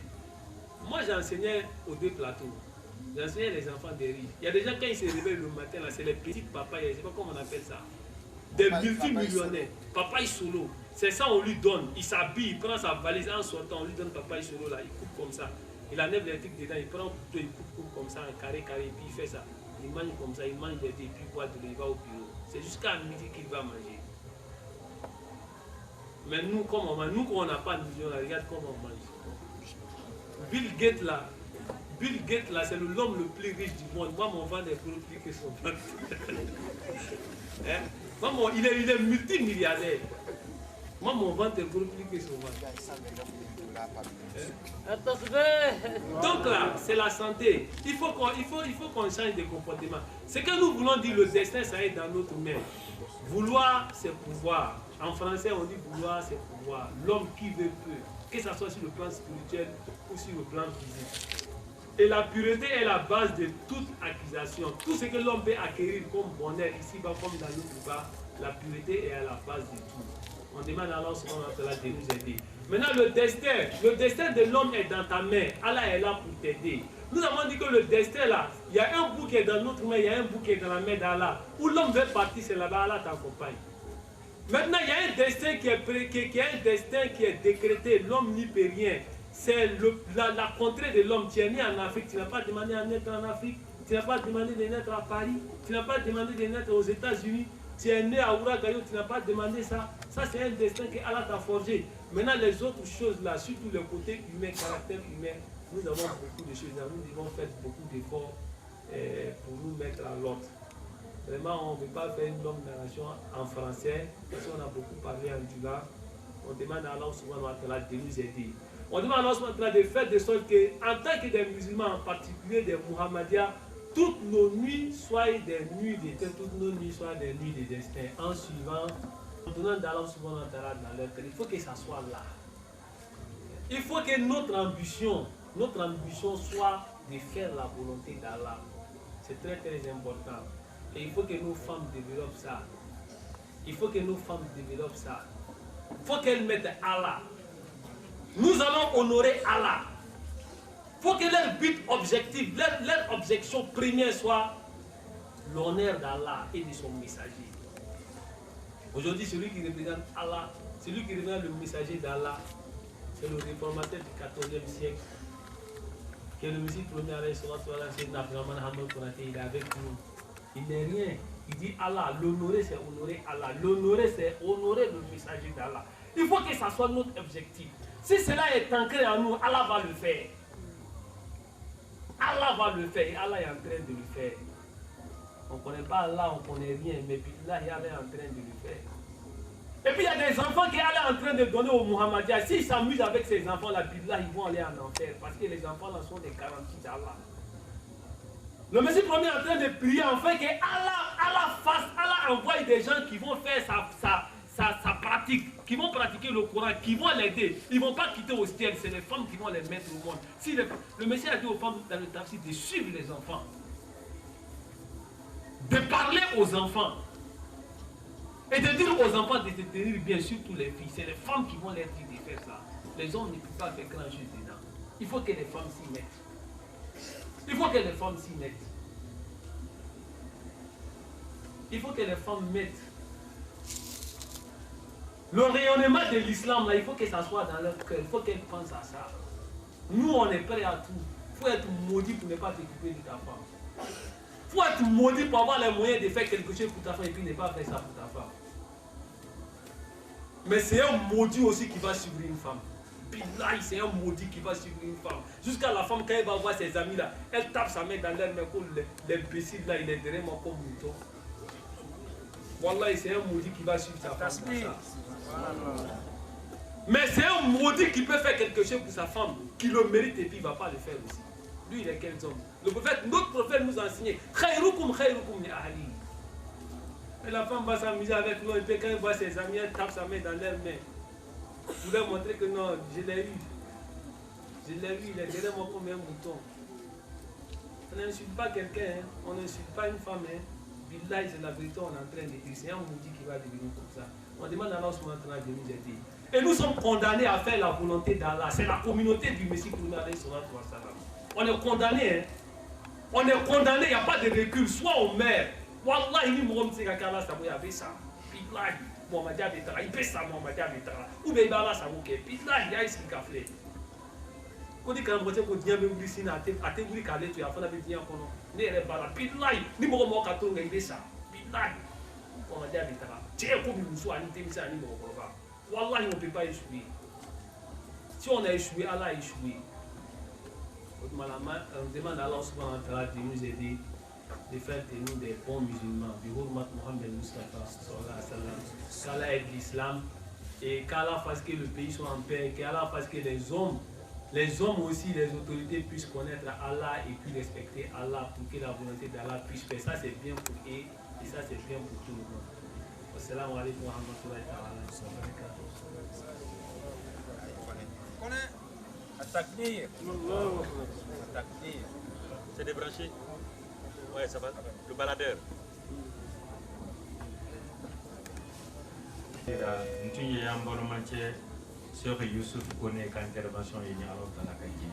Moi, j'enseignais aux 2 plateaux. J'enseignais les enfants des riches. Il y a des gens, quand ils se réveillent le matin, là, c'est les petits papas, je ne sais pas comment on appelle ça. Des multimillionnaires. Papa solo. C'est ça, on lui donne. Il s'habille, il prend sa valise en sortant, on lui donne papa solo là. Il coupe comme ça. Il enlève les trucs dedans, il prend un couteau, il coupe comme ça, un carré, et puis il fait ça. Il mange comme ça, il mange des dés, puis il boit de l'eau, il va au bureau. C'est jusqu'à midi qu'il va manger. Mais nous, comme on mange, nous, quand on n'a pas de vision, regarde comment on mange. Bill Gates là, c'est l'homme le plus riche du monde. Moi, mon ventre est plus que son ventre. Hein? Moi, il est multimilliardaire. Moi, mon ventre est plus que son ventre. Donc là, c'est la santé. Il faut qu'on change de comportement. Ce que nous voulons dire, le destin, ça est dans notre main. Vouloir, c'est pouvoir. En français, on dit vouloir, c'est pouvoir. L'homme qui veut peut, que ce soit sur le plan spirituel ou sur le plan physique. Et la pureté est la base de toute accusation. Tout ce que l'homme peut acquérir comme bonheur ici-bas, comme dans l'autre bas, la pureté est à la base de tout. On demande à Allah de nous aider. Maintenant, le destin de l'homme est dans ta main. Allah est là pour t'aider. Nous avons dit que le destin là, il y a un bout qui est dans notre main, il y a un bout qui est dans la main d'Allah. Où l'homme veut partir, c'est là-bas, Allah t'accompagne. Maintenant, il y a un destin qui est décrété, l'homme n'y peut rien. C'est la contrée de l'homme. Tu es né en Afrique, tu n'as pas demandé à naître en Afrique, tu n'as pas demandé de naître à Paris, tu n'as pas demandé de naître aux États-Unis, tu es né à Ouagadougou, tu n'as pas demandé ça. Ça, c'est un destin que Allah t'a forgé. Maintenant, les autres choses là, surtout le côté humain, caractère humain, nous avons beaucoup de choses. Nous devons faire beaucoup d'efforts pour nous mettre à l'ordre. Vraiment, on ne veut pas faire une longue narration en français, parce qu'on a beaucoup parlé en dula. On demande à Allah subhanahu wa ta'ala de nous aider. On demande à Allah subhanahu wa ta'ala de faire de sorte qu'en tant que des musulmans, en particulier des Muhammadiens, toutes nos nuits soient des nuits d'été, toutes nos nuits soient des nuits de destin, en suivant, en donnant d'Allah subhanahu wa ta'ala dans leur cœur. Il faut que ça soit là. Il faut que notre ambition soit de faire la volonté d'Allah. C'est très très important. Et il faut que nos femmes développent ça. Il faut que nos femmes développent ça. Il faut qu'elles mettent Allah. Nous allons honorer Allah. Il faut que leur but objectif, leur objection première soit l'honneur d'Allah et de son messager. Aujourd'hui, celui qui représente Allah, celui qui représente le messager d'Allah, c'est le réformateur du 14e siècle, qui est le Messie premier à il est avec nous. Il n'est rien. Il dit Allah. L'honorer, c'est honorer Allah. L'honorer, c'est honorer le messager d'Allah. Il faut que ça soit notre objectif. Si cela est ancré en nous, Allah va le faire. Allah va le faire. Et Allah est en train de le faire. On On ne connaît pas Allah, on ne connaît rien, mais là, il est en train de le faire. Et puis il y a des enfants qui sont en train de donner au Muhammadiyya. S'ils s'amusent avec ces enfants-là, là, ils vont aller en enfer. Parce que les enfants-là sont des garanties d'Allah. Le Messie premier est en train de prier enfin que Allah envoie des gens qui vont faire sa pratique, qui vont pratiquer le Coran, qui vont l'aider. Ils ne vont pas quitter au ciel, c'est les femmes qui vont les mettre au monde. Si le Messie a dit aux femmes dans le tafsir de suivre les enfants, de parler aux enfants et de dire aux enfants de se tenir bien, surtout les filles. C'est les femmes qui vont leur dire de faire ça. Les hommes ne peuvent pas faire grand chose dedans. Il faut que les femmes s'y mettent. Il faut que les femmes s'y mettent. Il faut que les femmes mettent. Le rayonnement de l'islam, là, il faut que ça soit dans leur cœur. Il faut qu'elles pensent à ça. Nous, on est prêts à tout. Il faut être maudit pour ne pas t'occuper de ta femme. Il faut être maudit pour avoir les moyens de faire quelque chose pour ta femme et puis ne pas faire ça pour ta femme. Mais c'est un maudit aussi qui va suivre une femme. Billahi, c'est un maudit qui va suivre une femme. Jusqu'à la femme, quand elle va voir ses amis là, elle tape sa main dans leur main comme l'imbécile là, il est derrière moi comme mouton. Wallah, c'est un maudit qui va suivre sa femme. Mais c'est un maudit qui peut faire quelque chose pour sa femme, qui le mérite et puis il ne va pas le faire aussi. Lui, il est quel homme? Notre prophète nous a enseigné khayrukum khayrukum li ahli. Et la femme va s'amuser avec nous et puis quand elle voit ses amis, elle tape sa main dans leur main. Pour leur montrer que non, je l'ai eu. Je l'ai eu, il est derrière moi comme un mouton. On n'insulte pas quelqu'un, hein. On n'insulte pas une femme. Hein. Billahi, c'est la vérité, on est en train de dire. C'est un maudit qui va devenir comme ça. On demande à Allah de nous aider. Et nous sommes condamnés à faire la volonté d'Allah. C'est la communauté du Messie pour nous aller sur notre salam. On est condamnés. Hein. On est condamnés, il n'y a pas de recul. Soit on meurt. Wallah, il me dit que Allah Samoui avait ça. Billahi, Mohamed Abetara, il peut ça, Mohamed Abetara. Ou bien Allah Samoui, Billahi, il y a ce qu'il a fait. Quand on dit qu'on dit que vous ici, à te vous dire tu as fait la vie en Billahi, ni mon mot kato il ça. Billahi, Mohamed Abetara. Tu es comme une soie, ni t'es ni mon papa. Wallah, on ne peut pas échouer. Si on a échoué, Allah a échoué. On demande à Allah subhanahu wa ta'ala de nous aider, de faire de nous des bons musulmans. Bihurmat Mohamed Mustafa sallallahu alayhi wa sallam. Qu'Allah aide l'islam et qu'Allah fasse que le pays soit en paix, qu'Allah fasse que les hommes aussi, les autorités puissent connaître Allah et puis respecter Allah pour que la volonté d'Allah puisse faire. Ça c'est bien pour eux et ça c'est bien pour tout le monde. Assalamu alaikum wa rahmatullahi wa barakatuh. Takbir. Takbir. C'est débranché. Ouais, ça va. Le baladeur. Ntuye yambolo manche Cheikh Youssouf Koné ka intervention yi ñalo tala ka ji.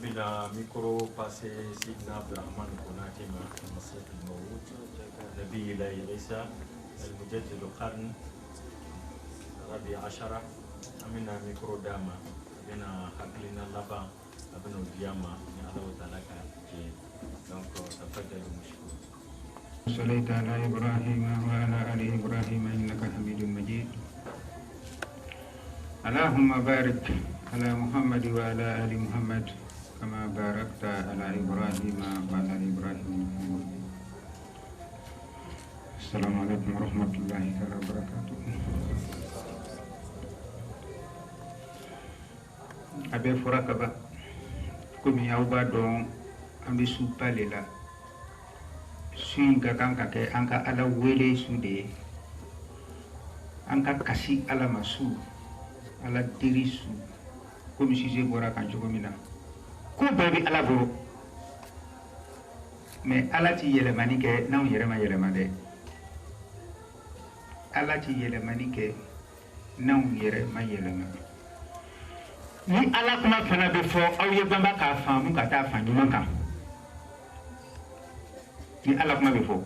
Bila micro passé Sidna Abdurrahman Konate ma Masjid al-Mawud Nabi Isa al-Mujaddid al-Qarn Rabi Ashara amina micro dama bena haklina laba abeno diama ni Allah taala ka ji. Donc tafaddalu mashkour. صليت على إبراهيم وعلى آل إبراهيم إنك حميد مجيد اللهم بارك على محمد وعلى آل محمد كما باركت على إبراهيم وعلى آل إبراهيم. السلام عليكم ورحمة الله وبركاته. أبي فرقبة كم يوبا دون أبي سوبالي suinga kan ka ke anka ala wele sude anka kasi ala masu ala dirisu komi sise bora kan jogo mina ko bebi ala boro mais ala ti yele mani ke naw yere ma yele ma de ala ti yele mani ke naw yere ma yele ma ni ala kuma fana be fo aw ye bamba ka famu ka ta fanyu manka ni ala kuma be fo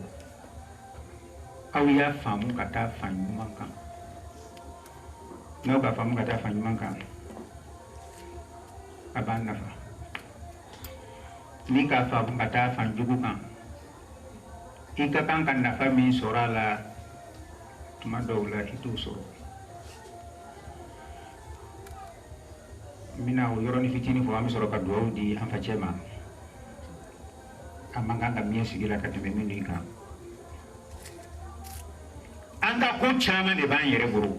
aw ya famu ka ta fan ɲuman kan n'aw ka famu ka ta fan ɲuman kan a b'a nafa ni ka famu ka ta fan jugu kan i ka kan ka nafa min sɔrɔ a la tuma dɔw la i t'o sɔrɔ n bɛna o yɔrɔnin fitinin fɔ an bɛ sɔrɔ ka dugawu di an facɛ ma a man kan ka min sigi la ka tɛmɛ minnu kan an ka ko caman de b'an yɛrɛ bolo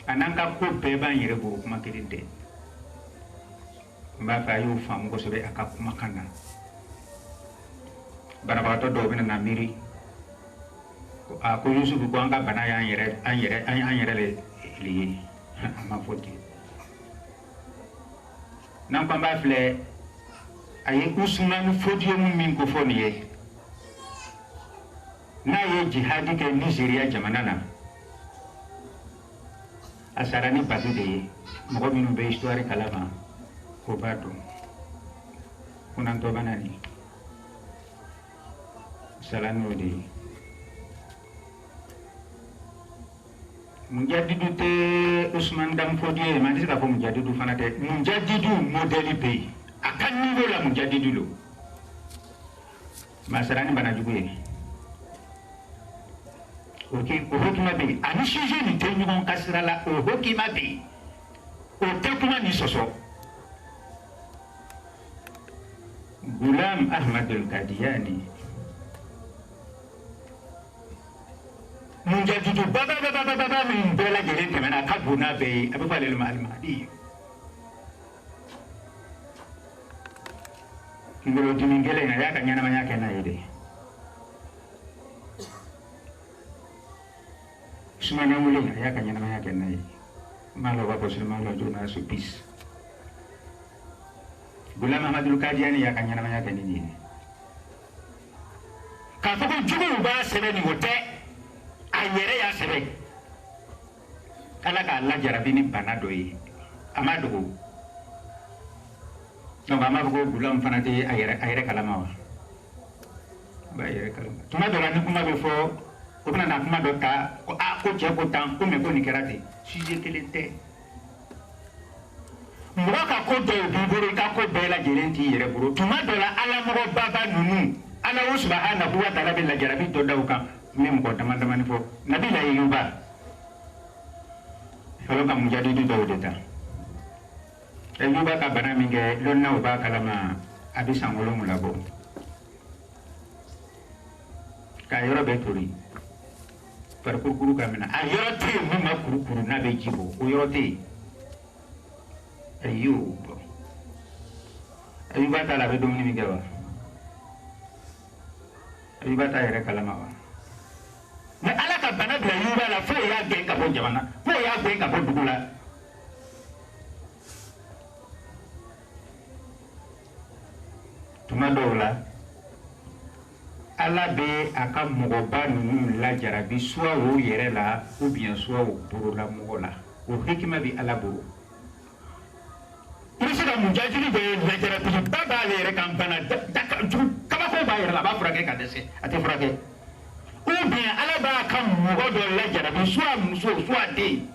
a n'an ka ko bɛɛ b'an yɛrɛ bolo kuma kelen tɛ n b'a fɛ a y'o faamu kosɛbɛ a ka kumakan na banabagatɔ dɔw bɛna na miiri ko Yusufu ko an ka bana y'an yɛrɛ le ye a ma fɔ ten n'an ko an b'a filɛ a ye Usumani fɔdiyemu min ko fɔ nin ye n'a ye jihadi kɛ Nizeriya jamana na a sara ni bato de ye mɔgɔ minnu bɛ histoire kalama o b'a dɔn kunantɔ bana ni sara n'o de ye Mujadidu tɛ Usumani Dam fɔdiye ye mais an tɛ se k'a fɔ Mujadidu fana tɛ Mujadidu modèle bɛ yen a ka niveau la Mujadidu lo mais a sara ni bana jugu ye o hokima bɛ yen ani sujet nin tɛ ɲɔgɔn ka sira la o hokima bɛ yen o tɛ kuma ni sɔsɔ Gulam Ahmadul Qadiani Mujadidu baba min bɛɛ lajɛlen tɛmɛna a ka bon n'a bɛɛ ye a bɛ fɔ ale ma Al-Mahdi kunkolo dimi gɛlɛn a y'a ka ɲɛnamaya kɛ n'a ye dɛ Sumana wele a y'a ka ɲɛnamaya kɛ n'a ye maa lɔ b'a fɔ Sulema lɔ joona Supis Gulam Ahmadul Qadiani y'a ka ɲɛnamaya kɛ ni nin ye k'a fɔ ko juguw b'a sɛbɛn nin o tɛ a yɛrɛ y'a sɛbɛn Ala k'a lajarabi ni bana dɔ ye a ma dogo donc a m'a fɔ ko Gulam fana tɛ a yɛrɛ kalama wa a b'a yɛrɛ kalama tuma dɔ la ni kuma bɛ fɔ o bɛna na kuma dɔ ta ko ko cɛ ko tan ko mais ko nin kɛra ten sujet kelen tɛ mɔgɔ ka ko dɔw b'i bolo i ka ko bɛɛ lajɛlen t'i yɛrɛ bolo tuma dɔ la Alamɔgɔ baba ninnu Ala subhanahu wa ta'ala bɛ lajarabi dɔ da u kan n bɛ mɔgɔ dama damani fɔ Nabila Ayuba fɔlɔ ka Mujadidu dɔw de ta Ayuba ka bana min kɛ lɔnnaw b'a kalama a bɛ san 7 bɔ k'a yɔrɔ bɛɛ tori farikuru ka minɛ a yɔrɔ tɛ yen min ma kurukuru n'a bɛ ji bɔ o yɔrɔ tɛ yen Ayuba Ayuba t'a la a bɛ dumuni min kɛ wa Ayuba t'a yɛrɛ kalama wa mais Ala ka bana bila Ayuba la fo y'a gɛn ka bɔ jamana fo y'a gɛn ka bɔ dugu la tuma dɔw la Ala bɛ a ka mɔgɔba ninnu lajarabi soit o yɛrɛ la ou bien soit o borola mɔgɔ la o hikima bɛ Ala bolo i bɛ se ka Mujadidu bɛ lajarabi ba b'ale yɛrɛ kan bana kabako b'a yɛrɛ la a b'a furakɛ ka dɛsɛ a tɛ furakɛ ou bien Ala b'a ka mɔgɔ dɔ lajarabi soit muso soit den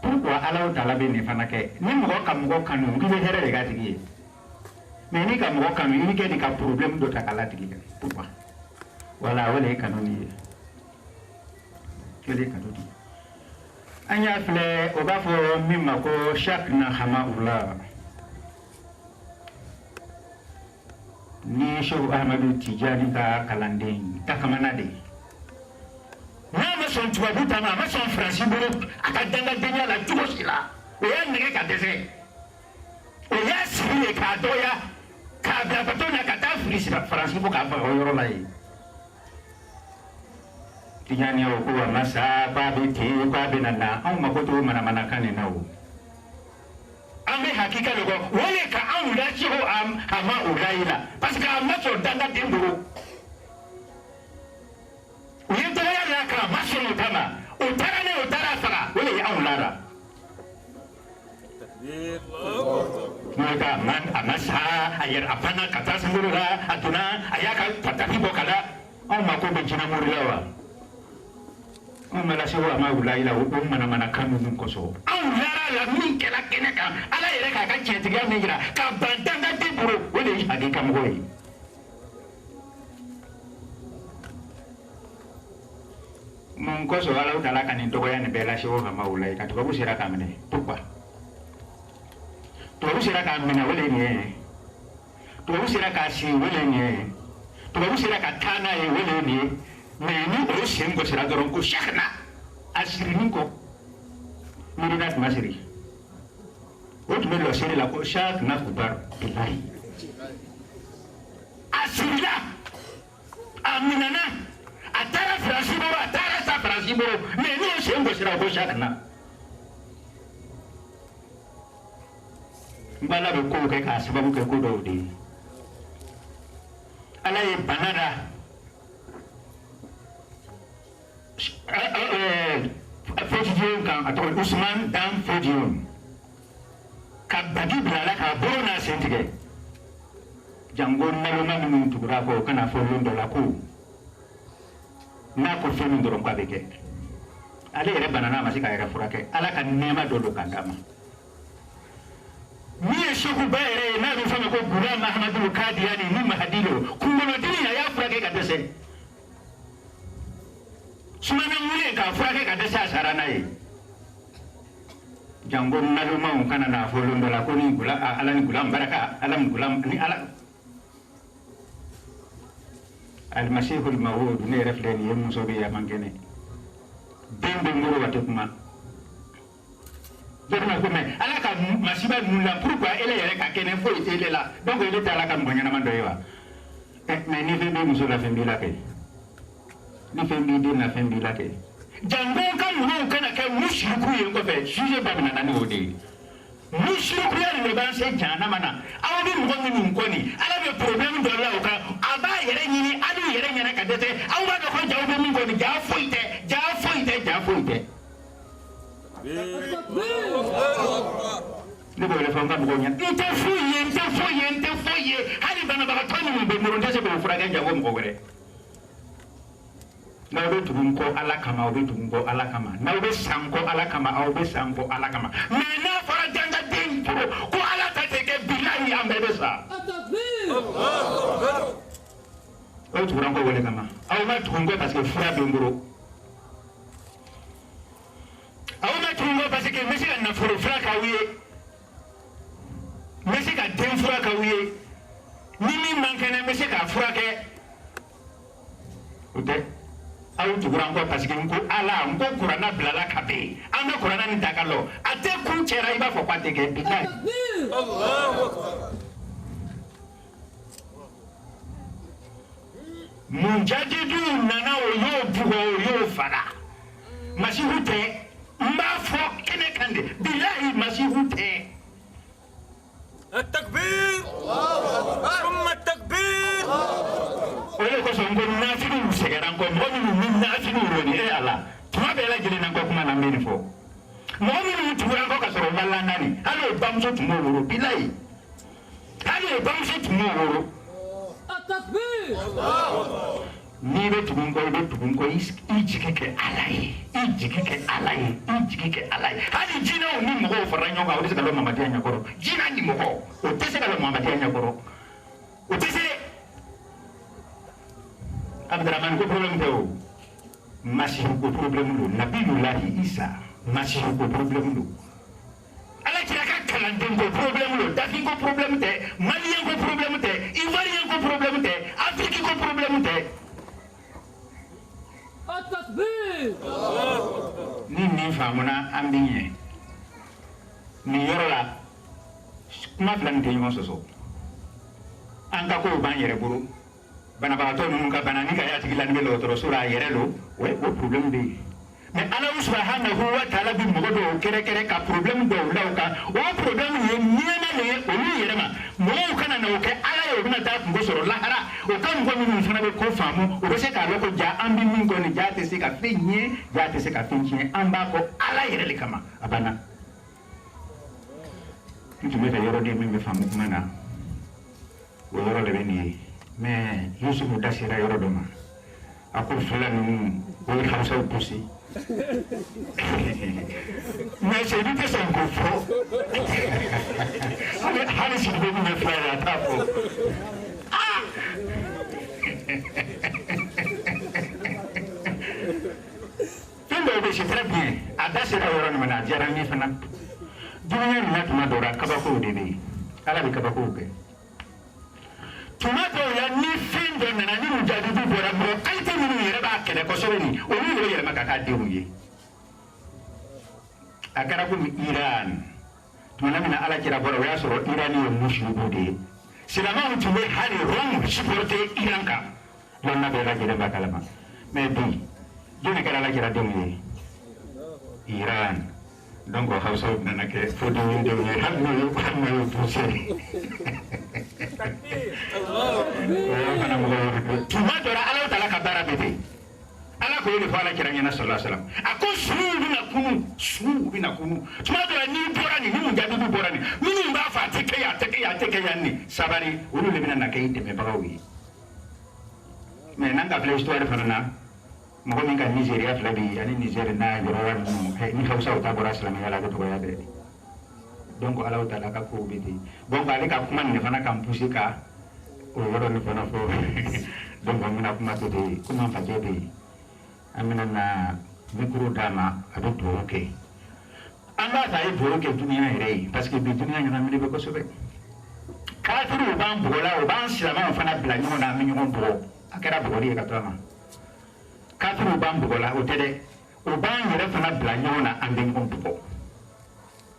pourquoi Ala Ta'ala bɛ nin fana kɛ ni mɔgɔ ka mɔgɔ kanu k'i bɛ hɛrɛ de k'a tigi ye mais ni ka mɔgɔ kanu i bɛ kɛ de ka problème dɔ ta k'a latigi kan pourquoi voilà o de ye kanu nin ye o de ye kanu nin ye an y'a filɛ o b'a fɔ min ma ko Cheikh Nahamahullah ni Sheikh Ahmadu Tijani ka kalanden takamana de n'a ma sɔn tubabu ta ma a ma sɔn Faransi bolo a ka dangadenya la cogo si la o y'a nɛgɛ ka dɛsɛ o y'a sigi de k'a dɔgɔya k'a bila bato na ka taa fili Faransi fo k'a faga o yɔrɔ la yen Tijani o ko a ma sa k'a bɛ ten k'a bɛ na anw mako t'o manamanakan nin na o an bɛ hakika de kɔ o de ka anw lasi o a ma o layi la parce que a ma sɔn dangaden bolo u ye dɔgɔya de k'a ma sɔn o ta ma o taara ne o taara faga o de ye anw lara n'o ka a ma sa a yɛrɛ a panna ka taa sangolo la a donna a y'a ka pataki bɔ ka da anw mako bɛ jinɛmori la wa anw ma lase o a ma wula la o manamanakan ninnu kosɔn anw lara la min kɛra kɛnɛ kan Ala yɛrɛ k'a ka tiɲɛtigiya min jira ka ban dangaden bolo o de ye hakikamɔgɔ ye ma mun ko so ala utala kan to ya ne bela shi wo ma ulai ka to bu sira ka mene pourquoi to bu sira ka mene wala ne to bu sira ka si wala ne to bu sira ka kana e wala ne me ni o shin ko sira doron ko shakna asirin ko ni na masiri o to me lo sira la ko shakna kubar billahi asirila aminana atara frasiboro atara sa frasiboro me ni o shin ko sira ko shakna mbala be ko ke ka sababu ke ko do di ala ye banada Fodion kan atau Usman dan Fodion ka bagi bilala ka borona sentige jangon naloma minun tugura ko kana folon do la ko na ko fenu doron ka beke ale yere banana masika yere furake ala kan nema do kandama ni sheku bayre na do fama ko Gulam Ahmadu Kadiyani ni mahadilo kungono dini ya furake ka dese sumana mule ka furake ka dese asarana yi jangon naloma kana na folon do la ko ni gula ala ni Gulam baraka alam Gulam ni ala المسيح الموعود نعرف لين يوم صبي يا مانجني بين بمرو واتكما جرنا كومي على كم مسيبا نولا pourquoi elle est là qu'elle faut être là donc elle est là comme banya mando yewa mais ni fe be muso la fembi la ke ni fembi de na fembi la ke jango kan no kana ka mushriku yen ko fe juje ba na nani odi mushriku ya le ban se jana mana awu bi mo ngini nkoni ala be problem do la o ka aba yere nyini adu yere nyana ka dete awu ba do ko jawu be mi ngoni ja foite ne bo le fa ngam go nya ite foye hali bana ba to ni be muronde se be fura ga jawo mo gore na be tubun ko ala kama be tubun ko ala kama na be sanko ala kama aw be sanko ala kama me na fara janga den ko ala ta te ke billahi ambe be sa o tubun ko wole kama aw ma tubun ko parce que fura be ngoro aw ma tubun ko parce que mesi na furu fura ka wiye mesi ka den fura ka wiye ni mi mankene mesi ka fura ke ote aw tuguran ko parce que ko ala ko qur'ana bilala kabe an ka qur'ana ni dakalo ate ku cera iba fo kwate ke bitai Allahu akbar munjajidu nana o yo bugo yo fara masihute mba fo kene kande billahi masihute التكبير ثم التكبير ole ko so ngol nafiru segaran ko mo min nafiru roni e ala tuma be la jeli nan ko kuma na meni fo mo min turan ko ka so wala nani halo bamso tumo woro bilai halo bamso tumo woro التكبير ni be tubun ko ijikeke alai hali jina o ni mo ko faranyo ka o de ka lo mamadiya nyakoro jina ni mo ko o te se ka lo mamadiya nyakoro o te se Abdurrahman ko problem teo masih ko problem lu Nabiullah Isa masih ko problem lu ala kira ka kalanden ko problem lu dafi ko problem te malien ko problem te ivoirien ko problem te afrique ko problem te التكبير ni famuna ambinye ni yorola kuma plan te mo soso anga ko ban yere buru bana ba to nun ka bana ni ka ya tigila ni lo to sura yere lo we o problem be mais ala subhanahu wa ta'ala bi mo do kere ka problem do law ka o problem ye ni na le o ni yere ma mo kana na o ke ala yo na ta ngo soro lahara o kan ngo min fana be ko famu o be se ka lo ko ja ambi min ko ni ja te se ka finye ja te se ka finye amba ko ala yere le kama abana nti me ta yoro de min be famu kuma na o yoro le be ni mais Yusuf dasira yoro do ma akul fulani o hamsa pusi mais c'est lui qui s'en confond allez s'il veut me faire la tape c'est très bien. Ada sera orang mana jarangnya fana. Dunia ni nak tuma dora kabako debe. Ala bi kabako be. Tuma dora ni fin do na ni mujadi du bora bro. Kalite ni yere ba kede ko so ni. O ni yere maka ka diru ye. Akara ko Iran. Tuma na ala kira bora ya so Iran ni mushu bode. Silama mtume hali wrong supporte Iran ka. Lonna be la kire ba kalama. Mais bi joni kala la kira demu Iran donc hausa nana ke fodo winde ni hamno poussé tuma dora ala taala ka bara bete ala ko ni fala kira nyana sallallahu alaihi wasallam ako suu bina kunu tuma dora ni borani ni mujadu du borani minu ba fa teke ya ni sabari ulu le bina nakay teme bagawi mais nanga play histoire fana mo min ka Nigeria flabi ani Nigeria na yoro ni hausa ta bora islam ya la to ya de donc ala taala ka ko beti bon ba le ka kuma ni fana kan pusi ka o yoro ni fana fo donc mo na kuma to de kuma fa je de amina na micro dama ado to okay amba ta e boro ke dunia ere parce que bi dunia nyana mi be ko sobe kafiru ban bola o ban silama fana bla nyo na mi nyo bo akara bori ka to ma kafiru ban bugola o tede o ban yere fana bla nyona ande ngon bugo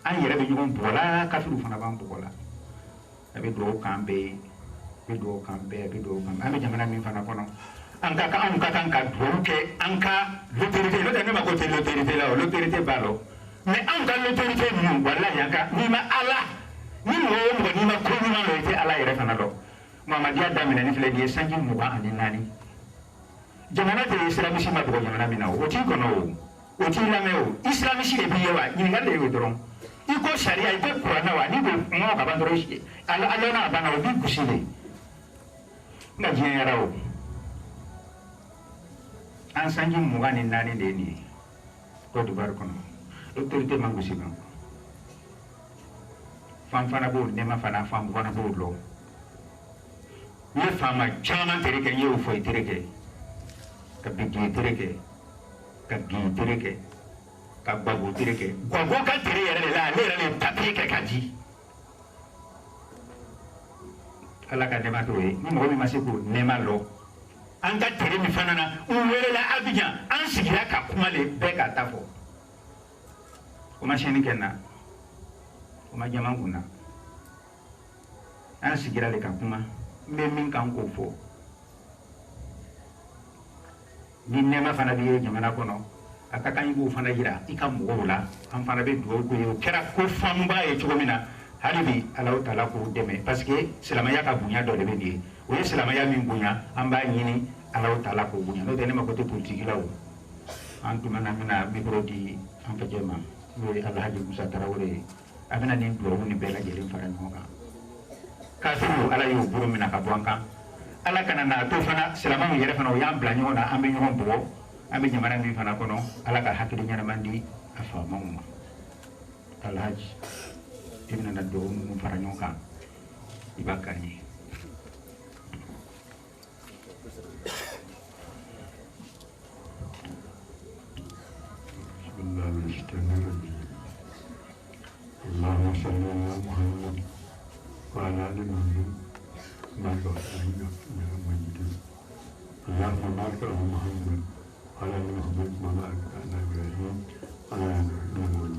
an yere be ngon bugola kafiru fana ban bugola abe do kambe ame jamana min fana kono anka kan ka doke anka l'autorité no dane ma ko te l'autorité balo mais anka l'autorité mu wallahi anka ni ma ala ni mo ni ma ko ni ma lo te ala yere fana do mamadiya damina ni fele die sanji mu ba ani nani jamana te islamisi ma bugo jamana mina o ti kono o ti lameo islamisi e biye wa ni ngale yo doron iko sharia iko qur'ana wa ni go mo ka bandoro shi ala na bana o bi kusile na jiya rawo an sanji mu ga ni nani de ni ko dubar kono autorité mangusi ban fam fana bo ne ma fana fam bona bo lo ni fama chama tereke ni o foi tereke ka bigi tereke ka gi tereke ka babu tereke gogo ka tere yere la le tapi ke kaji ala ka dema to ni mo mi masiku ne ma lo an ka tere mi fana na o wele la Abidjan an sigira ka kuma le be ka tafo o ma sheni kenna o ma jama kunna an sigira le ka kuma me min kan ko fo ni nema fana biye jamana kono aka kan yibu fana jira ika mo la an fana be do ko yo kera ko famba e chogomina halibi Allah taala ko deme parce que silamaya ka bunya do de be ni o ye silamaya min bunya an ba nyini Allah taala ko bunya no de nema ko te politique lawo an tuma na mina micro di an fa jema no Allah haji Musa Tarawore abena ni do ni bela jere fara no ka kafiru ala yo buru mina ka bwanka ala kana na to fana silama mu yere fana o yam bla nyona ambe nyon bo ambe jamana mi fana kono ala ka hakili nyana mandi afa mamma alhaj ibn na do mu fara nyoka ibakani Allahumma salli ala Muhammad wa ala ali Muhammad ما قالنا من المجد اللهم بارك على محمد وعلى ال محمد كما باركت على ابراهيم وعلى ال ابراهيم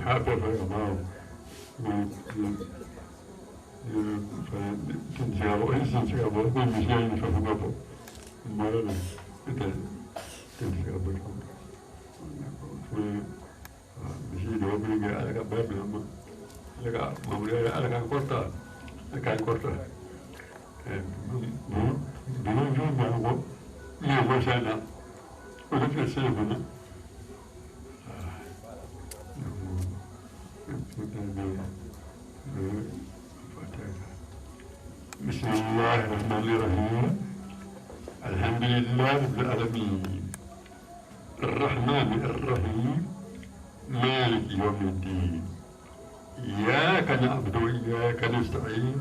احب الامام تنجاو انسان من مشيين فهموا مرنا تنجاو مشي دو بيجي على بابنا لك ماموري على كان كورتا كان كورتا بدون جون بانو يا وشانا ولا في السيفنا بسم الله الرحمن الرحيم الحمد لله رب العالمين الرحمن الرحيم مالك يوم الدين إياك نعبد وإياك نستعين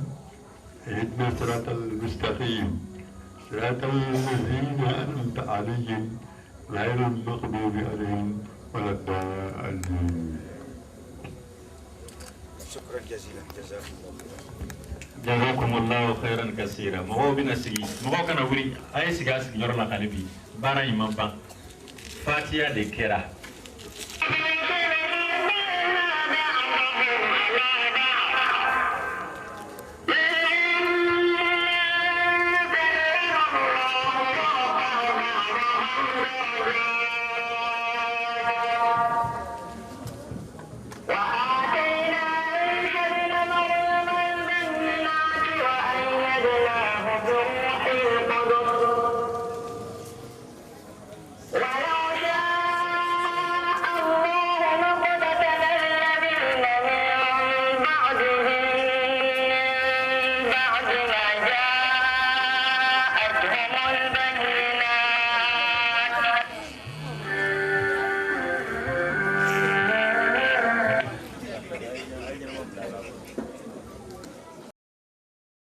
اهدنا الصراط المستقيم صراط الذين أنعمت عليهم غير المغضوب عليهم ولا الضالين. شكرا جزيلا جزاكم الله جزاكم الله خيرا كثيرا. مغو بنا سيجي مغو كان وري أي سيجا سيجي يورلا كالبي بانا يمام با فاتيا دي كيرا